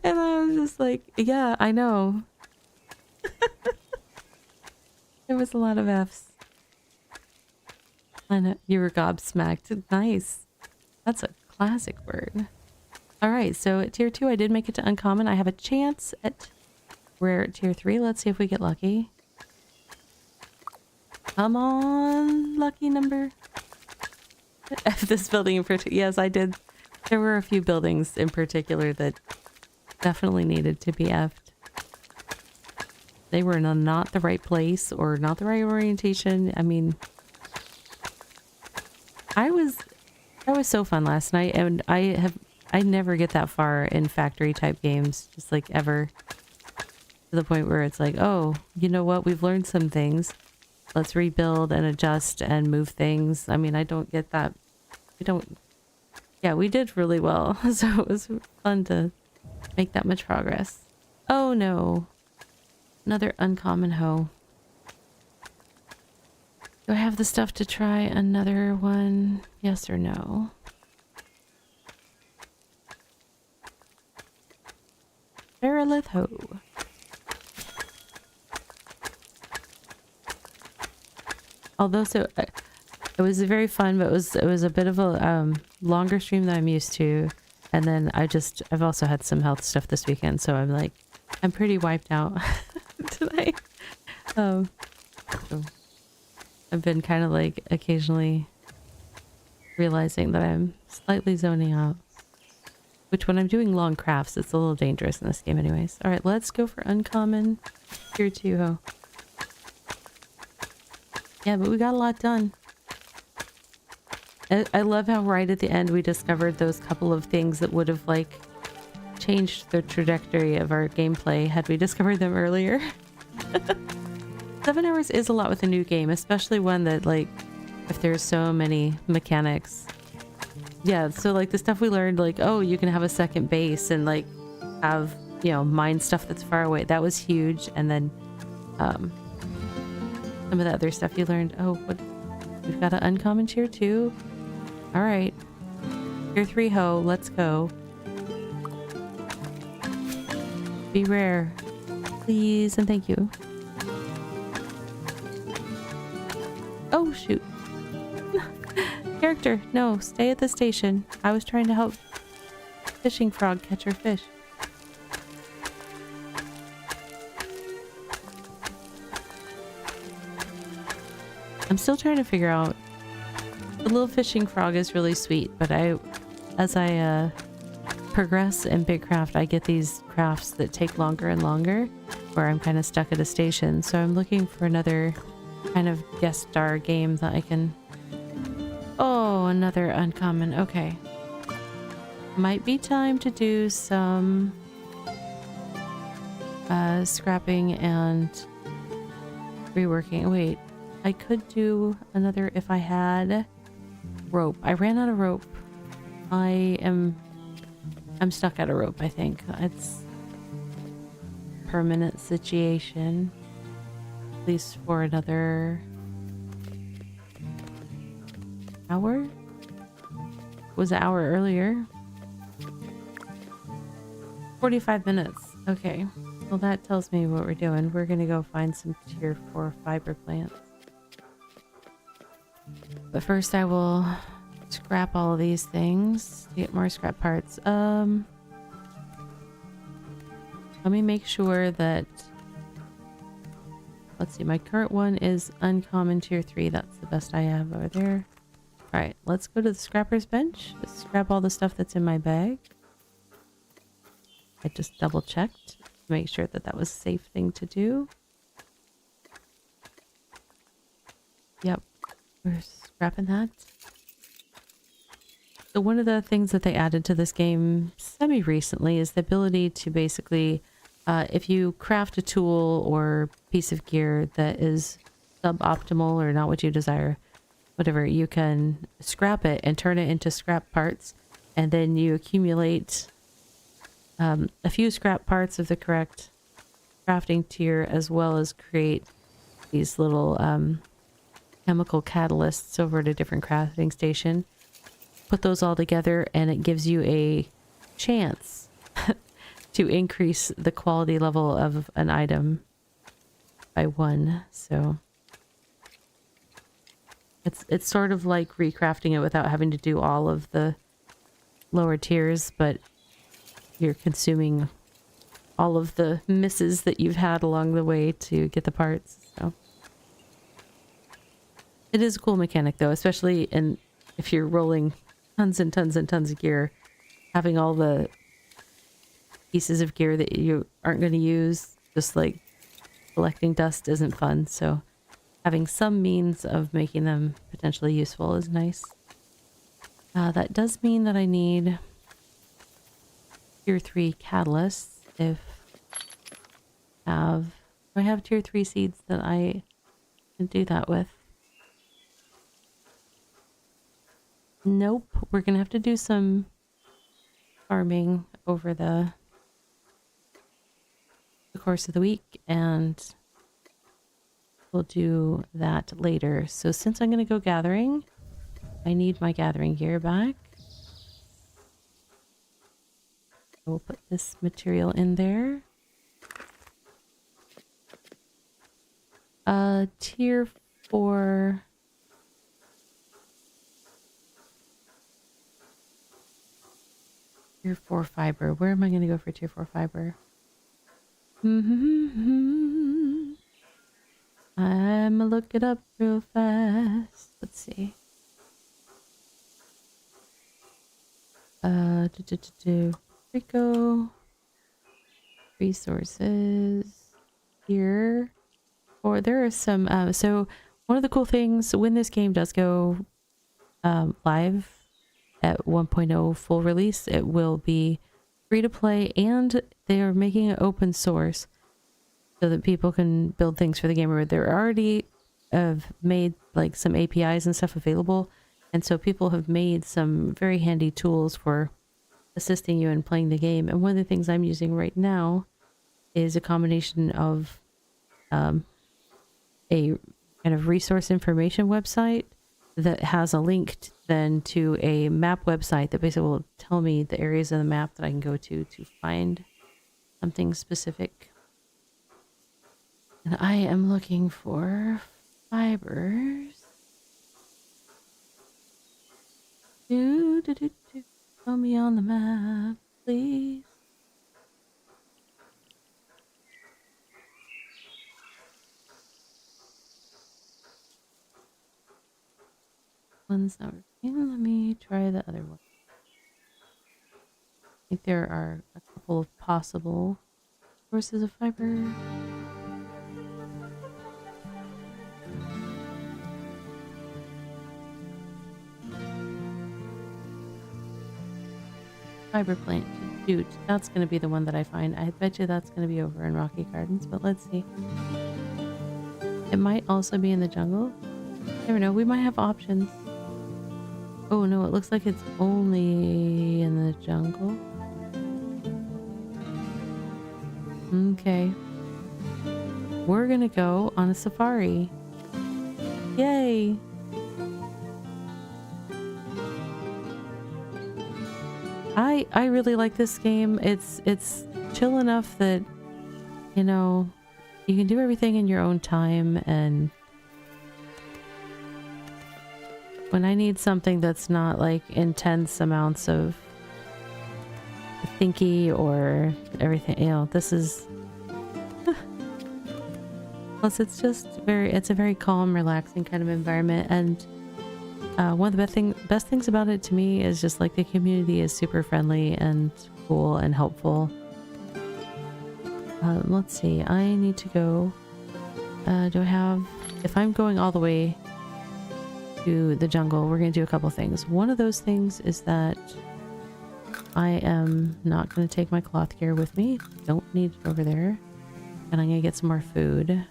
And I was just like, yeah, I know. There was a lot of Fs. I know, you were gobsmacked. Nice. That's a classic word. Alright, so at tier 2 I did make it to uncommon. I have a chance at rare at tier 3. Let's see if we get lucky. Come on, lucky number. F this building in particular. Yes, I did. There were a few buildings in particular that definitely needed to be F'd. They were in not the right place or not the right orientation. I mean, that was so fun last night, and I never get that far in factory type games, just like ever, to the point where it's like, oh, you know what, we've learned some things, let's rebuild and adjust and move things. I mean, I don't get that. Yeah, we did really well. So it was fun to make that much progress. Oh no, another uncommon hoe. Do I have the stuff to try another one? Yes or no? Fairlith hoe. Although it was very fun, but it was a bit of a longer stream than I'm used to, and then I've also had some health stuff this weekend, so I'm pretty wiped out tonight. So I've been kind of like occasionally realizing that I'm slightly zoning out. Which when I'm doing long crafts, it's a little dangerous in this game anyways. Alright, let's go for uncommon tier 2 hoe. Yeah, but we got a lot done. I love how right at the end we discovered those couple of things that would have like changed the trajectory of our gameplay had we discovered them earlier. 7 hours is a lot with a new game, especially one that, like, if there's so many mechanics. Yeah, so like the stuff we learned, like, oh, you can have a second base and like have, you know, mine stuff that's far away. That was huge. And then some of the other stuff you learned. Oh, what? We've got an uncommon tier 2. All right. Tier 3 hoe, let's go. Be rare. Please and thank you. Oh, shoot. Character, no, stay at the station. I was trying to help Fishing Frog catch her fish. I'm still trying to figure out. The little fishing frog is really sweet, but as I progress in BitCraft, I get these crafts that take longer and longer, where I'm kind of stuck at a station. So I'm looking for another kind of guest star game that I can... Oh, another uncommon. Okay. Might be time to do some scrapping and reworking. Wait, I could do another if I had rope. I ran out of rope. I'm stuck at a rope, I think. It's a permanent situation. At least for another hour? It was an hour earlier. 45 minutes. Okay. Well, that tells me what we're doing. We're gonna go find some tier 4 fiber plants. But first I will scrap all of these things to get more scrap parts. Let me make sure that... Let's see, my current one is uncommon tier 3. That's the best I have over there. Alright, let's go to the scrapper's bench. Just scrap all the stuff that's in my bag. I just double checked to make sure that that was a safe thing to do. Yep, we're scrapping that. So one of the things that they added to this game semi-recently is the ability to basically, if you craft a tool or piece of gear that is suboptimal or not what you desire, whatever, you can scrap it and turn it into scrap parts, and then you accumulate a few scrap parts of the correct crafting tier, as well as create these little chemical catalysts over at a different crafting station. Put those all together and it gives you a chance to increase the quality level of an item by 1. So it's sort of like recrafting it without having to do all of the lower tiers, but you're consuming all of the misses that you've had along the way to get the parts. So it is a cool mechanic though, especially if you're rolling tons and tons and tons of gear. Having all the pieces of gear that you aren't going to use, just like collecting dust, isn't fun. So having some means of making them potentially useful is nice. That does mean that I need tier 3 catalysts. If I have tier 3 seeds that I can do that with. Nope, we're gonna have to do some farming over the course of the week, and we'll do that later. So since I'm gonna go gathering, I need my gathering gear back. We'll put this material in there. Tier 4. Tier 4 fiber. Where am I going to go for tier 4 fiber? I'm gonna look it up real fast. Let's see. Rico. Resources. Here. Or there are some, so one of the cool things when this game does go live at 1.0 full release, it will be free to play, and they are making it open source so that people can build things for the game. They're already have made like some APIs and stuff available, and so people have made some very handy tools for assisting you in playing the game. And one of the things I'm using right now is a combination of a kind of resource information website that has a link then to a map website that basically will tell me the areas of the map that I can go to find something specific. And I am looking for fibers. Tell me on the map, please. one's not working. Let me try the other one. I think there are a couple of possible sources of fiber. Fiber plant shoot. That's going to be the one that I find. I bet you that's going to be over in Rocky Gardens, but let's see. It might also be in the jungle. Never know. We might have options. Oh no, it looks like it's only in the jungle. Okay. We're gonna go on a safari. Yay! I really like this game. It's chill enough that, you know, you can do everything in your own time, and when I need something that's not like intense amounts of thinky or everything, you know, this is plus it's a very calm, relaxing kind of environment. And one of the best things about it to me is just like the community is super friendly and cool and helpful. Let's see, I need to go. If I'm going all the way to the jungle, we're going to do a couple things. One of those things is that I am not going to take my cloth gear with me. Don't need it over there. And I'm going to get some more food.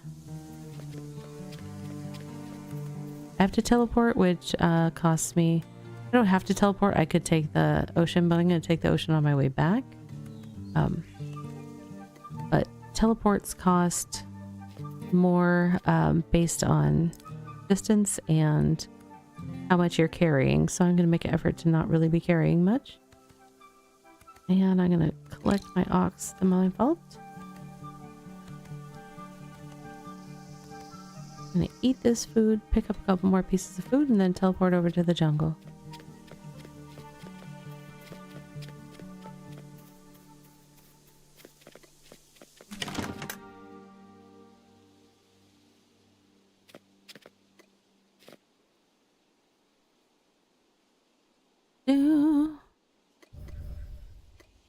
I have to teleport, which costs me... I don't have to teleport. I could take the ocean, but I'm going to take the ocean on my way back. But teleports cost more based on distance and how much you're carrying. So I'm going to make an effort to not really be carrying much. And I'm going to collect my ox the my vault. I'm going to eat this food, pick up a couple more pieces of food, and then teleport over to the jungle.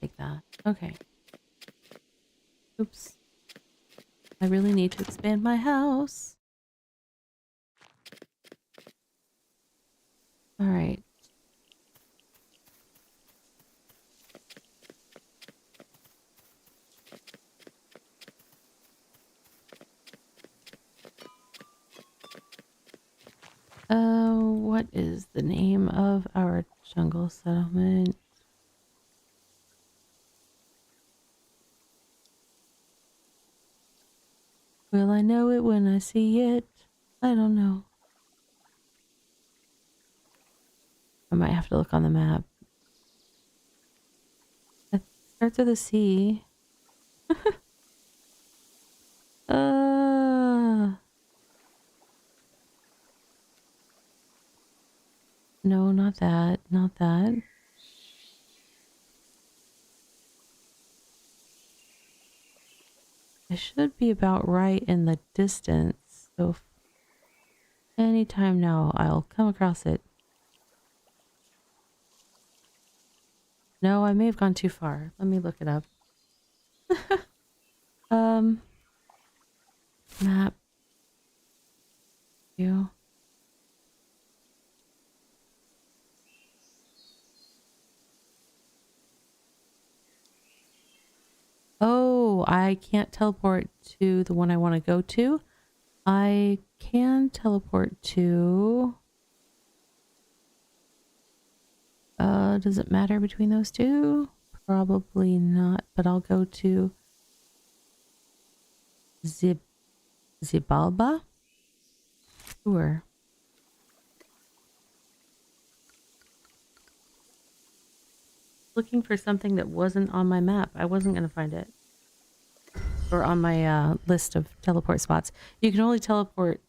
Take that. Okay. Oops. I really need to expand my house. All right. What is the name of our jungle settlement? Will I know it when I see it? I don't know. I might have to look on the map. It starts with a C. No, not that. Not that. I should be about right in the distance. So anytime now I'll come across it. No, I may have gone too far. Let me look it up. Map. You. Oh, I can't teleport to the one I want to go to. I can teleport to... does it matter between those two? Probably not, but I'll go to Zibalba? Sure. Looking for something that wasn't on my map. I wasn't going to find it. Or on my list of teleport spots. You can only teleport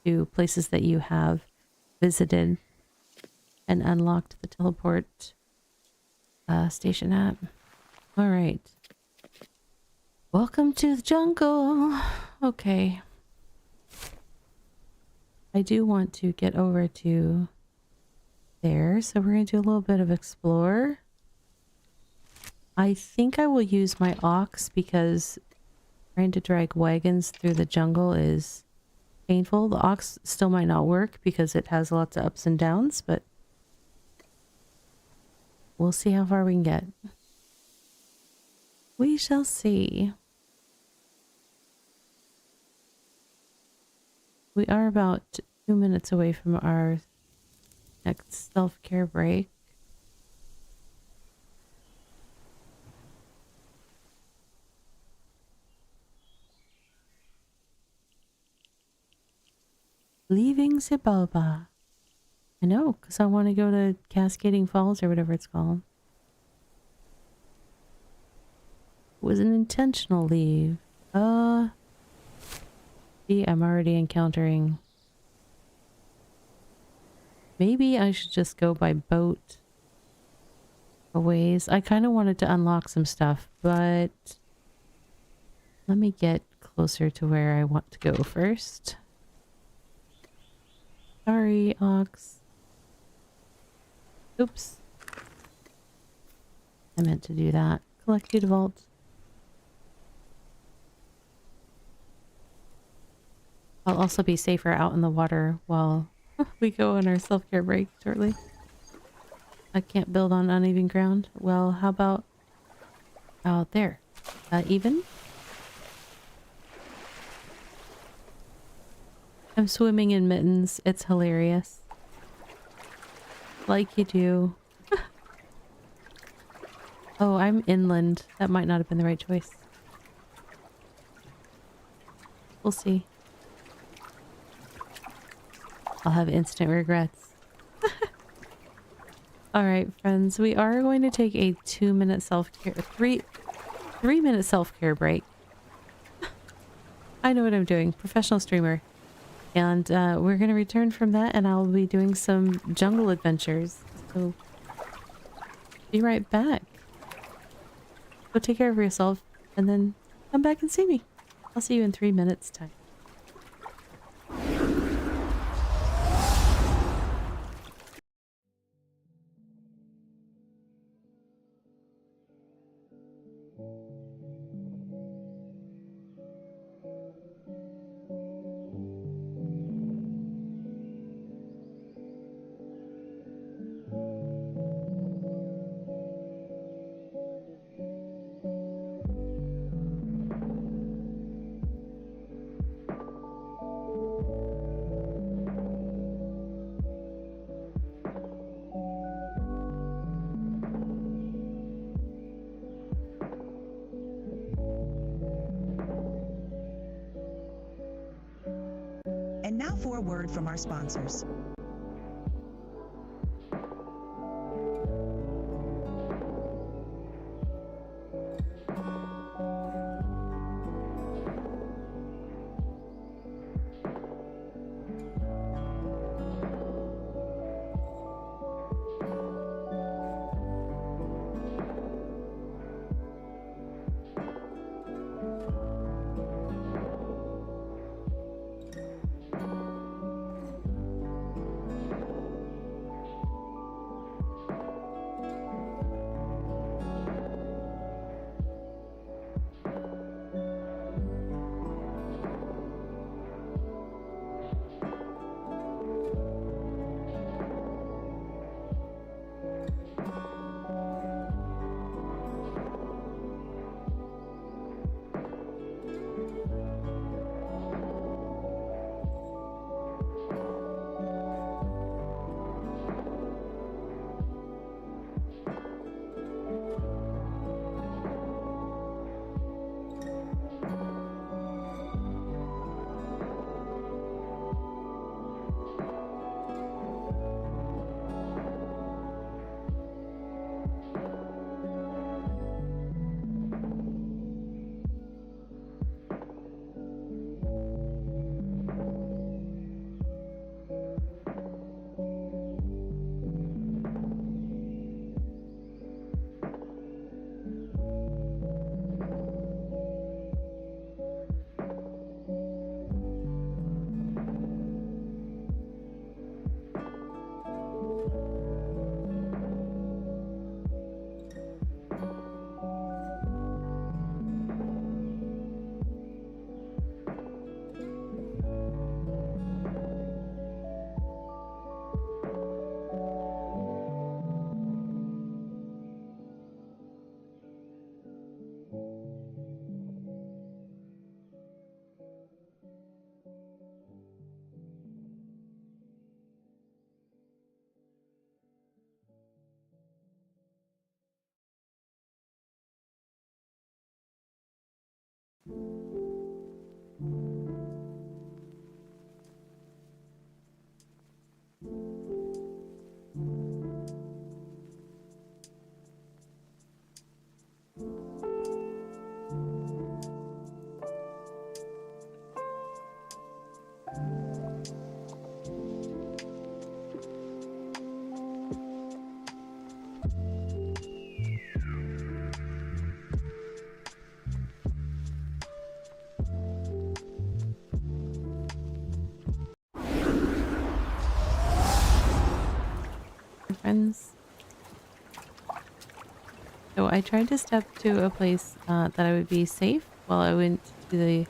to places that you have visited and unlocked the teleport station at. All right. Welcome to the jungle. Okay. I do want to get over to there. So we're going to do a little bit of explore. I think I will use my ox because trying to drag wagons through the jungle is painful. The ox still might not work because it has lots of ups and downs, but we'll see how far we can get. We shall see. We are about 2 minutes away from our next self-care break. Leaving Zibalba. I know, because I want to go to Cascading Falls or whatever it's called. It was an intentional leave. See, I'm already encountering... Maybe I should just go by boat a ways. I kind of wanted to unlock some stuff, but let me get closer to where I want to go first. Sorry, ox. Oops. I meant to do that. Collected vault. I'll also be safer out in the water while we go on our self-care break shortly. I can't build on uneven ground. Well, how about out there? Even? I'm swimming in mittens. It's hilarious. Like you do. Oh, I'm inland. That might not have been the right choice. We'll see. I'll have instant regrets. Alright, friends. We are going to take a 2-minute self-care... 3-minute self-care break. I know what I'm doing. Professional streamer. And we're going to return from that and I'll be doing some jungle adventures. So, be right back. Go take care of yourself and then come back and see me. I'll see you in 3 minutes time.
And now for a word from our sponsors.
Friends. So I tried to step to a place that I would be safe while I went to the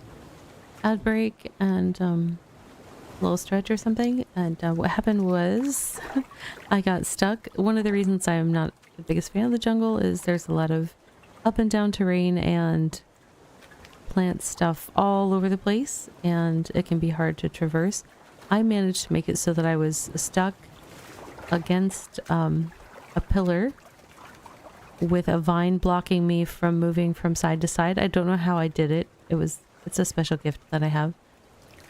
ad break and a little stretch or something. And what happened was I got stuck. One of the reasons I'm not the biggest fan of the jungle is there's a lot of up and down terrain and plant stuff all over the place, and it can be hard to traverse. I managed to make it so that I was stuck against a pillar with a vine blocking me from moving from side to side. I don't know how I did it. It's a special gift that I have.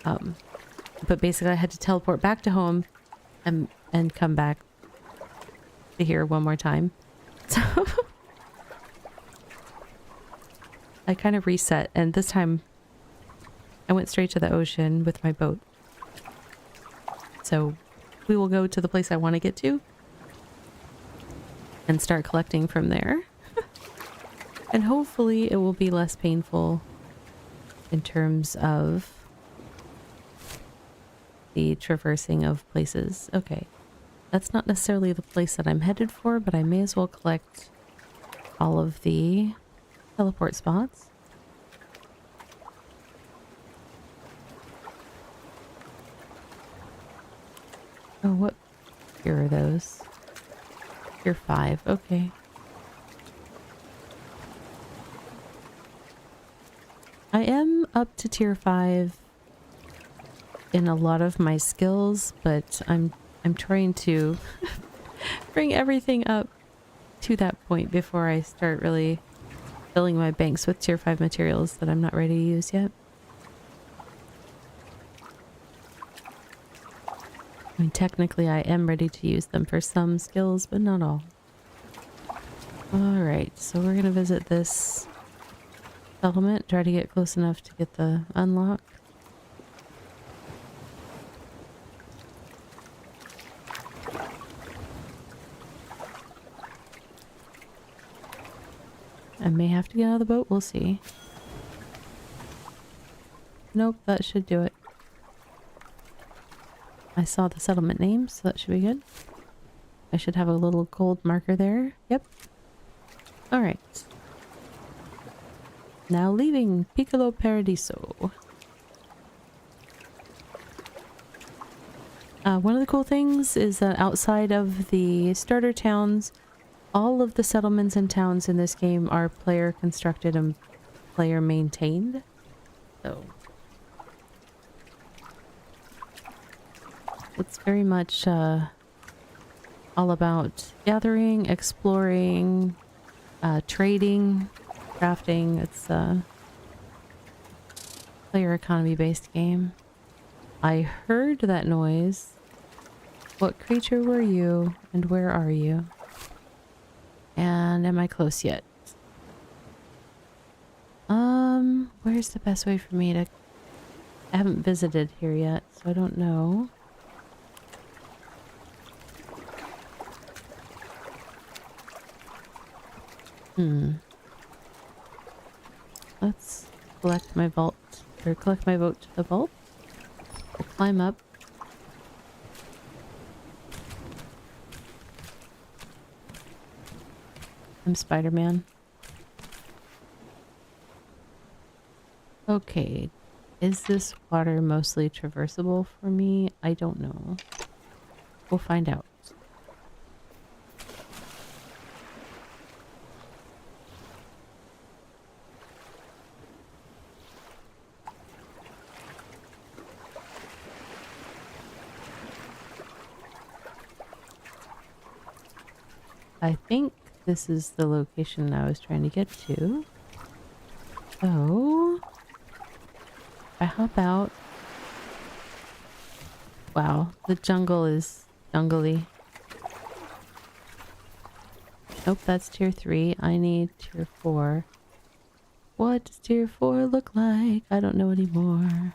But basically I had to teleport back to home and come back to here one more time. So I kind of reset, and this time I went straight to the ocean with my boat. So we will go to the place I want to get to and start collecting from there. And hopefully it will be less painful in terms of the traversing of places. Okay, that's not necessarily the place that I'm headed for, but I may as well collect all of the teleport spots. Oh, what tier are those? Tier 5, okay. I am up to tier 5 in a lot of my skills, but I'm trying to bring everything up to that point before I start really filling my banks with tier 5 materials that I'm not ready to use yet. I mean, technically I am ready to use them for some skills, but not all. Alright, so we're gonna visit this settlement, try to get close enough to get the unlock. I may have to get out of the boat, we'll see. Nope, that should do it. I saw the settlement name, so that should be good. I should have a little gold marker there. Yep. Alright. Now leaving Piccolo Paradiso. One of the cool things is that outside of the starter towns, all of the settlements and towns in this game are player constructed and player maintained. So it's very much all about gathering, exploring, trading, crafting. It's a player economy based game. I heard that noise. What creature were you and where are you? And am I close yet? Where's the best way for me to... I haven't visited here yet, so I don't know. Let's collect my vault, or collect my boat to the vault. We'll climb up. I'm Spider-Man. Okay, is this water mostly traversable for me? I don't know. We'll find out. I think this is the location I was trying to get to. So I hop out. Wow, the jungle is jungly. Nope, that's tier 3. I need tier 4. What does tier 4 look like? I don't know anymore.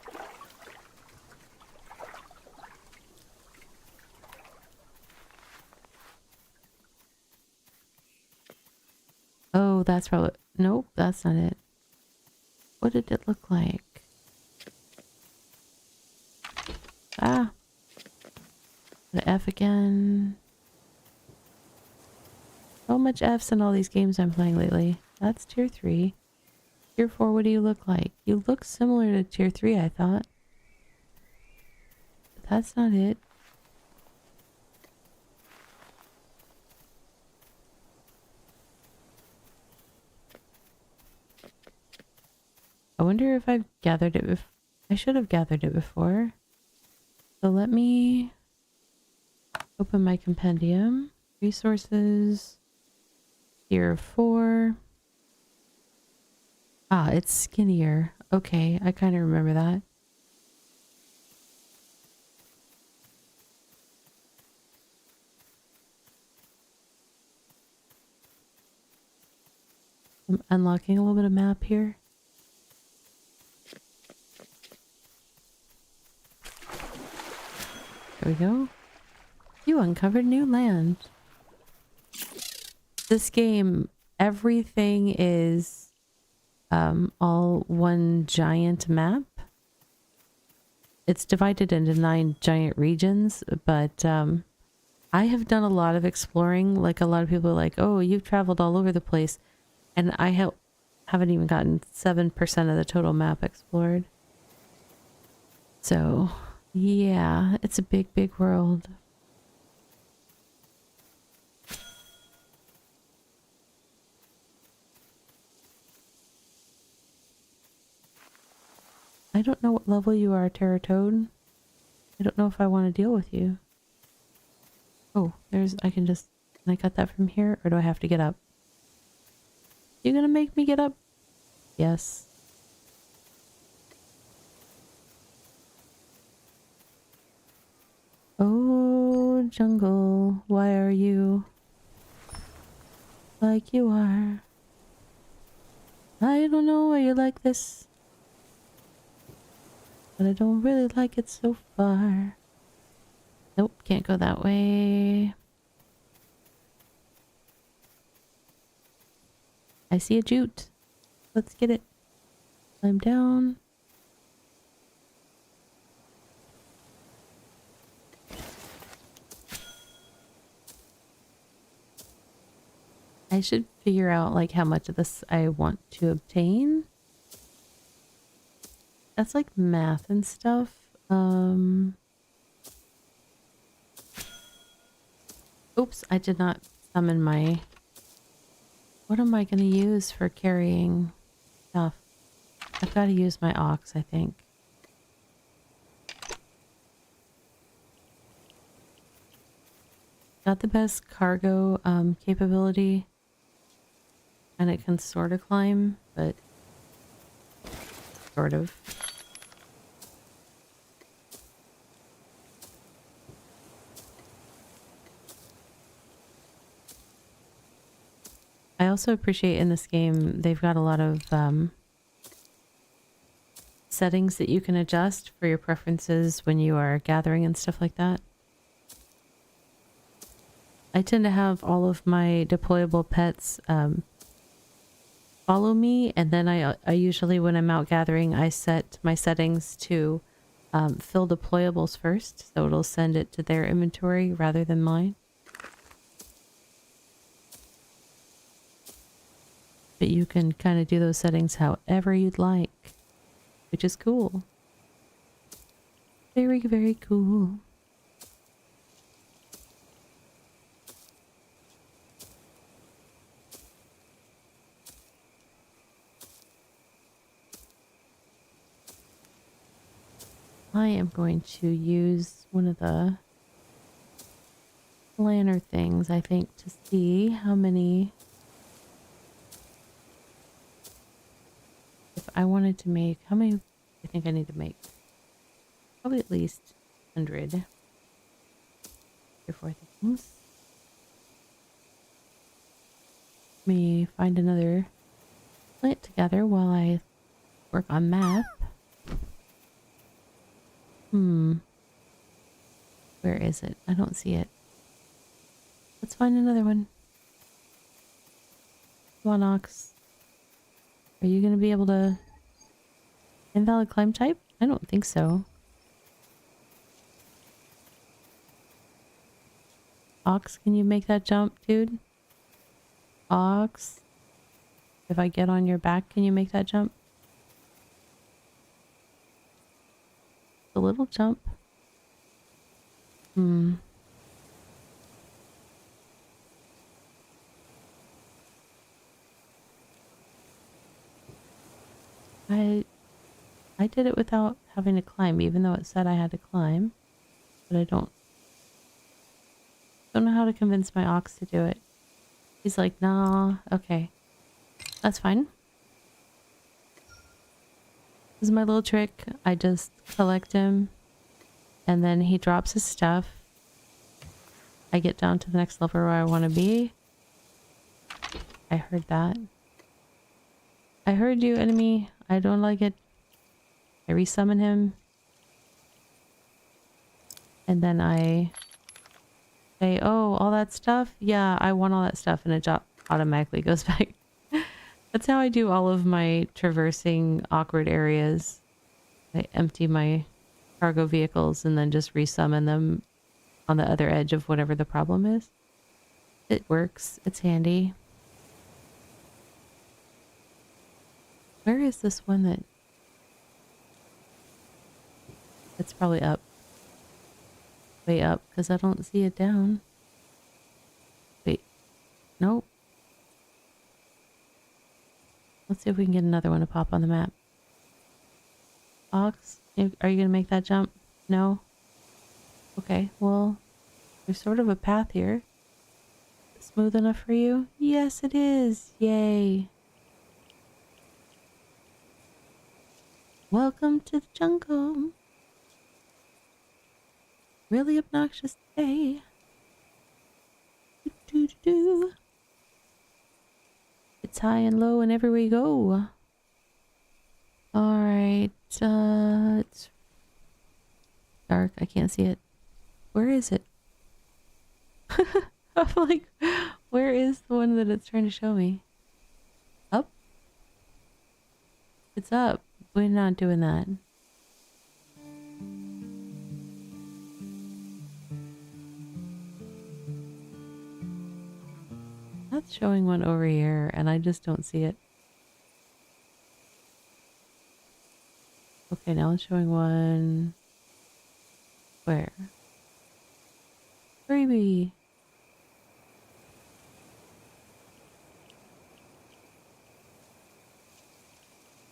Oh, that's probably... Nope, that's not it. What did it look like? Ah. The F again. So much F's in all these games I'm playing lately. That's tier 3. Tier 4, what do you look like? You look similar to tier 3, I thought. But that's not it. I wonder if I've gathered it before. I should have gathered it before. So let me open my compendium. Resources. Tier 4. Ah, it's skinnier. Okay, I kind of remember that. I'm unlocking a little bit of map here. There we go. You uncovered new land. This game, everything is all one giant map. It's divided into 9 giant regions, but I have done a lot of exploring. Like a lot of people are like, oh, you've traveled all over the place. And I haven't even gotten 7% of the total map explored. So, yeah, it's a big, big world. I don't know what level you are, Terratoad. I don't know if I want to deal with you. Oh, can I cut that from here? Or do I have to get up? You gonna make me get up? Yes. Oh, jungle, why are you like you are? I don't know why you're like this, but I don't really like it so far. Nope, can't go that way. I see a jute. Let's get it. Climb down. I should figure out like how much of this I want to obtain. That's like math and stuff. Oops, I did not summon my... What am I going to use for carrying stuff? I've got to use my ox, I think. Got the best cargo capability. And it can sort of climb, but sort of. I also appreciate in this game, they've got a lot of settings that you can adjust for your preferences when you are gathering and stuff like that. I tend to have all of my deployable pets follow me, and then I usually, when I'm out gathering, I set my settings to fill deployables first, so it'll send it to their inventory rather than mine. But you can kind of do those settings however you'd like, which is cool. Very, very cool. I am going to use one of the planner things, I think, to see how many... If I wanted to make... How many... I think I need to make probably at least 100 or 4 things. Let me find another plant together while I work on math. Where is it? I don't see it. Let's find another one. Come on, Ox. Are you going to be able to... Invalid climb type? I don't think so. Ox, can you make that jump, dude? Ox? If I get on your back, can you make that jump? A little jump. I did it without having to climb, even though it said I had to climb. But I don't know how to convince my ox to do it. He's like, nah, okay. That's fine. This is my little trick. I just collect him, and then he drops his stuff. I get down to the next level where I want to be. I heard that. I heard you, enemy. I don't like it. I resummon him. And then I say, oh, all that stuff? Yeah, I want all that stuff. And it automatically goes back. That's how I do all of my traversing awkward areas. I empty my cargo vehicles and then just resummon them on the other edge of whatever the problem is. It works. It's handy. Where is this one that... It's probably up. Way up, because I don't see it down. Wait. Nope. Let's see if we can get another one to pop on the map. Ox, are you going to make that jump? No? Okay, well, there's sort of a path here. Smooth enough for you? Yes, it is. Yay. Welcome to the jungle. Really obnoxious day. Do. It's high and low and everywhere you go. Alright, it's dark. I can't see it. Where is it? I'm like, where is the one that it's trying to show me? Up? It's up. We're not doing that. That's showing one over here, and I just don't see it. Okay, now it's showing one... Where? Freebie!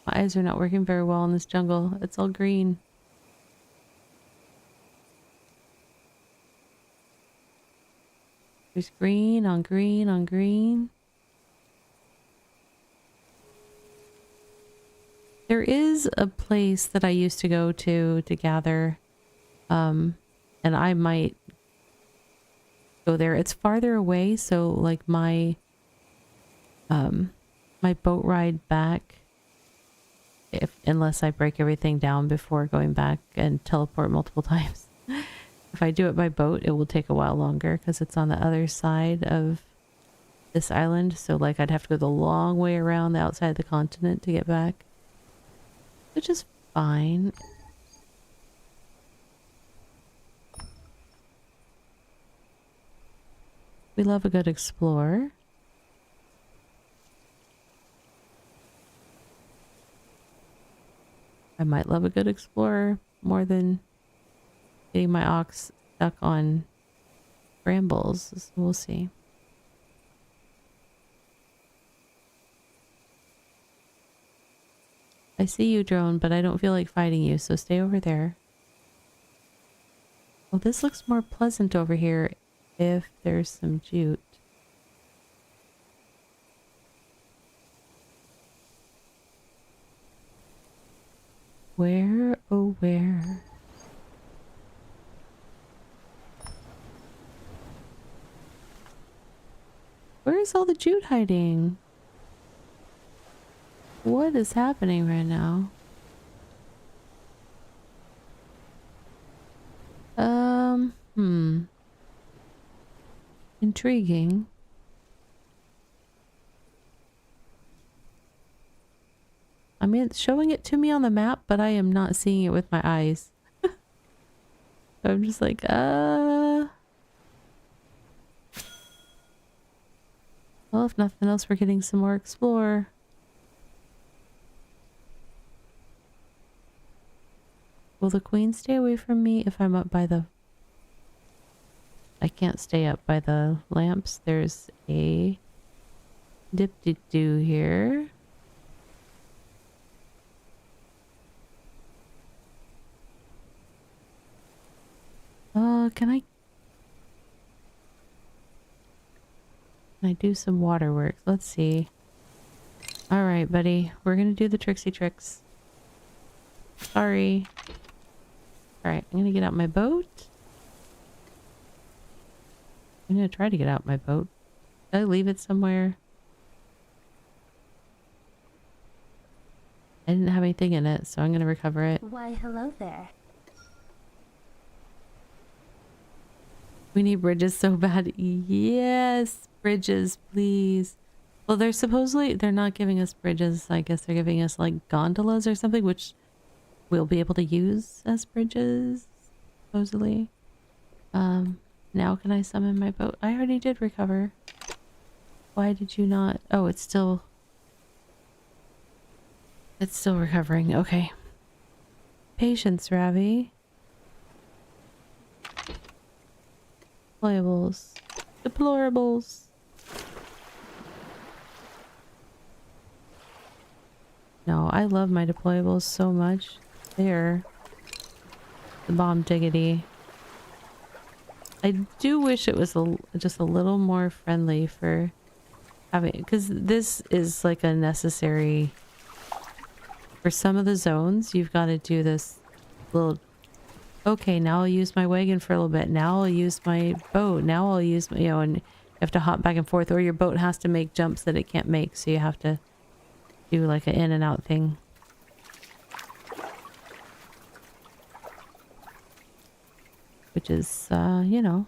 My eyes are not working very well in this jungle. It's all green. There's green on green on green. There is a place that I used to go to gather, and I might go there. It's farther away, so like my my boat ride back, unless I break everything down before going back and teleport multiple times. If I do it by boat, it will take a while longer because it's on the other side of this island. So like I'd have to go the long way around the outside of the continent to get back. Which is fine. We love a good explorer. I might love a good explorer more than getting my ox stuck on brambles. So we'll see. I see you, drone, but I don't feel like fighting you, so stay over there. Well, this looks more pleasant over here if there's some jute. Where, oh where? Where is all the jute hiding? What is happening right now? Intriguing. I mean, it's showing it to me on the map, but I am not seeing it with my eyes. So I'm just like, Well, if nothing else, we're getting some more explore. Will the queen stay away from me if I'm up by the... I can't stay up by the lamps. There's a dip-de-doo here. Can I do some waterworks? Let's see. Alright, buddy. We're gonna do the tricksy tricks. Sorry. Alright, I'm gonna get out my boat. I'm gonna try to get out my boat. Did I leave it somewhere? I didn't have anything in it, so I'm gonna recover it.
Why, hello there.
We need bridges so bad. Yes, bridges, please. Well, they're not giving us bridges. I guess they're giving us like gondolas or something, which we'll be able to use as bridges, supposedly. Now can I summon my boat? I already did recover. Why did you not? Oh, it's still recovering. Okay. Patience, Ravi. Deployables. Deplorables. No, I love my deployables so much. They're the bomb diggity. I do wish it was just a little more friendly for having, because this is like a necessary for some of the zones. You've got to do this little, okay, now I'll use my wagon for a little bit, now I'll use my boat, now I'll use my, and you have to hop back and forth, or your boat has to make jumps that it can't make, so you have to do like an in and out thing. Which is, fun.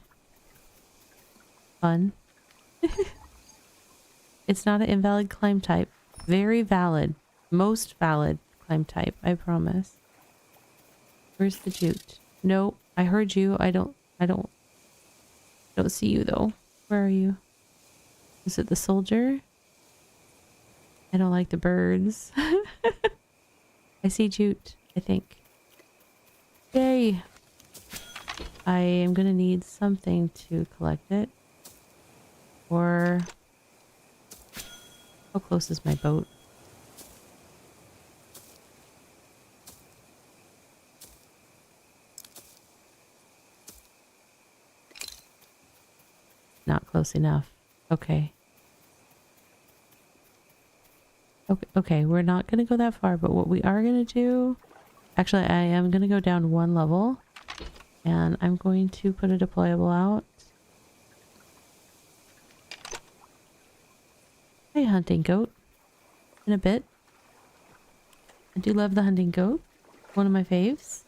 It's not an invalid climb type. Very valid. Most valid climb type, I promise. Where's the jute? No, I heard you. I don't see you though. Where are you? Is it the soldier? I don't like the birds. I see jute, I think. Yay! I am gonna need something to collect it. Or... how close is my boat? Not close enough. Okay. Okay, we're not gonna go that far, but what we are gonna do... actually, I am gonna go down one level. And I'm going to put a deployable out. Hey, hunting goat. In a bit. I do love the hunting goat. One of my faves.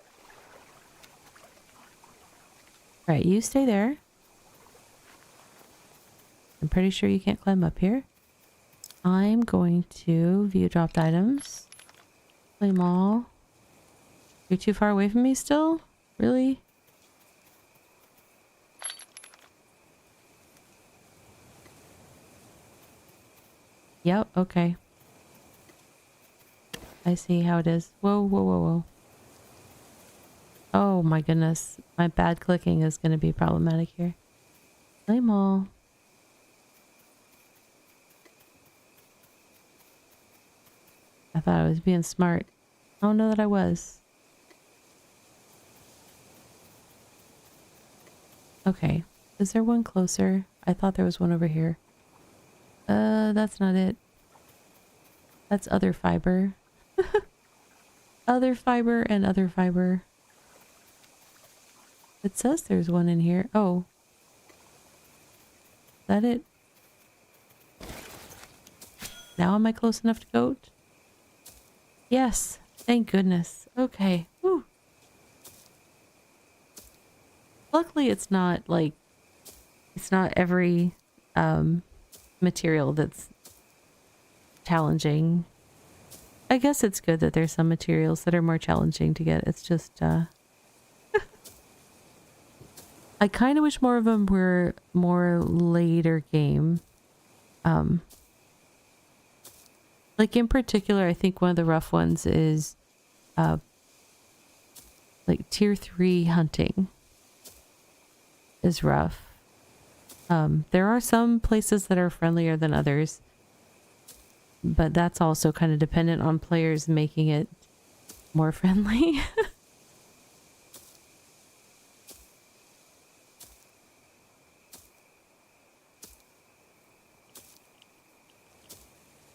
Alright, you stay there. I'm pretty sure you can't climb up here. I'm going to view dropped items. Claim all. You're too far away from me still? Really? Yep, okay. I see how it is. Whoa, whoa, whoa, whoa. Oh my goodness. My bad clicking is going to be problematic here. Claim all. I thought I was being smart. I don't know that I was. Okay. Is there one closer? I thought there was one over here. That's not it. That's other fiber. other fiber and other fiber. It says there's one in here. Oh. Is that it? Now am I close enough to goat? Yes. Thank goodness. Okay. Whew. Luckily it's not like, it's not every material that's challenging. I guess it's good that there's some materials that are more challenging to get. It's just I kind of wish more of them were more later game. Like in particular, I think one of the rough ones is like tier 3 hunting is rough. There are some places that are friendlier than others, but that's also kind of dependent on players making it more friendly.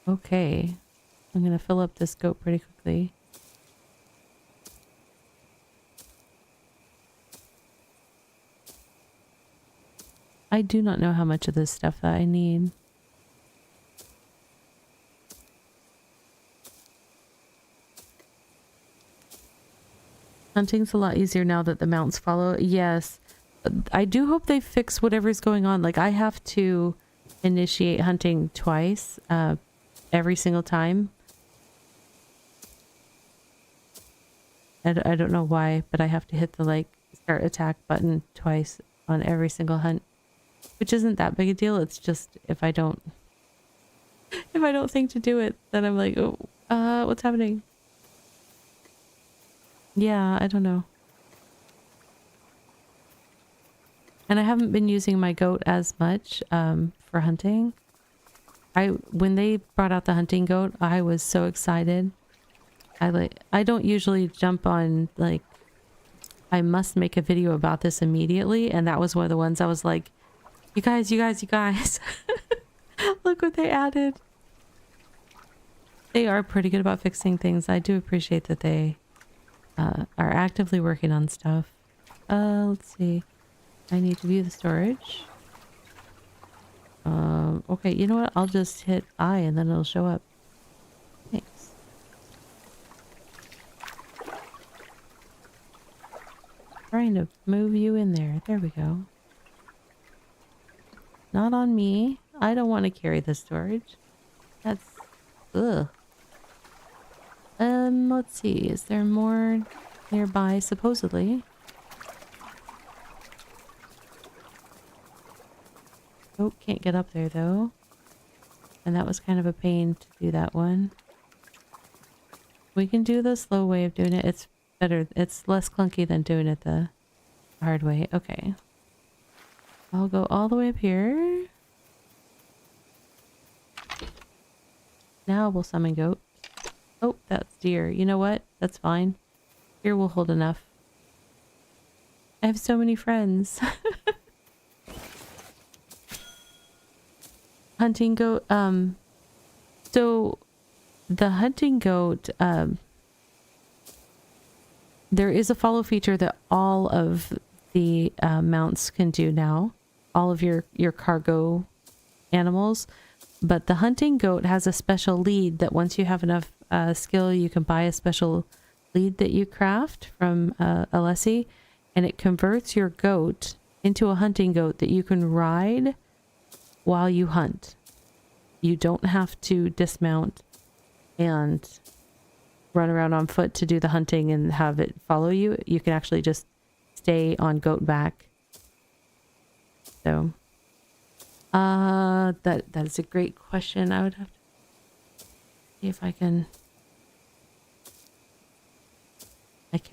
Okay, I'm gonna fill up this goat pretty quickly. I do not know how much of this stuff that I need. Hunting's a lot easier now that the mounts follow. Yes. I do hope they fix whatever's going on. Like, I have to initiate hunting twice every single time. I don't know why, but I have to hit the, like, start attack button twice on every single hunt. Which isn't that big a deal. It's just if I don't think to do it, then I'm like, oh, what's happening? Yeah, I don't know. And I haven't been using my goat as much for hunting. When they brought out the hunting goat, I was so excited. I don't usually jump on like I must make a video about this immediately, and that was one of the ones I was like, you guys. Look what they added. They are pretty good about fixing things. I do appreciate that they are actively working on stuff. Let's see. I need to view the storage. Okay, you know what? I'll just hit I and then it'll show up. Thanks. Trying to move you in there. There we go. Not on me. I don't want to carry the storage. That's... ugh. Let's see. Is there more nearby, supposedly? Oh, can't get up there, though. And that was kind of a pain to do that one. We can do the slow way of doing it. It's better. It's less clunky than doing it the hard way. Okay. I'll go all the way up here. Now we'll summon goat. Oh, that's deer. You know what? That's fine. Deer will hold enough. I have so many friends. Hunting goat. So the hunting goat, there is a follow feature that all of the mounts can do now. All of your cargo animals. But the hunting goat has a special lead that once you have enough skill, you can buy a special lead that you craft from Alessi, and it converts your goat into a hunting goat that you can ride while you hunt. You don't have to dismount and run around on foot to do the hunting and have it follow you. You can actually just stay on goat back. So that is a great question. I would have to see if I can't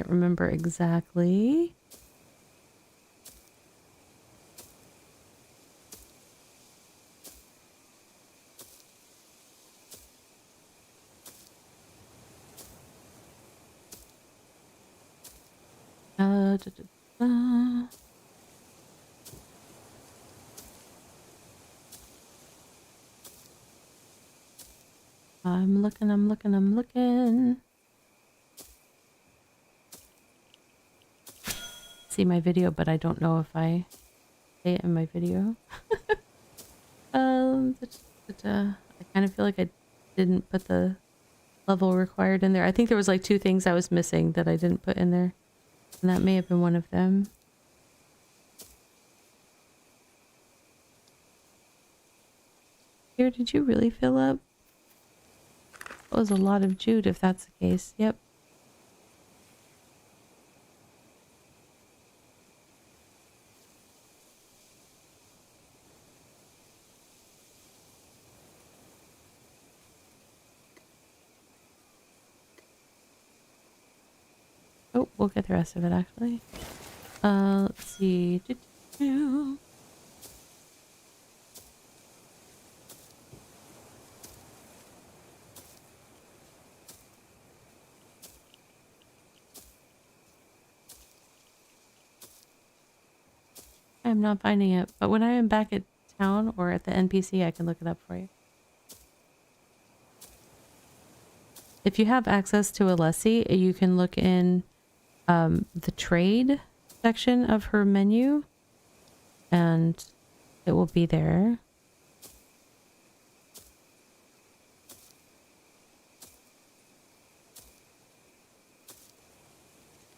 remember exactly. Da, da, da. I'm looking. see my video, but I don't know if I say it in my video. I kind of feel like I didn't put the level required in there. I think there was like 2 things I was missing that I didn't put in there, and that may have been one of them. Here, did you really fill up? That was a lot of jute if that's the case. Yep. Oh, we'll get the rest of it actually. Let's see. I'm not finding it, but when I am back at town or at the NPC, I can look it up for you. If you have access to a lessee, you can look in the trade section of her menu, and it will be there.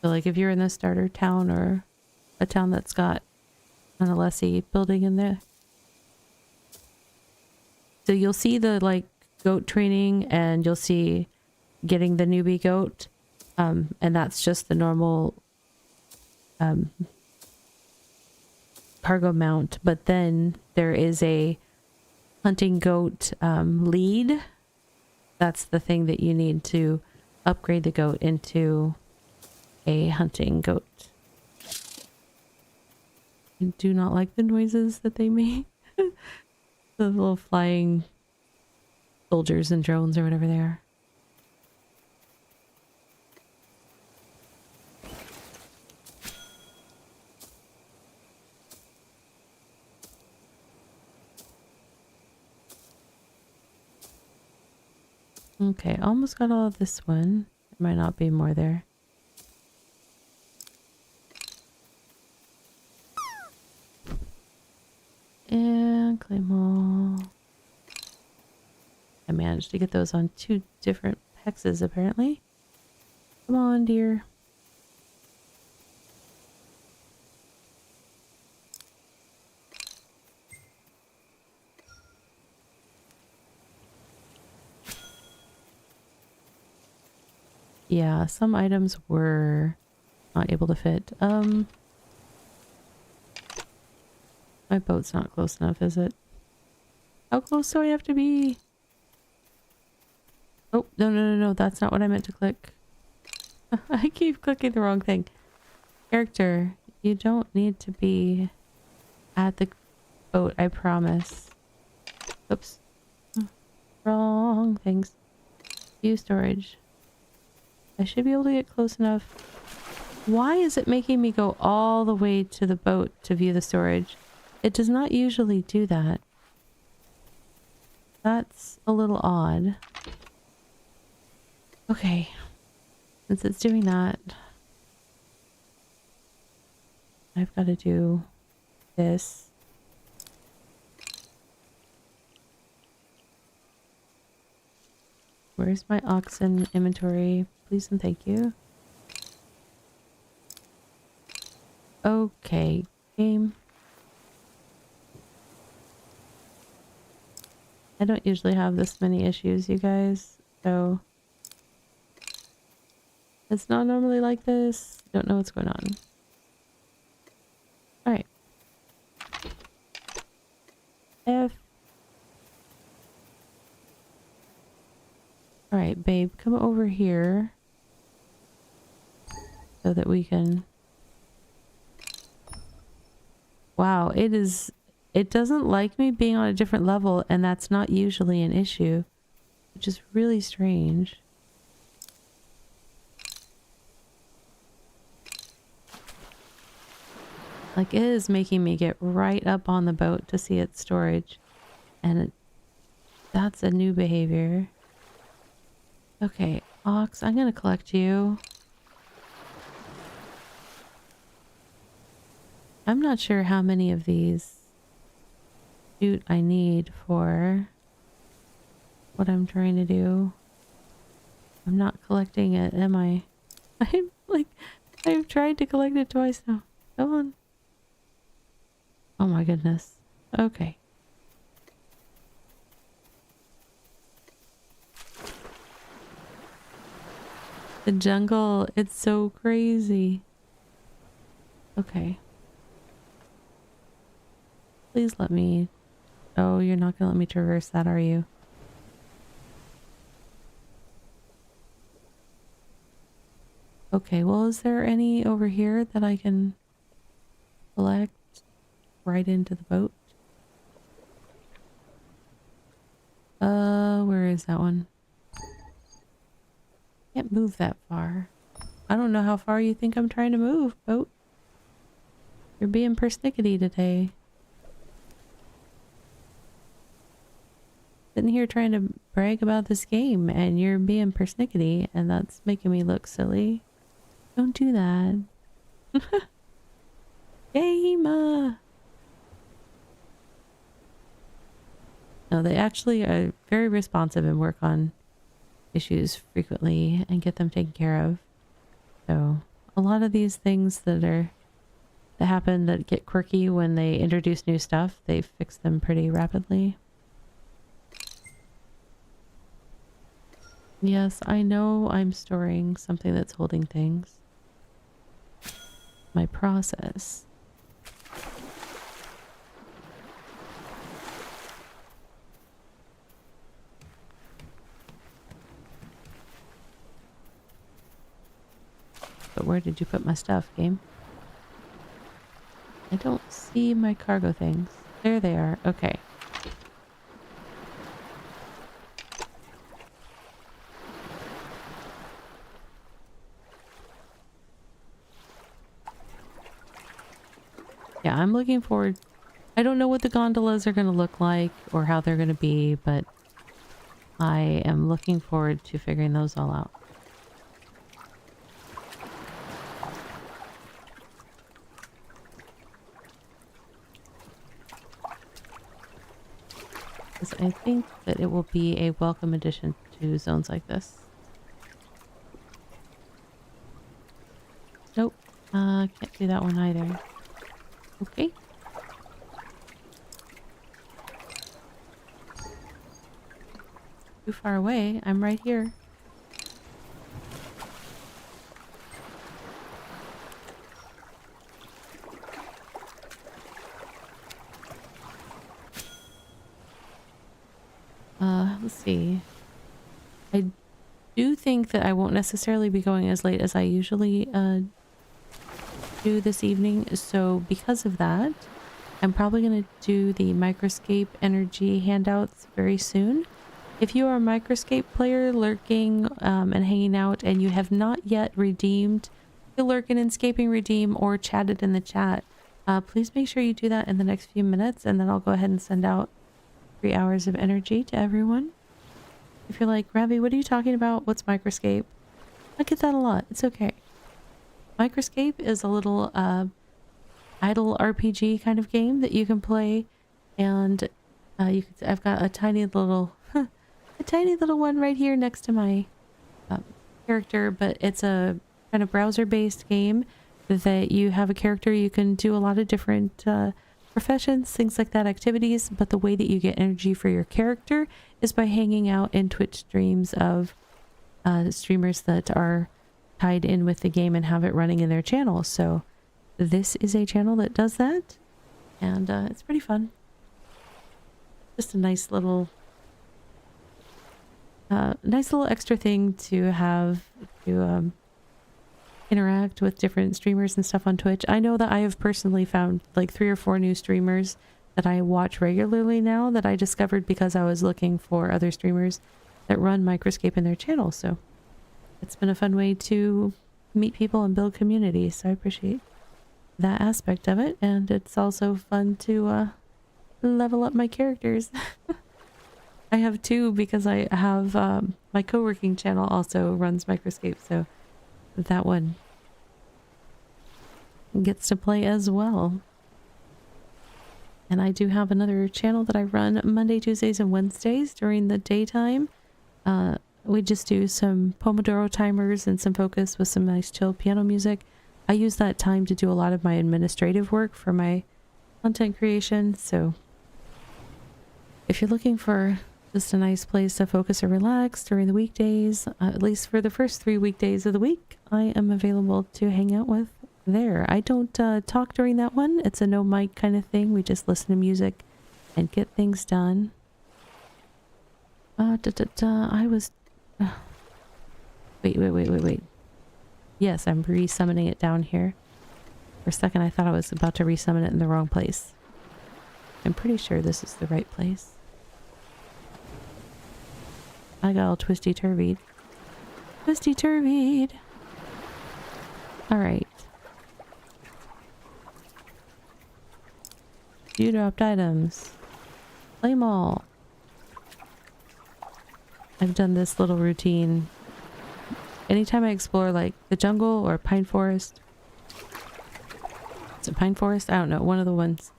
So like if you're in the starter town or a town that's got an lessee building in there. So you'll see the like goat training, and you'll see getting the newbie goat. And that's just the normal cargo mount. But then there is a hunting goat lead. That's the thing that you need to upgrade the goat into a hunting goat. I do not like the noises that they make. The little flying soldiers and drones or whatever they are. Okay, almost got all of this one. There might not be more there. And claim all. I managed to get those on 2 different hexes apparently. Come on, dear. Yeah, some items were not able to fit. My boat's not close enough, is it? How close do I have to be? Oh, no, that's not what I meant to click. I keep clicking the wrong thing. Character, you don't need to be at the boat, I promise. Oops. Wrong things. View storage. I should be able to get close enough. Why is it making me go all the way to the boat to view the storage? It does not usually do that. That's a little odd. Okay. Since it's doing that, I've got to do this. Where's my oxen inventory? Please and thank you. Okay, game. I don't usually have this many issues, you guys, so it's not normally like this. Don't know what's going on. Alright. F. Alright, babe, come over here so that we can... Wow, it doesn't like me being on a different level, and that's not usually an issue, which is really strange. Like, it is making me get right up on the boat to see its storage, and that's a new behavior. Okay, Ox, I'm gonna collect you. I'm not sure how many of these shoot I need for what I'm trying to do. I'm not collecting it, am I? I'm like, I've tried to collect it twice now. Come on. Oh my goodness. Okay. The jungle, it's so crazy. Okay. Please let me... Oh, you're not gonna let me traverse that, are you? Okay, well, is there any over here that I can collect right into the boat? Where is that one? Can't move that far. I don't know how far you think I'm trying to move, boat. You're being persnickety today. Sitting here trying to brag about this game and you're being persnickety and that's making me look silly. Don't do that. Game! No, they actually are very responsive and work on issues frequently and get them taken care of. So a lot of these things that happen that get quirky when they introduce new stuff, they fix them pretty rapidly. Yes, I know I'm storing something that's holding things. My process. But where did you put my stuff, game? I don't see my cargo things. There they are. Okay. Yeah, I'm looking forward. I don't know what the gondolas are going to look like or how they're going to be, but I am looking forward to figuring those all out. Because I think that it will be a welcome addition to zones like this. Nope. Can't do that one either. Okay. Too far away. I'm right here. Let's see. I do think that I won't necessarily be going as late as I usually do this evening. So because of that, I'm probably going to do the Microscape energy handouts very soon. If you are a Microscape player lurking and hanging out and you have not yet redeemed the Lurk and Escaping Redeem or chatted in the chat, please make sure you do that in the next few minutes and then I'll go ahead and send out 3 hours of energy to everyone. If you're like, Ravi, what are you talking about? What's Microscape? I get that a lot. It's okay. Microscape is a little idle RPG kind of game that you can play, and I've got a tiny little one right here next to my character, but it's a kind of browser-based game that you have a character. You can do a lot of different professions, things like that, activities, but the way that you get energy for your character is by hanging out in Twitch streams of streamers that are tied in with the game and have it running in their channel. So this is a channel that does that, and it's pretty fun. Just a nice little extra thing to have to interact with different streamers and stuff on Twitch. I know that I have personally found like 3 or 4 new streamers that I watch regularly now that I discovered because I was looking for other streamers that run Microscape in their channel. So it's been a fun way to meet people and build community. So I appreciate that aspect of it. And it's also fun to level up my characters. I have 2 because I have my co-working channel also runs Microscape. So that one gets to play as well. And I do have another channel that I run Monday, Tuesdays, and Wednesdays during the daytime. We just do some Pomodoro timers and some focus with some nice chill piano music. I use that time to do a lot of my administrative work for my content creation. So if you're looking for just a nice place to focus or relax during the weekdays, at least for the first 3 weekdays of the week, I am available to hang out with there. I don't talk during that one. It's a no mic kind of thing. We just listen to music and get things done. I was... Wait. Yes, I'm resummoning it down here. For a second, I thought I was about to resummon it in the wrong place. I'm pretty sure this is the right place. I got all twisty-turvied. Twisty-turvied! Alright. You dropped items. Claim all. I've done this little routine. Anytime I explore like the jungle or pine forest. Is it pine forest? I don't know. One of the ones.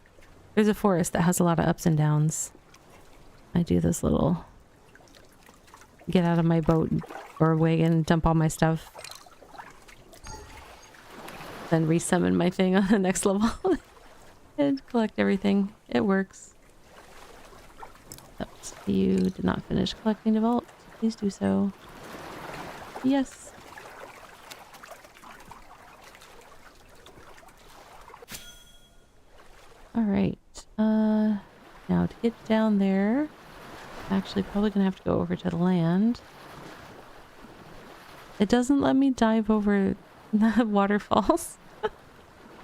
There's a forest that has a lot of ups and downs. I do this little get out of my boat or wagon, dump all my stuff. Then resummon my thing on the next level. And collect everything. It works. Oops, you did not finish collecting the vault. Please do so. Yes. Alright. Now to get down there, actually probably gonna have to go over to the land. It doesn't let me dive over the waterfalls.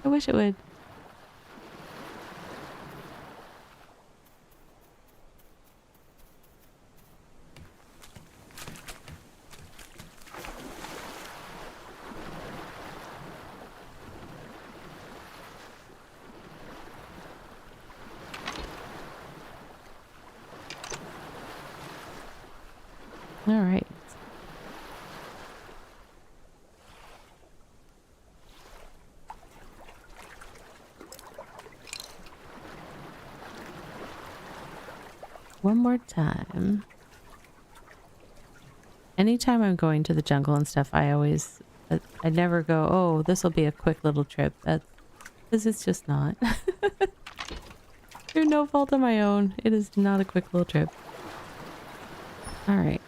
I wish it would. All right. One more time. Anytime I'm going to the jungle and stuff, I always, I never go, oh, this will be a quick little trip. That's, because it's just not. Through no fault of my own, it is not a quick little trip. All right.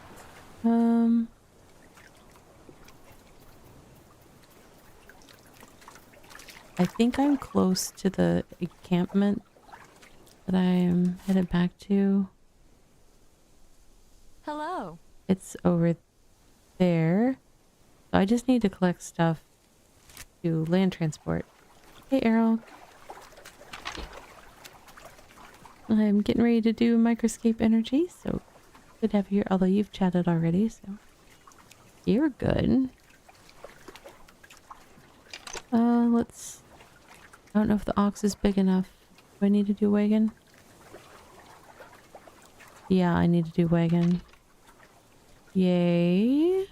I think I'm close to the encampment that I'm headed back to.
Hello.
It's over there. So I just need to collect stuff to land transport. Hey, Arrow. I'm getting ready to do microscape energy, so good to have you here. Although you've chatted already, so you're good. Let's... I don't know if the ox is big enough. Do I need to do wagon? Yeah, I need to do wagon. Yay.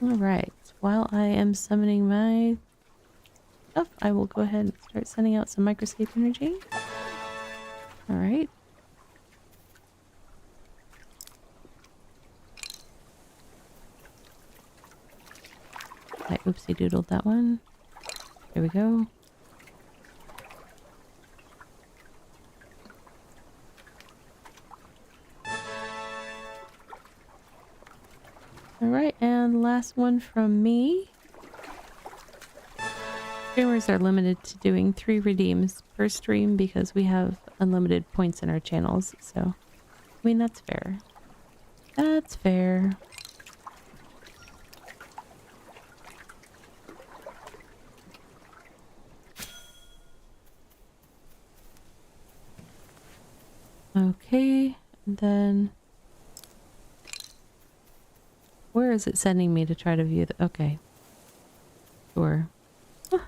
Alright, while I am summoning my stuff, I will go ahead and start sending out some microscape energy. Alright. I oopsie doodled that one. There we go. Alright, and last one from me. Streamers are limited to doing 3 redeems per stream because we have unlimited points in our channels, so I mean that's fair. That's fair. Okay, and then where is it sending me to try to view the... Okay. Sure. Huh.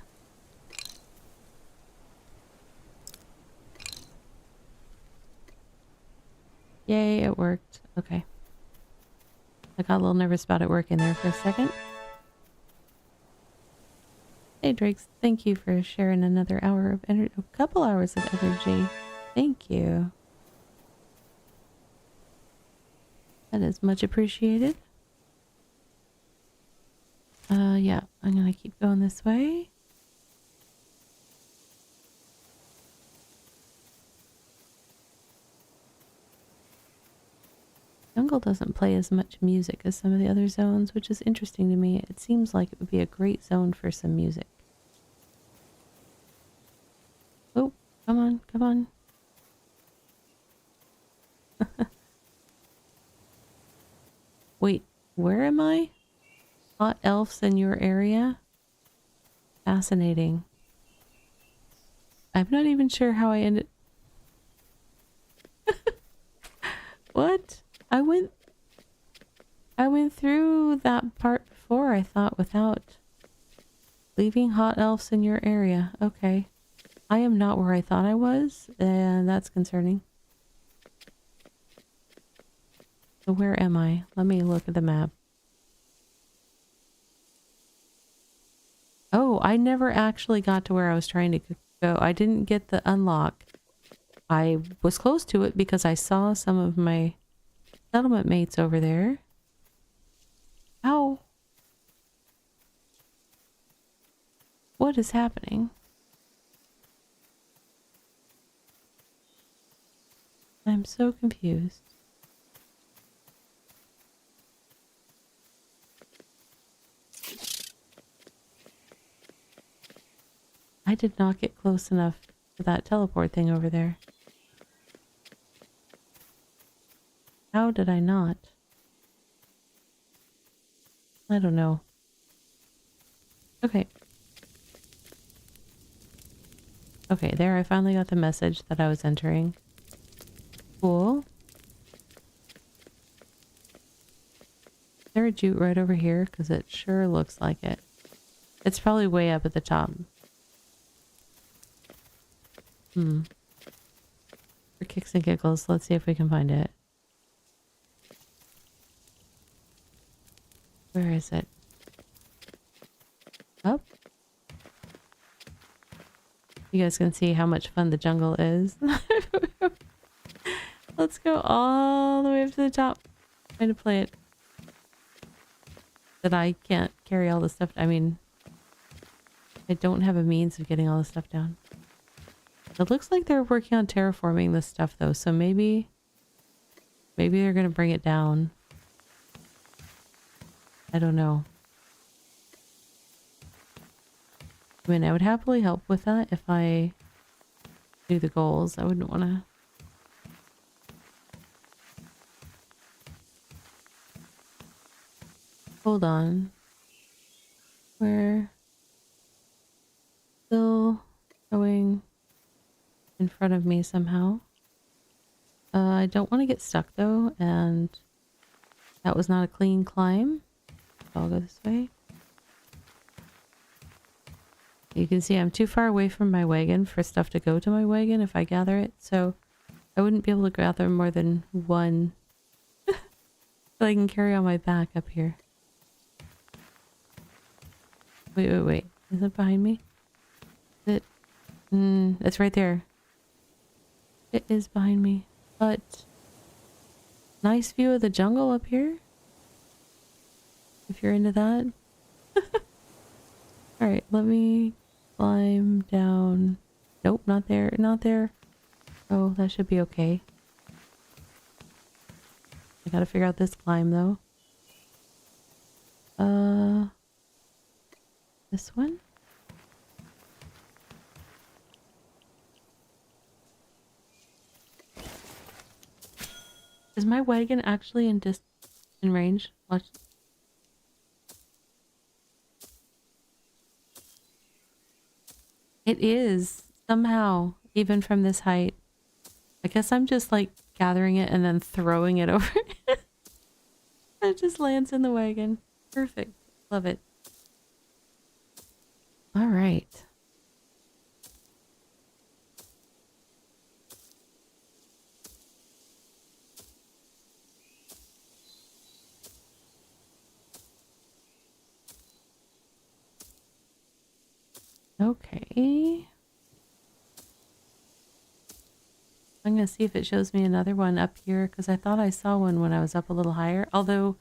Yay, it worked. Okay. I got a little nervous about it working there for a second. Hey Drakes, thank you for sharing another hour of energy, a couple hours of energy. Thank you. That is much appreciated. Yeah, I'm gonna keep going this way. Jungle doesn't play as much music as some of the other zones, which is interesting to me. It seems like it would be a great zone for some music. Oh, come on, come on. Wait, where am I? Hot elves in your area? Fascinating. I'm not even sure how I ended... What? I went through that part before, I thought, without leaving hot elves in your area. Okay. I am not where I thought I was, and that's concerning. So where am I? Let me look at the map. Oh, I never actually got to where I was trying to go. I didn't get the unlock. I was close to it because I saw some of my settlement mates over there. Ow. What is happening? I'm so confused. I did not get close enough to that teleport thing over there. How did I not? I don't know. Okay. Okay, there I finally got the message that I was entering. Cool. Is there a jute right over here? Because it sure looks like it. It's probably way up at the top. For kicks and giggles, let's see if we can find it. Where is it? Up? You guys can see how much fun the jungle is. Let's go all the way up to the top. Trying to play it. That I can't carry all the stuff. I mean, I don't have a means of getting all the stuff down. It looks like they're working on terraforming this stuff though, so maybe they're gonna bring it down. I don't know. I mean, I would happily help with that if I do the goals. I wouldn't want to... Hold on. We're still going in front of me somehow. I don't want to get stuck though, and that was not a clean climb. I'll go this way. You can see I'm too far away from my wagon for stuff to go to my wagon if I gather it, so I wouldn't be able to gather more than one that I can carry on my back up here. Wait. Is it behind me? Is it? It's right there. It is behind me. But nice view of the jungle up here. If you're into that. Alright, let me climb down. Nope, not there. Not there. Oh, that should be okay. I gotta figure out this climb though. This one? Is my wagon actually in range? Watch. It is somehow, even from this height. I guess I'm just like gathering it and then throwing it over. It just lands in the wagon. Perfect. Love it. All right. Okay. I'm going to see if it shows me another one up here because I thought I saw one when I was up a little higher. Although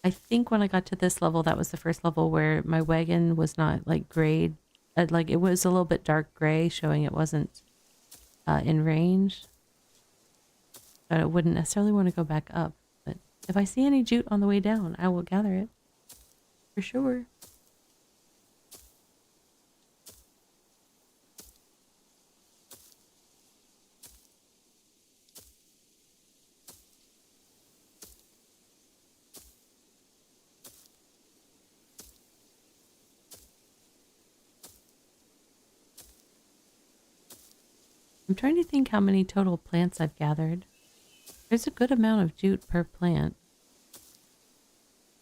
I think when I got to this level, that was the first level where my wagon was not like grayed. Like it was a little bit dark gray, showing it wasn't in range. But I wouldn't necessarily want to go back up. But if I see any jute on the way down, I will gather it. For sure. I'm trying to think how many total plants I've gathered. There's a good amount of jute per plant.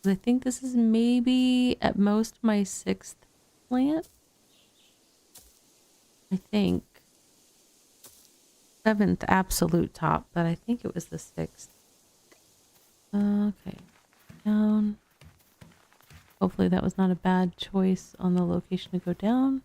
I think this is maybe at most my 6th plant. I think. 7th absolute top, but I think it was the 6th. Okay. Down. Hopefully that was not a bad choice on the location to go down.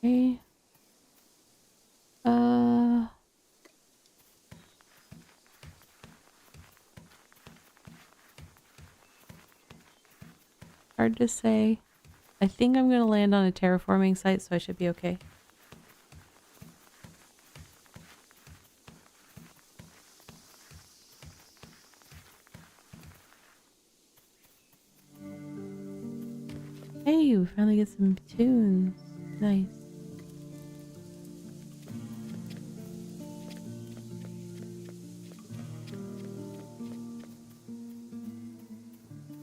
Okay. Hard to say. I think I'm going to land on a terraforming site, so I should be okay. Hey, we finally get some tunes. Nice.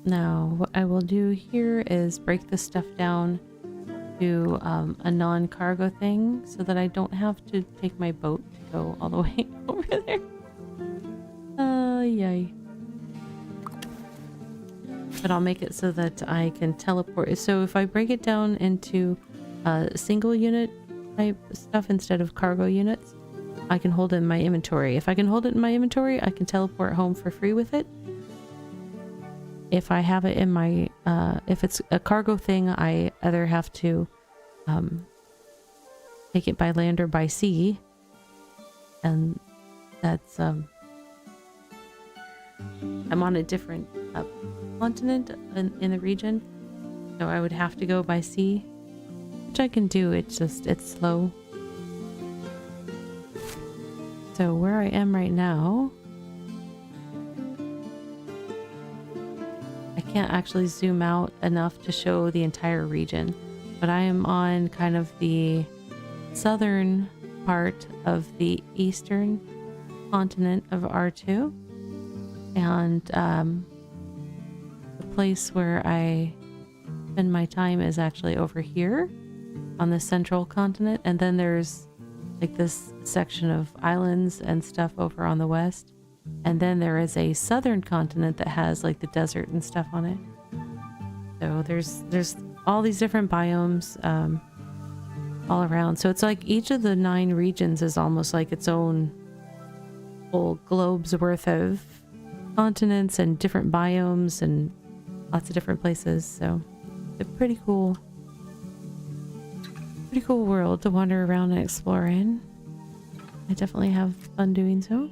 Now, what I will do here is break this stuff down to a non-cargo thing so that I don't have to take my boat to go all the way over there. Yay. But I'll make it so that I can teleport. So if I break it down into single unit type stuff instead of cargo units, I can hold it in my inventory. If I can hold it in my inventory, I can teleport home for free with it. If I have it in my, if it's a cargo thing, I either have to take it by land or by sea. And that's, I'm on a different continent in the region. So I would have to go by sea, which I can do. It's just, it's slow. So where I am right now, I can't actually zoom out enough to show the entire region, but I am on kind of the southern part of the eastern continent of R2, and the place where I spend my time is actually over here on the central continent, and then there's like this section of islands and stuff over on the west. And then there is a southern continent that has like the desert and stuff on it. So there's all these different biomes all around. So it's like each of the 9 regions is almost like its own whole globe's worth of continents and different biomes and lots of different places. So it's a pretty cool world to wander around and explore in. I definitely have fun doing so.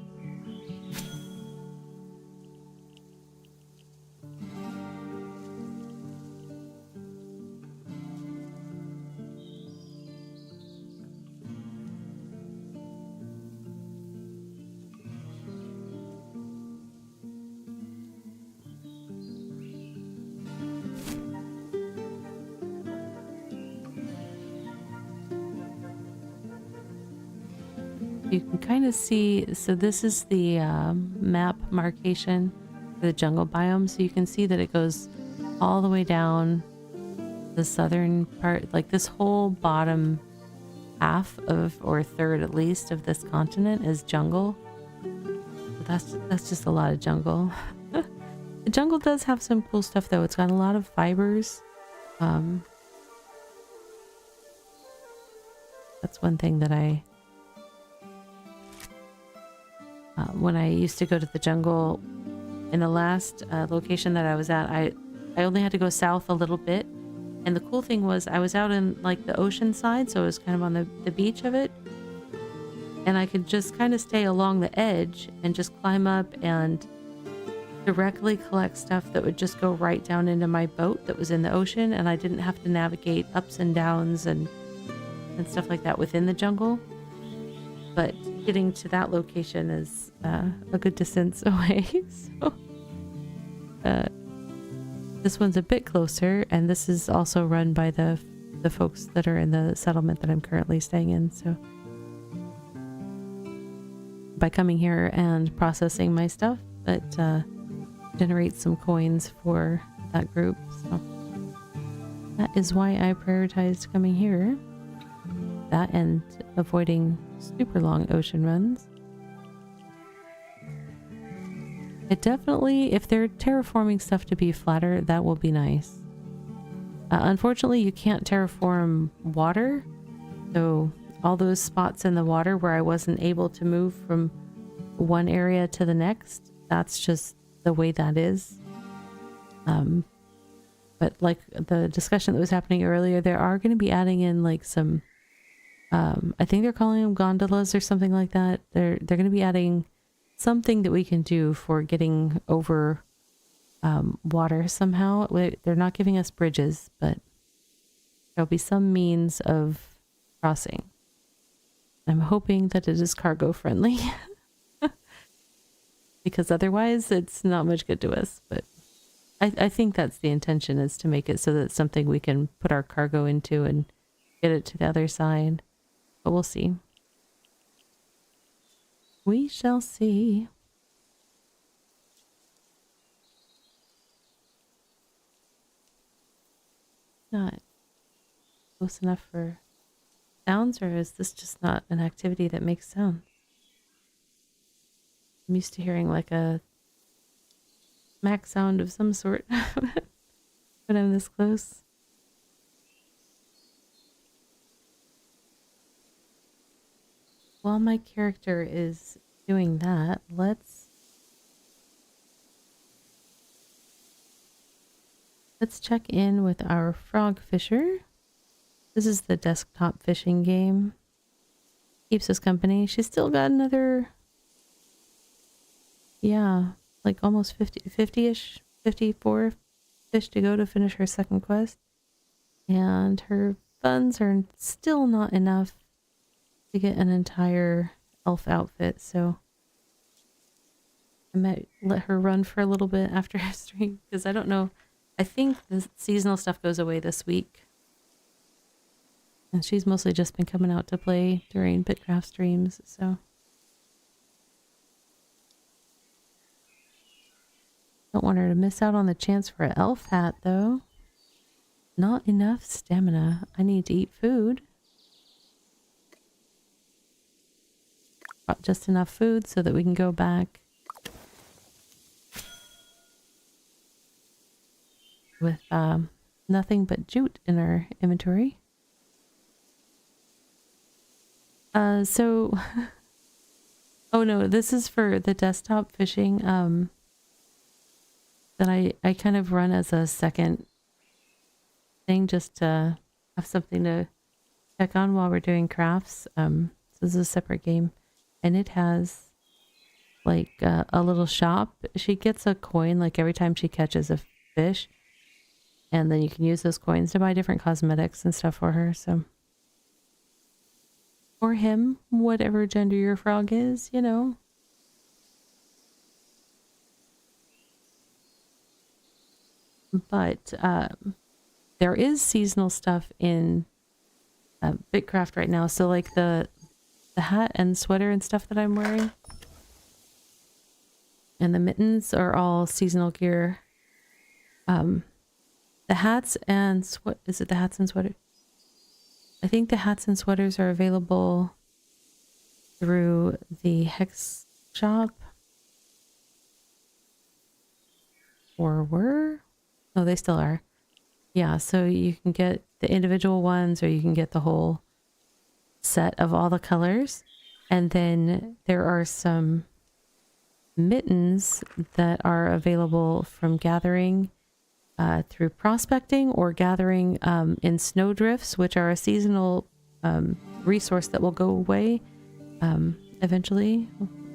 You can kind of see, so this is the map marcation for the jungle biome. So you can see that it goes all the way down the southern part, like this whole bottom half of, or third at least, of this continent is jungle. But that's just a lot of jungle. The jungle does have some cool stuff though. It's got a lot of fibers. That's one thing that when I used to go to the jungle in the last location that I was at, I only had to go south a little bit. And the cool thing was I was out in like the ocean side, so it was kind of on the beach of it. And I could just kind of stay along the edge and just climb up and directly collect stuff that would just go right down into my boat that was in the ocean, and I didn't have to navigate ups and downs and stuff like that within the jungle. But getting to that location is a good distance away. So this one's a bit closer, and this is also run by the folks that are in the settlement that I'm currently staying in. So by coming here and processing my stuff, that generates some coins for that group. So that is why I prioritized coming here. That and avoiding super long ocean runs. It definitely, if they're terraforming stuff to be flatter, that will be nice. Unfortunately, you can't terraform water. So all those spots in the water where I wasn't able to move from one area to the next, that's just the way that is. But like the discussion that was happening earlier, they are going to be adding in like some, I think they're calling them gondolas or something like that. They're going to be adding something that we can do for getting over water somehow. They're not giving us bridges, but there'll be some means of crossing. I'm hoping that it is cargo friendly because otherwise it's not much good to us. But I think that's the intention, is to make it so that it's something we can put our cargo into and get it to the other side. But we'll see. We shall see. Not close enough for sounds, or is this just not an activity that makes sound? I'm used to hearing like a smack sound of some sort when I'm this close. While my character is doing that, let's check in with our frog fisher. This is the desktop fishing game. Keeps us company. She's still got another, yeah, like almost 50-ish, 54 fish to go to finish her second quest. And her funds are still not enough to get an entire elf outfit, so I might let her run for a little bit after her stream, because I don't know. I think the seasonal stuff goes away this week. And she's mostly just been coming out to play during BitCraft streams, so. Don't want her to miss out on the chance for an elf hat, though. Not enough stamina. I need to eat food. Brought just enough food so that we can go back with nothing but jute in our inventory. So oh no, this is for the desktop fishing that I kind of run as a second thing, just to have something to check on while we're doing crafts. So this is a separate game, and it has like a little shop. She gets a coin like every time she catches a fish, and then you can use those coins to buy different cosmetics and stuff for her. So, or him, whatever gender your frog is, you know. But there is seasonal stuff in BitCraft right now. So like the hat and sweater and stuff that I'm wearing, and the mittens are all seasonal gear. The hats and is it the hats and sweaters? I think the hats and sweaters are available through the Hex shop. Or were? No, they still are. Yeah, so you can get the individual ones, or you can get the whole set of all the colors. And then there are some mittens that are available from gathering through prospecting or gathering in snowdrifts, which are a seasonal resource that will go away eventually,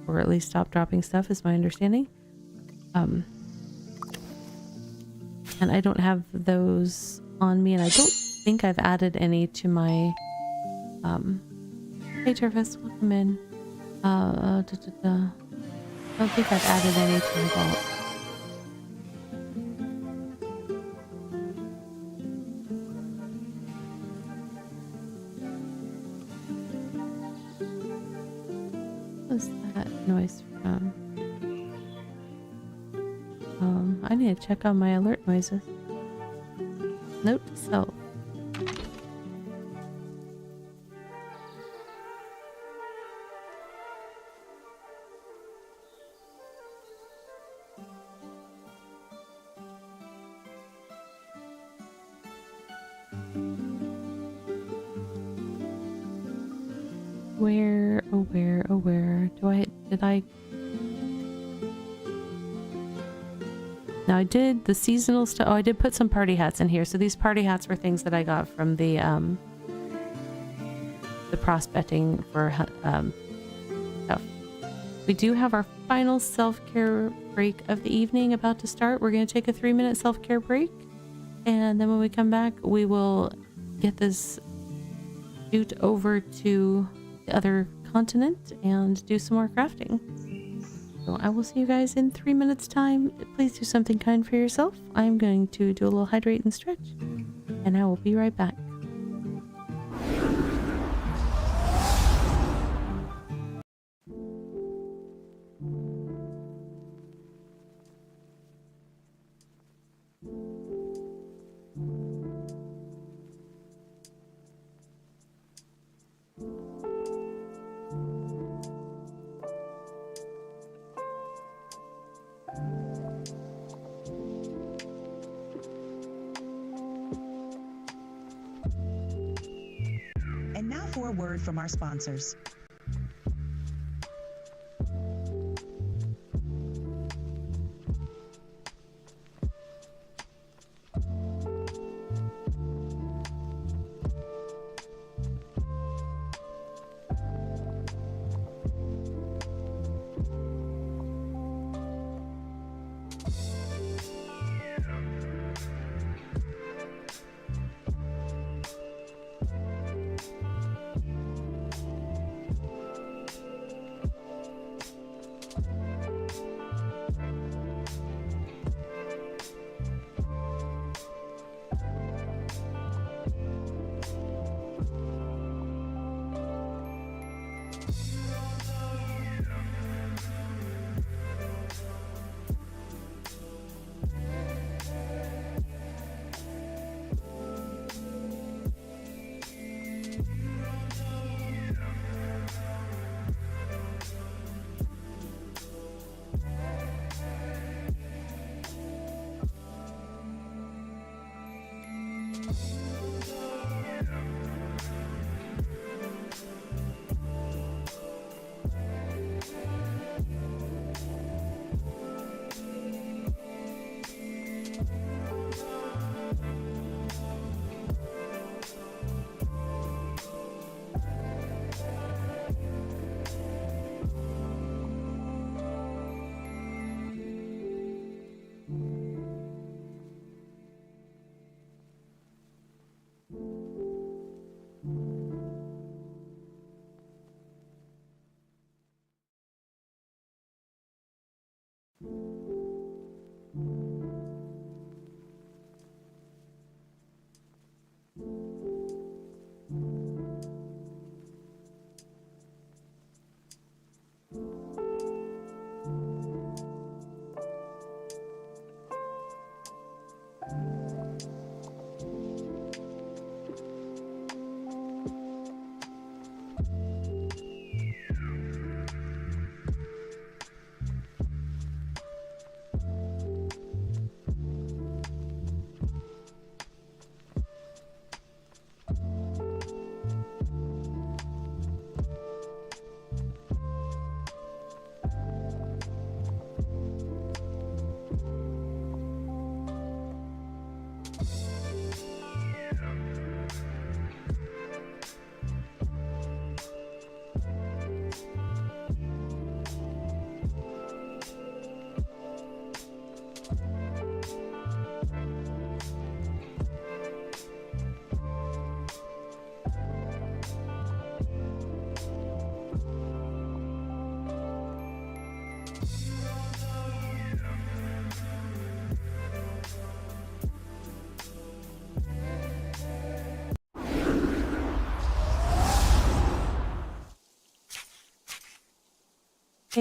or at least stop dropping stuff is my understanding. And I don't have those on me, and I don't think I've added any to my hey Turfus, welcome in. I don't think I've added any to my vault. What's that noise from? I need to check on my alert noises. Note to self. Where did I now I did the seasonal stuff. Oh, I did put some party hats in here. So these party hats were things that I got from the prospecting for stuff. We do have our final self-care break of the evening about to start. We're going to take a 3-minute self-care break, and then when we come back we will get this shoot over to the other continent and do some more crafting. So I will see you guys in 3 minutes time. Please do something kind for yourself. I'm going to do a little hydrate and stretch, and I will be right back.
And now for a word from our sponsors.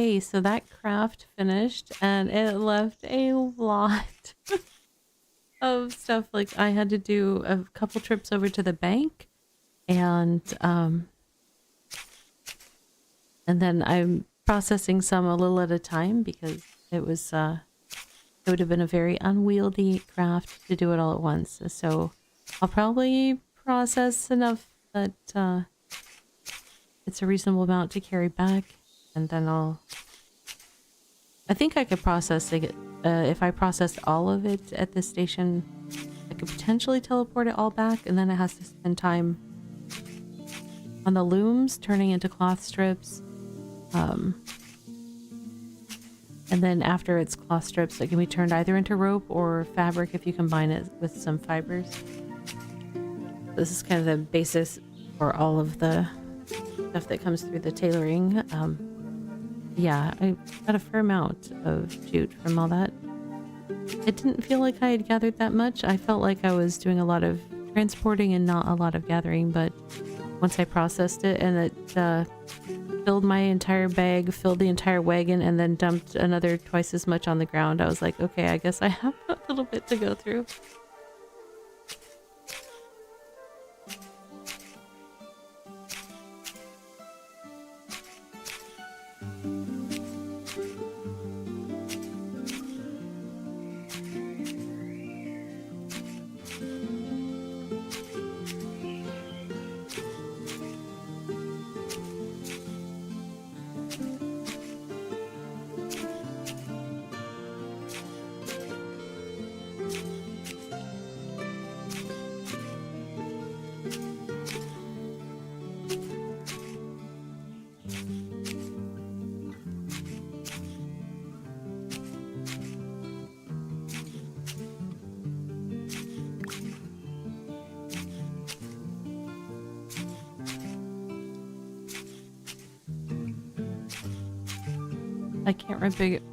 Okay, so that craft finished and it left a lot of stuff. Like I had to do a couple trips over to the bank and then I'm processing some a little at a time because it was it would have been a very unwieldy craft to do it all at once. So I'll probably process enough that it's a reasonable amount to carry back, and then I think I could process it. If I processed all of it at this station, I could potentially teleport it all back, and then it has to spend time on the looms turning into cloth strips. And then after it's cloth strips, it can be turned either into rope or fabric if you combine it with some fibers. This is kind of the basis for all of the stuff that comes through the tailoring. Yeah, I got a fair amount of jute from all that. It didn't feel like I had gathered that much. I felt like I was doing a lot of transporting and not a lot of gathering, but once I processed it and it filled my entire bag, filled the entire wagon, and then dumped another twice as much on the ground, I was like, okay, I guess I have a little bit to go through.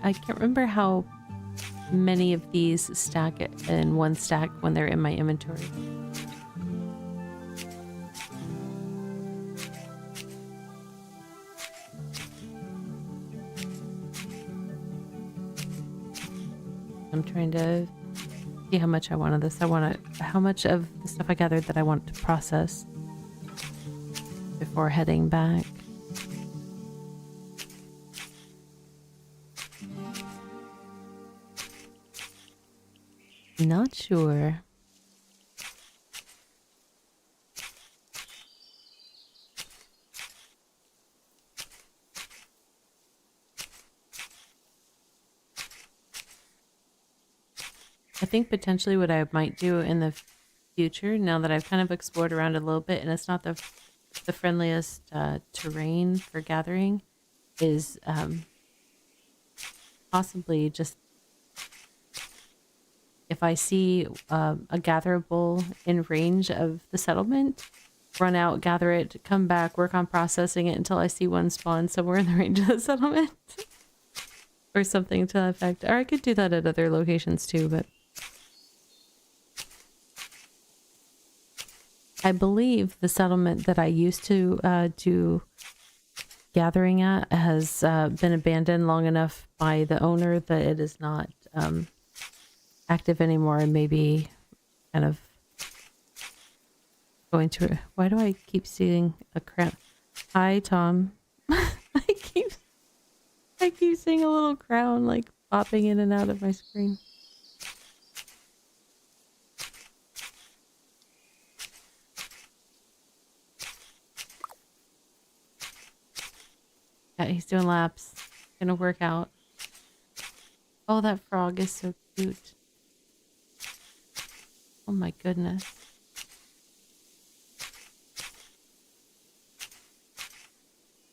I can't remember how many of these stack in one stack when they're in my inventory. I'm trying to see how much I want of this. How much of the stuff I gathered that I want to process before heading back. Not sure. I think potentially what I might do in the future, now that I've kind of explored around a little bit and it's not the friendliest terrain for gathering, is possibly just if I see a gatherable in range of the settlement, run out, gather it, come back, work on processing it until I see one spawn somewhere in the range of the settlement. Or something to that effect. Or I could do that at other locations too, but I believe the settlement that I used to do gathering at has been abandoned long enough by the owner that it is not active anymore, and maybe kind of going to... Why do I keep seeing a crown? Hi, Tom. I keep seeing a little crown like popping in and out of my screen. Yeah, he's doing laps. Gonna work out. Oh, that frog is so cute. Oh my goodness.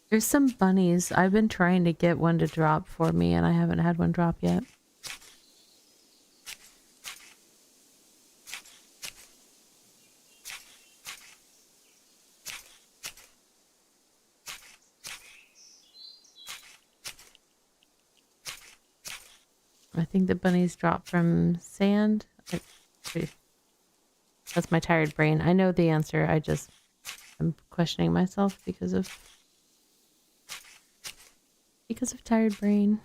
There's some bunnies. I've been trying to get one to drop for me and I haven't had one drop yet. I think the bunnies drop from sand. That's my tired brain. I know the answer. I'm questioning myself because of because of tired brain.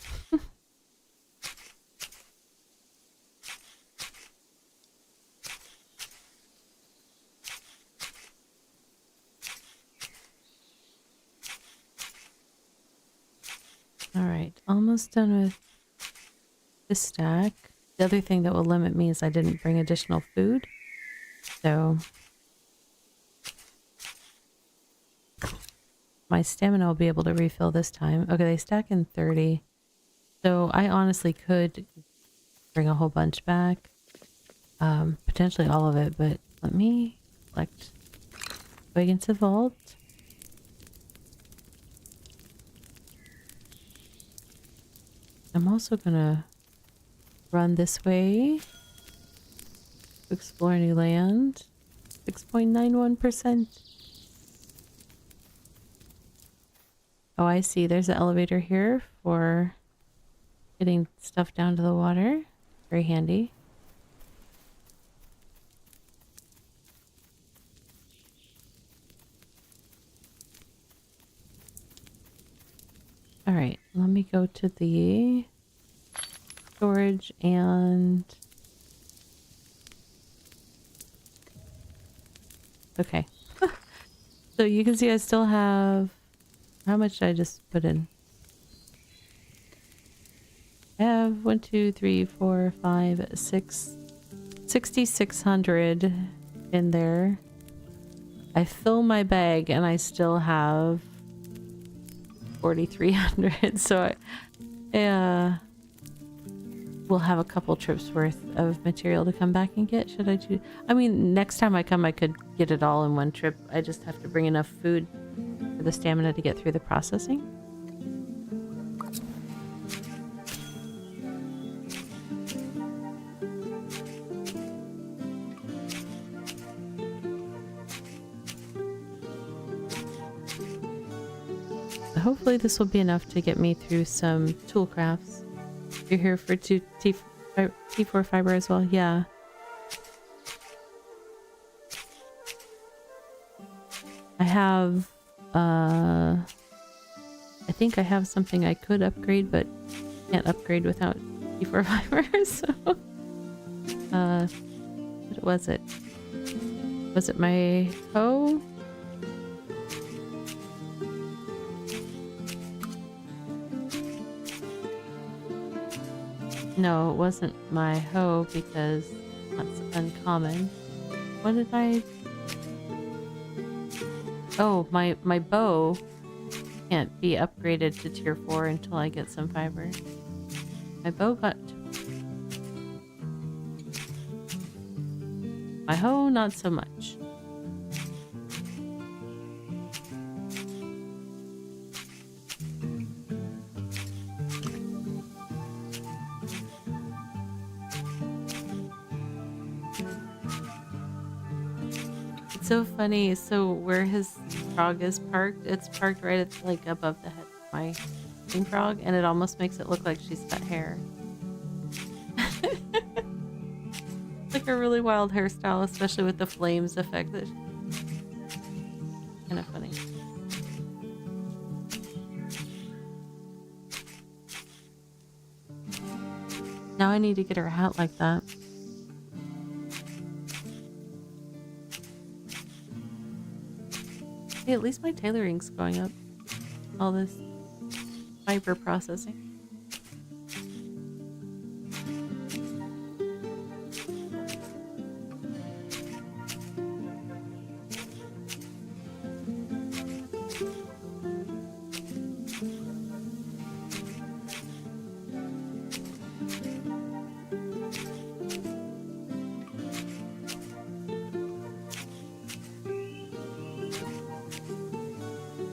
Alright, almost done with this stack. The other thing that will limit me is I didn't bring additional food. So my stamina will be able to refill this time. Okay, they stack in 30. So I honestly could bring a whole bunch back. Potentially all of it, but let me collect go into the vault. I'm also gonna run this way to explore new land. 6.91%. Oh, I see. There's an elevator here for getting stuff down to the water. Very handy. All right, let me go to the storage and... Okay. So you can see I still have... How much did I just put in? I have 1, 2, 3, 4, 5, 6... 6,600 in there. I fill my bag and I still have 4,300. So we'll have a couple trips worth of material to come back and get. Should I do? I mean, next time I come, I could get it all in one trip. I just have to bring enough food for the stamina to get through the processing. Hopefully this will be enough to get me through some tool crafts. You're here for T4 fiber as well? Yeah. I have, I think I have something I could upgrade, but can't upgrade without T4 fiber, so... what was it? Was it my hoe? No, it wasn't my hoe because that's uncommon. What did I... Oh, my bow can't be upgraded to tier 4 until I get some fiber. My bow got... My hoe, not so much. So funny. So where his frog is parked, it's parked right at, like, above the head of my king frog, and it almost makes it look like she's got hair. Like a really wild hairstyle, especially with the flames effect. That's kind of funny. Now I need to get her a hat like that. Hey, at least my tailoring's going up. All this fiber processing.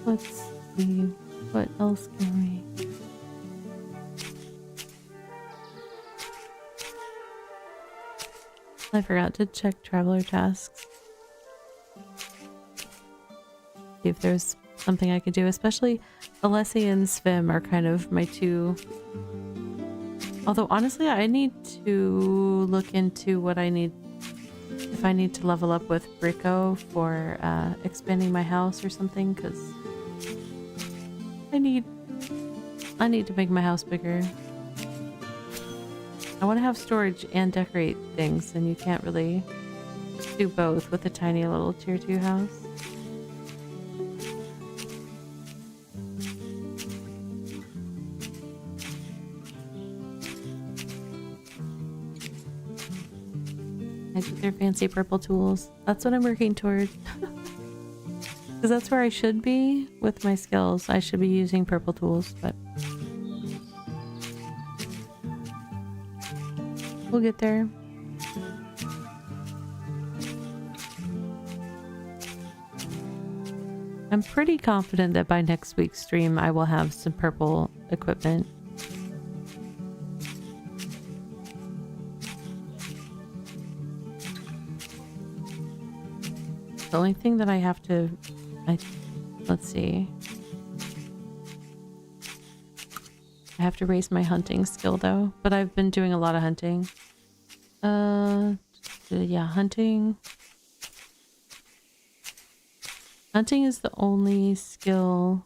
Let's see, what else can we... I forgot to check traveler tasks. See if there's something I could do, especially Alessi and Svim are kind of my two... Although honestly, I need to look into what I need, if I need to level up with Brico for expanding my house or something, because I need I need to make my house bigger. I want to have storage and decorate things, and you can't really do both with a tiny little tier 2 house. Nice with their fancy purple tools. That's what I'm working toward. Because that's where I should be with my skills. I should be using purple tools, but we'll get there. I'm pretty confident that by next week's stream I will have some purple equipment. The only thing that I have to... let's see. I have to raise my hunting skill though, but I've been doing a lot of hunting. Yeah, hunting. Hunting is the only skill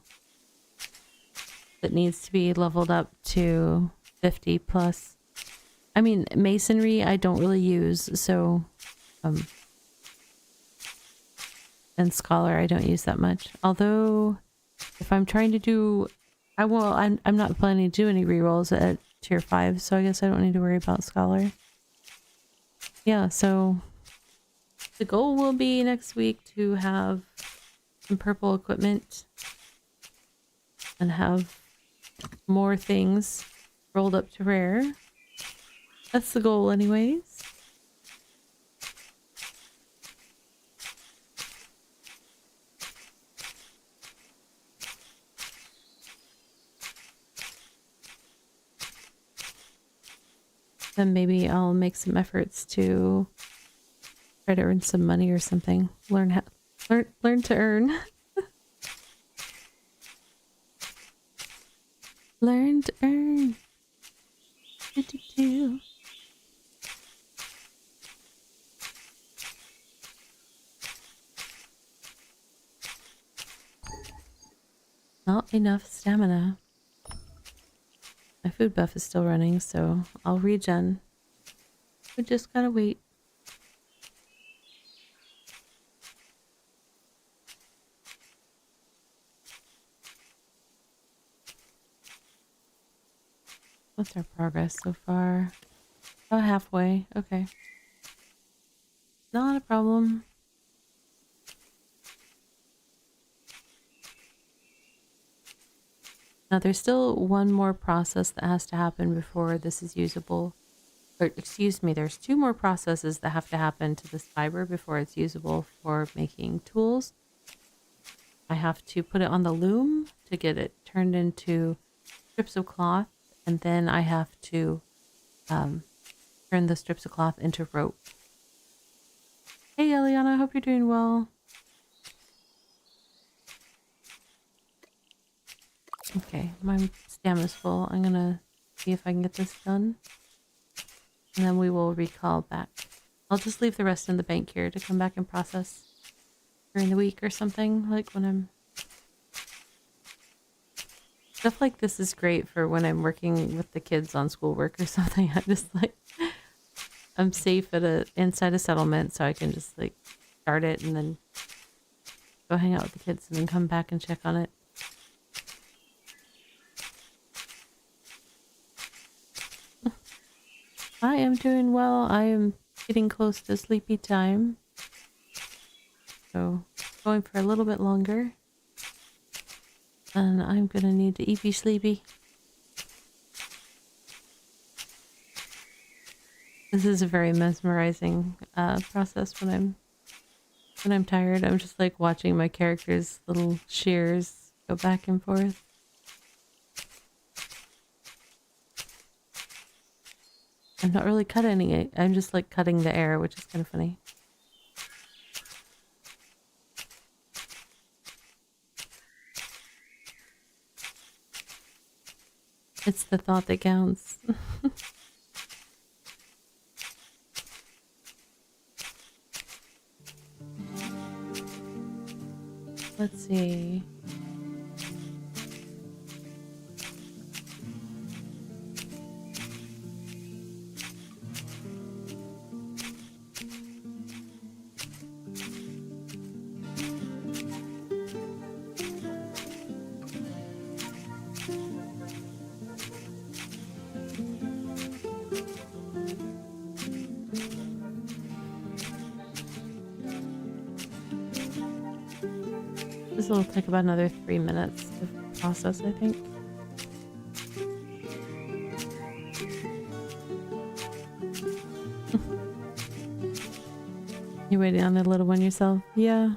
that needs to be leveled up to 50 plus. I mean, masonry I don't really use, so and scholar I don't use that much. Although if I'm trying to do I'm not planning to do any rerolls at tier 5, so I guess I don't need to worry about scholar. Yeah, so the goal will be next week to have some purple equipment and have more things rolled up to rare. That's the goal anyways. Then maybe I'll make some efforts to try to earn some money or something. Learn to earn. Learn to earn. Do. Not enough stamina. My food buff is still running, so I'll regen. We just gotta wait. What's our progress so far? About halfway. Okay. Not a problem. Now there's still one more process that has to happen before this is usable. Or excuse me, there's 2 more processes that have to happen to this fiber before it's usable for making tools. I have to put it on the loom to get it turned into strips of cloth, and then I have to turn the strips of cloth into rope. Hey Eliana, hope you're doing well. Okay, my stamina's full. I'm gonna see if I can get this done. And then we will recall back. I'll just leave the rest in the bank here to come back and process during the week or something, like when I'm... Stuff like this is great for when I'm working with the kids on schoolwork or something. I'm just like... I'm safe at inside a settlement, so I can just like start it and then go hang out with the kids and then come back and check on it. I am doing well. I am getting close to sleepy time. So, going for a little bit longer. And I'm gonna need to eat be sleepy. This is a very mesmerizing process when I'm tired. I'm just like watching my character's little shears go back and forth. I'm not really cutting it. I'm just like cutting the air, which is kind of funny. It's the thought that counts. Let's see. This will take about another 3 minutes to process, I think. You waiting on the little one yourself? Yeah.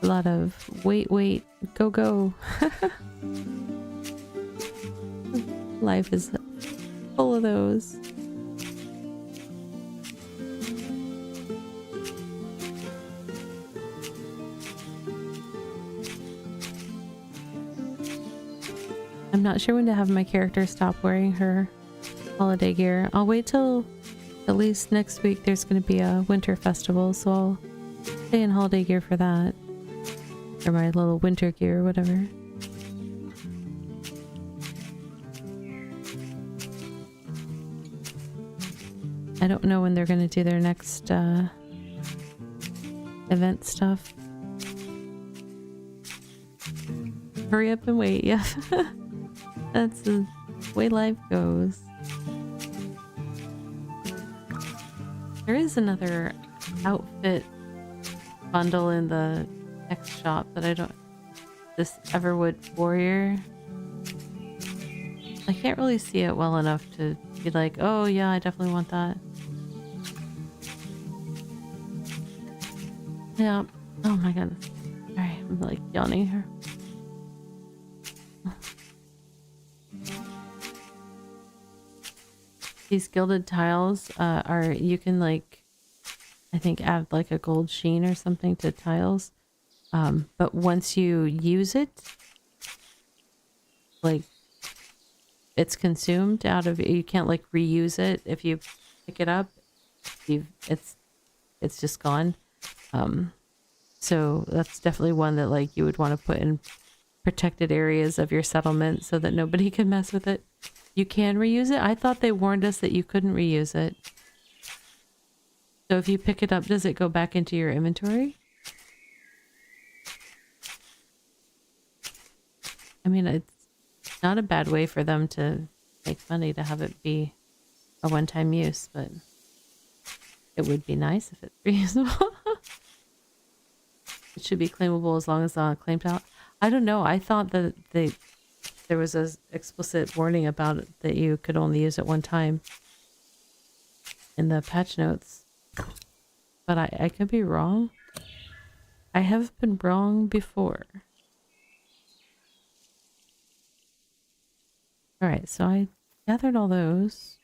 A lot of wait, go, go. Life is full of those. I'm not sure when to have my character stop wearing her holiday gear. I'll wait till at least next week. There's going to be a winter festival, so I'll stay in holiday gear for that. Or my little winter gear or whatever. I don't know when they're going to do their next event stuff. Hurry up and wait, yeah. That's the way life goes. There is another outfit bundle in the next shop that I don't... This Everwood Warrior. I can't really see it well enough to be like, oh yeah, I definitely want that. Yeah. Oh my goodness. Alright, I'm like yawning here. These gilded tiles are, you can like, I think add like a gold sheen or something to tiles. But once you use it, like it's consumed out of, you can't like reuse it. If you pick it up, it's just gone. So that's definitely one that like you would want to put in protected areas of your settlement so that nobody can mess with it. You can reuse it. I thought they warned us that you couldn't reuse it. So if you pick it up, does it go back into your inventory? I mean, it's not a bad way for them to make money to have it be a one-time use, but it would be nice if it's reusable. It should be claimable as long as claimed out. I don't know. I thought that there was an explicit warning about it that you could only use it one time in the patch notes. But I could be wrong. I have been wrong before. Alright, so I gathered all those.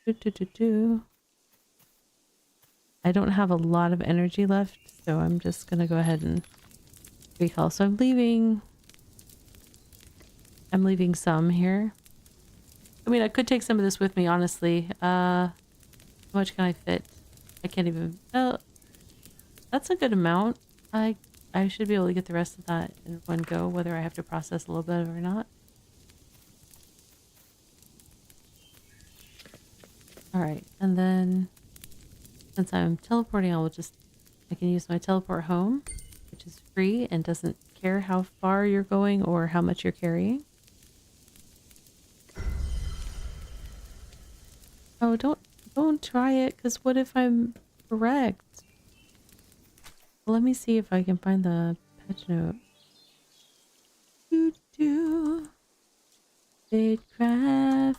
I don't have a lot of energy left, so I'm just gonna go ahead and recall. So I'm leaving some here. I mean, I could take some of this with me, honestly. How much can I fit? I can't even... Oh, that's a good amount. I should be able to get the rest of that in one go, whether I have to process a little bit or not. Alright, and then since I'm teleporting, I can use my teleport home, which is free and doesn't care how far you're going or how much you're carrying. Oh, don't try it, because what if I'm correct? Well, let me see if I can find the patch note. BitCraft.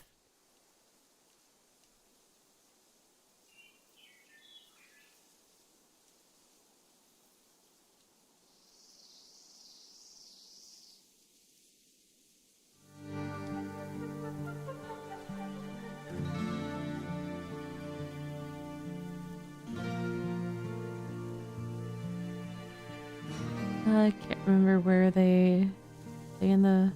I can't remember where they in the...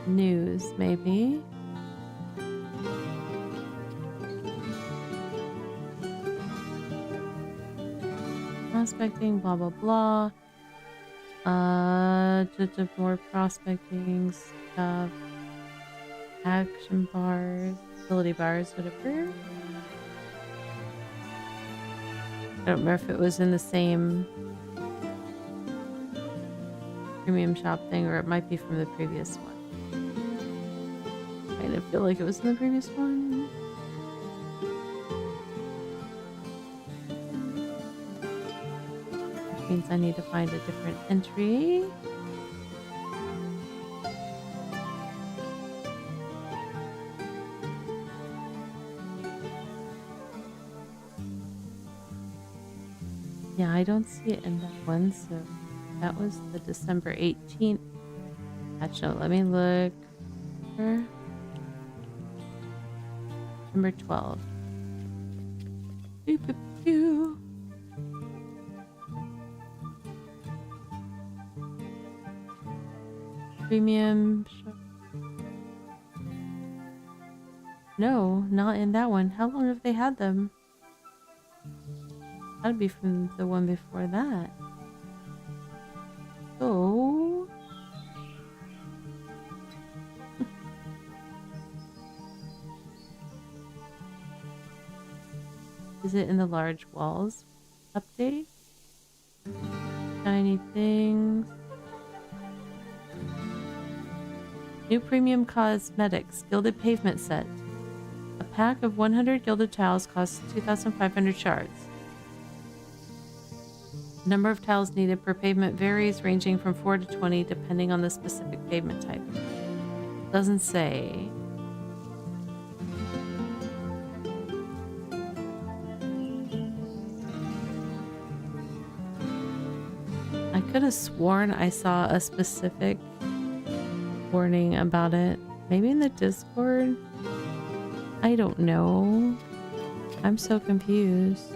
news, maybe. Prospecting, blah blah blah. Just more prospecting stuff. action bars, ability bars, whatever. I don't remember if it was in the same premium shop thing or it might be from the previous one. I kind of feel like it was in the previous one. Which means I need to find a different entry. Yeah, I don't see it in that one, so that was the December 18th. Actually, let me look. December 12th. Boop, boop, boop. Premium. No, not in that one. How long have they had them? That'd be from the one before that. So... Is it in the large walls update? Shiny things. New premium cosmetics. Gilded pavement set. A pack of 100 gilded tiles costs 2,500 shards. The number of tiles needed per pavement varies, ranging from 4 to 20 depending on the specific pavement type. Doesn't say. I could have sworn I saw a specific warning about it. Maybe in the Discord? I don't know. I'm so confused.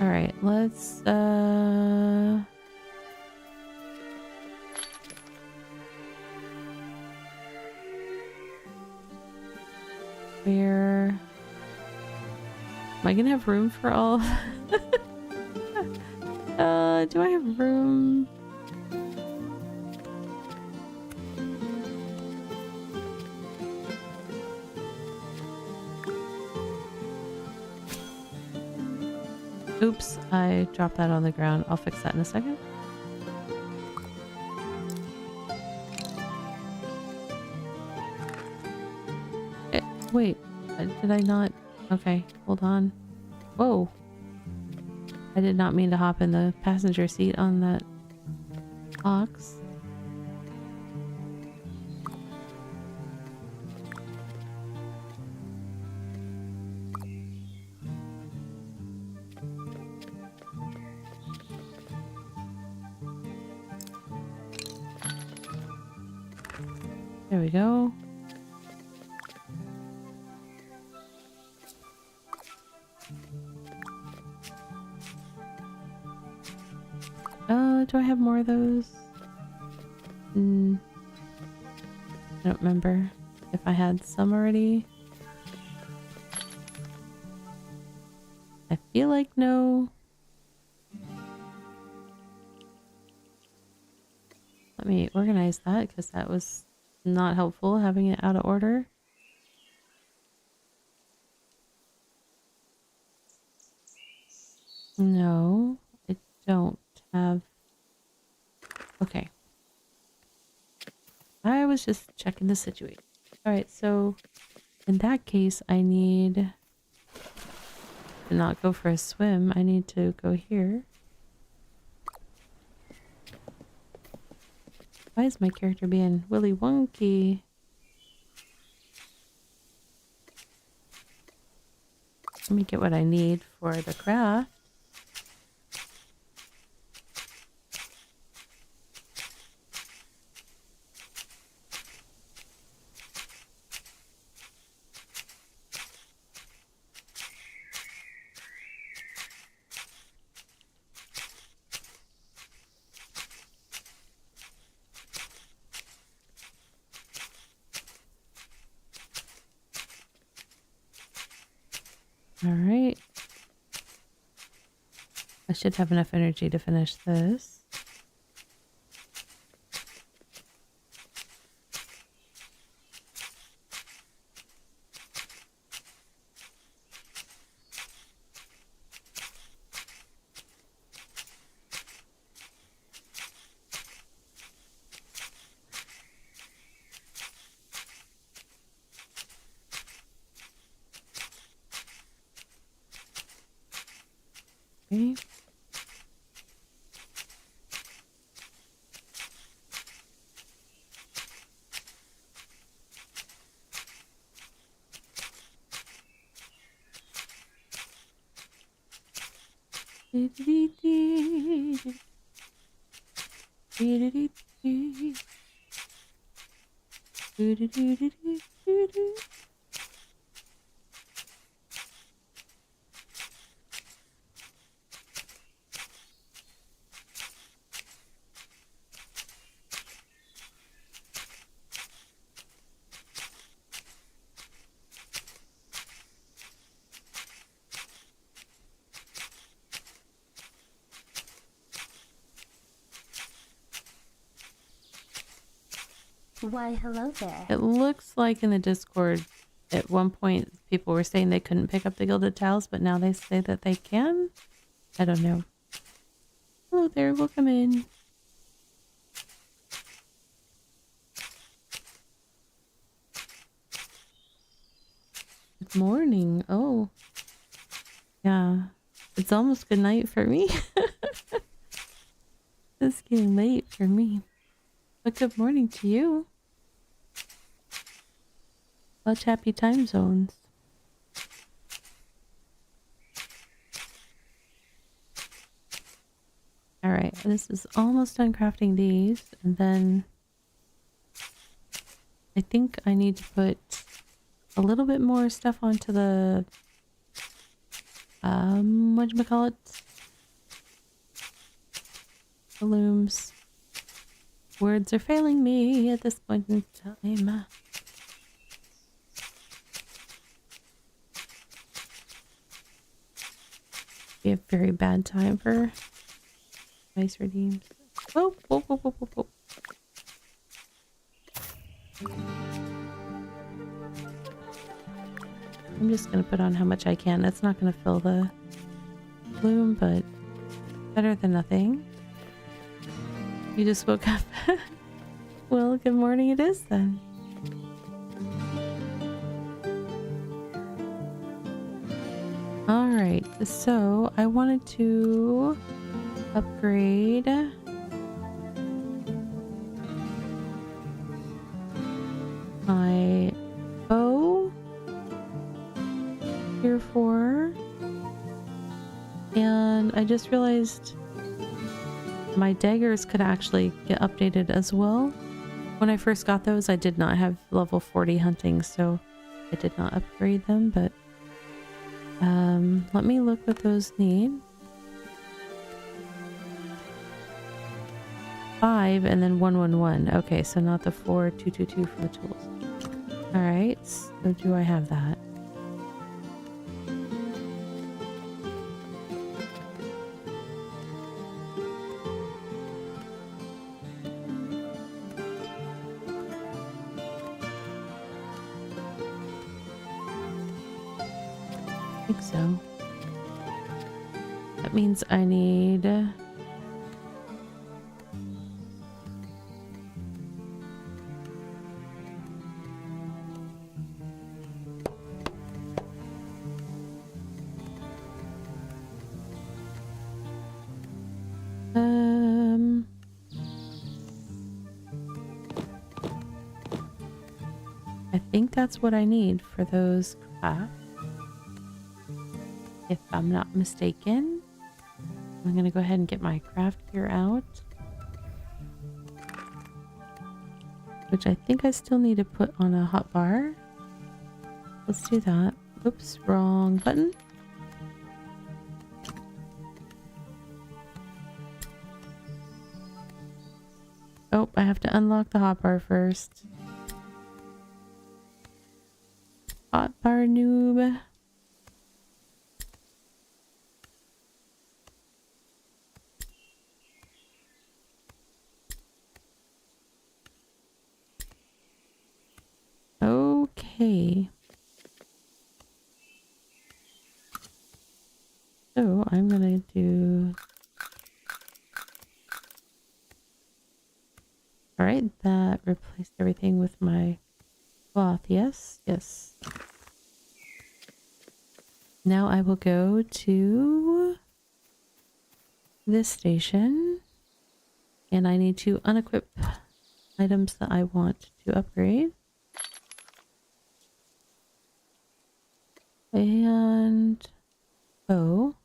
Alright, let's where am I gonna have room for all? Do I have room? Oops, I dropped that on the ground. I'll fix that in a second. Wait, did I not? Okay, hold on. Whoa. I did not mean to hop in the passenger seat on that ox. There we go. Do I have more of those? I don't remember if I had some already. I feel like no. Let me organize that because that was not helpful having it out of order. No, I don't have. Okay. I was just checking the situation. Alright, so in that case, I need to not go for a swim. I need to go here. Why is my character being willy wonky? Let me get what I need for the craft. Alright. I should have enough energy to finish this. Okay.
Why, hello there.
It looks like in the Discord at one point people were saying they couldn't pick up the gilded tiles, but now they say that they can. I don't know. Hello there, welcome in. Good morning. Oh, yeah. It's almost good night for me. It's getting late for me. But good morning to you. Much happy time zones. Alright, this is almost done crafting these, and then I think I need to put a little bit more stuff onto the whatchamacallit? The looms. Words are failing me at this point in time. Be a very bad time for nice redeems. Whoa, whoa, whoa, whoa, whoa, whoa. I'm just gonna put on how much I can. That's not gonna fill the loom, but better than nothing. You just woke up. Well, good morning it is then. Alright, so I wanted to upgrade my bow tier 4, and I just realized my daggers could actually get updated as well. When I first got those, I did not have level 40 hunting, so I did not upgrade them, but let me look what those need. 5 and then 111. Okay, so not the 4222 for the tools. Alright, so do I have that? I think so. That means I need I think that's what I need for those crafts. If I'm not mistaken. I'm gonna go ahead and get my craft gear out. Which I think I still need to put on a hot bar. Let's do that. Oops, wrong button. Oh, I have to unlock the hotbar first. Hotbar noob. Okay. So I'm gonna do... Alright, that replaced everything with my cloth. Yes, yes. Now I will go to this station. And I need to unequip items that I want to upgrade. And... oh.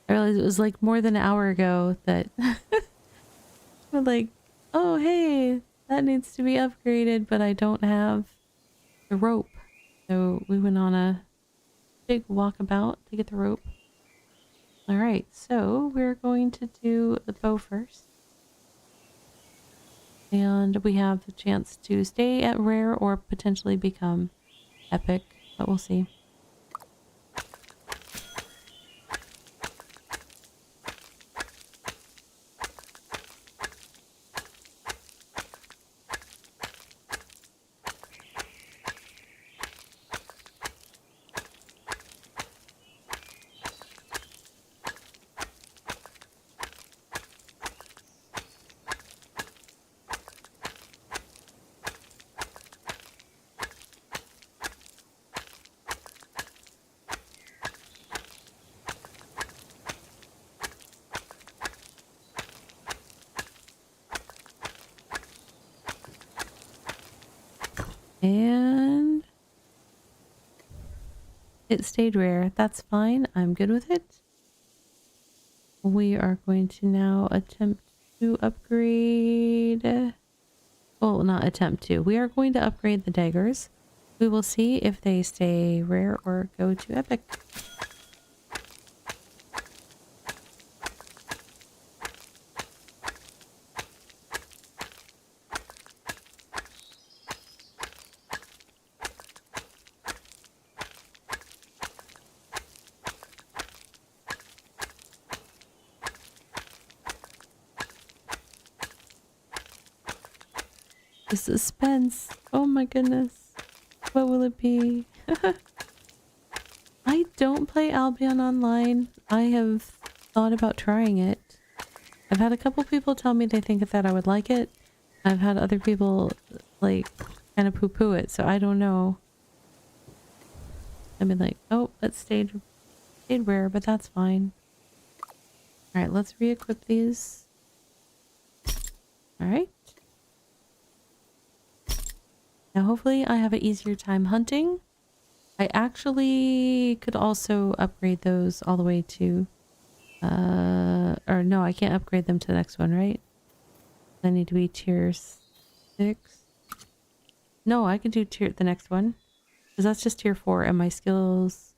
I realized it was like more than an hour ago that we're like, oh hey, that needs to be upgraded, but I don't have the rope. So we went on a big walkabout to get the rope. Alright, so we're going to do the bow first. And we have the chance to stay at rare or potentially become epic, but we'll see. And it stayed rare. That's fine. I'm good with it. We are going to now attempt to upgrade... well, not attempt to. We are going to upgrade the daggers. We will see if they stay rare or go to epic. The suspense. Oh my goodness. What will it be? I don't play Albion online. I have thought about trying it. I've had a couple people tell me they think that I would like it. I've had other people like kind of poo-poo it, so I don't know. I mean like, oh, that stayed rare, but that's fine. Alright, let's re-equip these. Alright. Now hopefully I have an easier time hunting. I actually could also upgrade those all the way to... or no, I can't upgrade them to the next one, right? I need to be tier 6. No, I can do the next one. Because that's just tier 4 and my skills...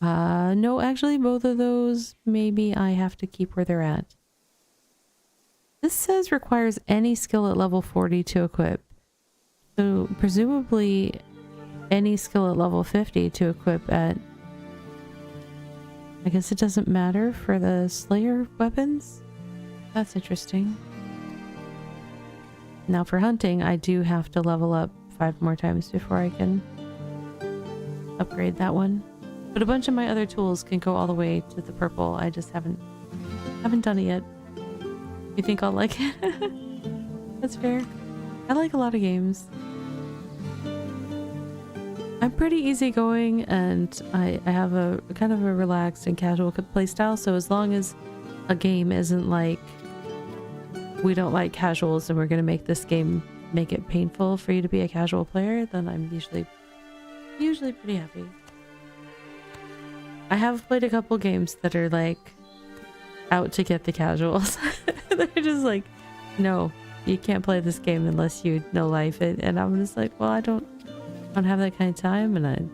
no, actually both of those, maybe I have to keep where they're at. This says requires any skill at level 40 to equip. So presumably any skill at level 50 to equip at... I guess it doesn't matter for the Slayer weapons? That's interesting. Now for hunting, I do have to level up 5 more times before I can upgrade that one. But a bunch of my other tools can go all the way to the purple. I just haven't done it yet. You think I'll like it? That's fair. I like a lot of games. I'm pretty easygoing and I have a kind of a relaxed and casual playstyle, so as long as a game isn't like we don't like casuals and we're gonna make this game make it painful for you to be a casual player, then I'm usually pretty happy. I have played a couple games that are like out to get the casuals. They're just like, no, you can't play this game unless you know life it, and I'm just like, well, I don't have that kind of time, and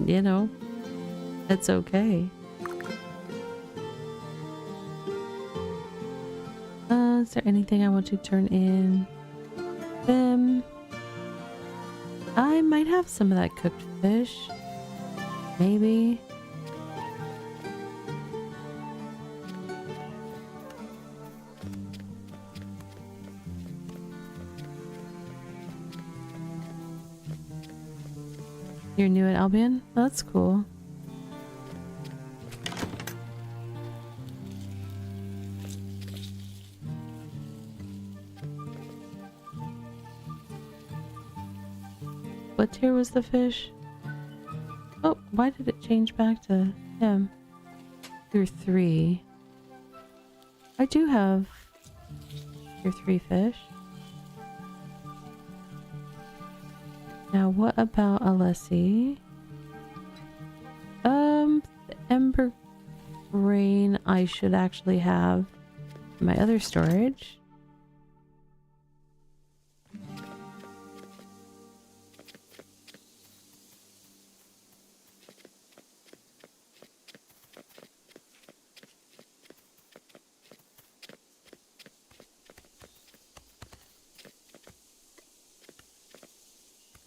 you know, it's okay. Is there anything I want to turn in? I might have some of that cooked fish. Maybe. You're new at Albion? Oh, that's cool. What tier was the fish? Oh, why did it change back to him? Tier 3. I do have Tier 3 fish. Now, what about Alessi? The Ember Grain I should actually have in my other storage.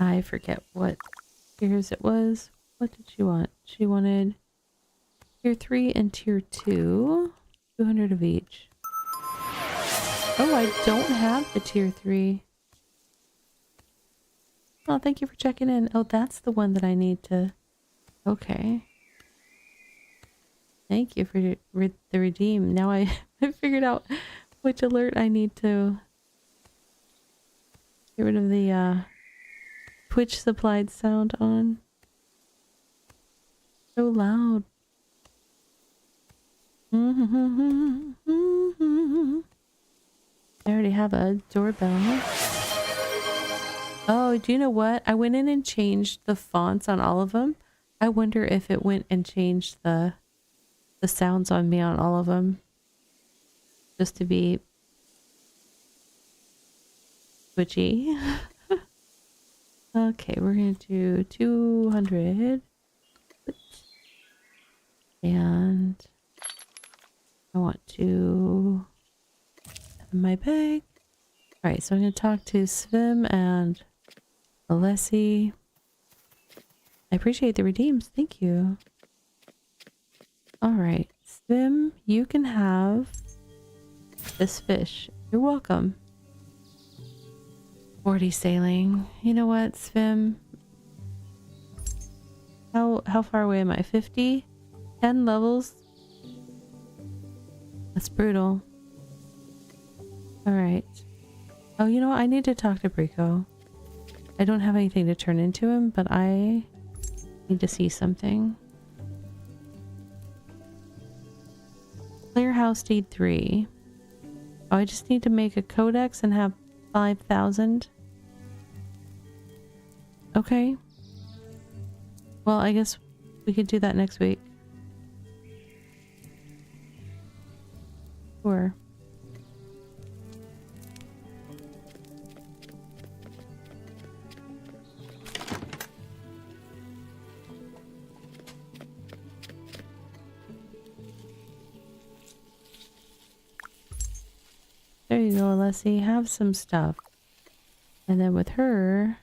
I forget what tiers it was. What did she want? She wanted tier 3 and tier 2. 200 of each. Oh, I don't have the tier 3. Oh, thank you for checking in. Oh, that's the one that I need to... Okay. Thank you for the redeem. Now I figured out which alert I need to get rid of the Twitch supplied sound on. So loud. I already have a doorbell. Oh, do you know what? I went in and changed the fonts on all of them. I wonder if it went and changed the sounds on me on all of them. Just to be twitchy. Okay, we're gonna do 200. And I want to have my bag. Alright, so I'm gonna talk to Svim and Alessi. I appreciate the redeems. Thank you. Alright, Svim, you can have this fish. You're welcome. 40 sailing. You know what, Svim? How far away am I? 50? 10 levels? That's brutal. Alright. Oh, you know what? I need to talk to Brico. I don't have anything to turn into him, but I need to see something. Clear House Deed 3. Oh, I just need to make a codex and have 5,000. Okay. Well, I guess we could do that next week. Sure. There you go, Alessi. Have some stuff. And then with her,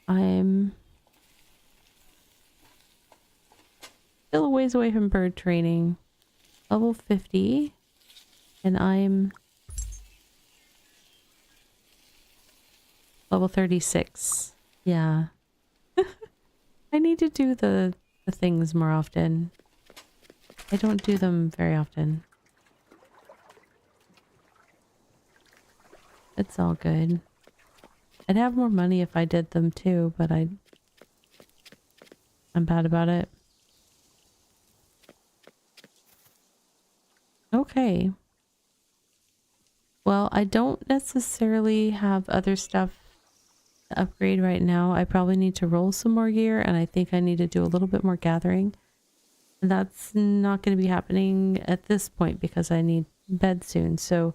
I'm still a ways away from bird training. Level 50. And I'm level 36. Yeah. I need to do the things more often. I don't do them very often. It's all good. I'd have more money if I did them too, but I'm bad about it. Okay. Well, I don't necessarily have other stuff to upgrade right now. I probably need to roll some more gear, and I think I need to do a little bit more gathering. And that's not going to be happening at this point because I need bed soon. So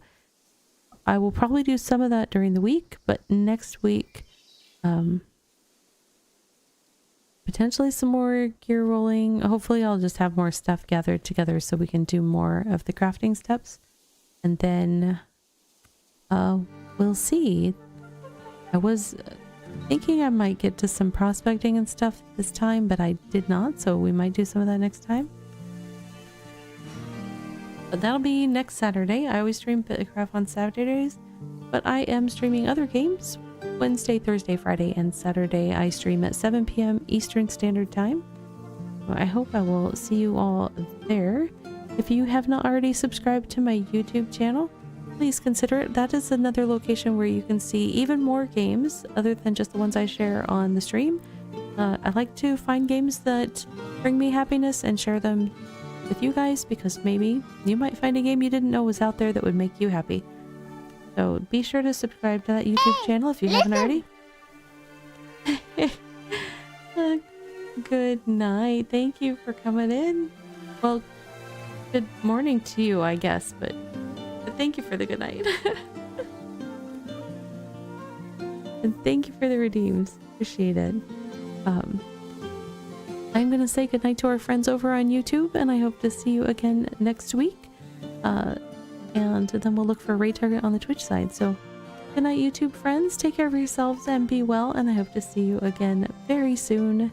I will probably do some of that during the week, but next week, potentially some more gear rolling. Hopefully I'll just have more stuff gathered together so we can do more of the crafting steps. And then we'll see. I was thinking I might get to some prospecting and stuff this time, but I did not, so we might do some of that next time. But that'll be next Saturday. I always stream BitCraft on Saturdays, but I am streaming other games Wednesday, Thursday, Friday, and Saturday. I stream at 7 p.m. Eastern Standard Time. I hope I will see you all there. If you have not already subscribed to my YouTube channel, please consider it. That is another location where you can see even more games other than just the ones I share on the stream. I like to find games that bring me happiness and share them with you guys, because maybe you might find a game you didn't know was out there that would make you happy. So be sure to subscribe to that YouTube channel if you haven't already. Good night. Thank you for coming in. Well, good morning to you, I guess, but thank you for the good night. And thank you for the redeems. Appreciate it. I'm gonna say goodnight to our friends over on YouTube, and I hope to see you again next week. And then we'll look for Ray Target on the Twitch side. So good night, YouTube friends. Take care of yourselves and be well, and I hope to see you again very soon.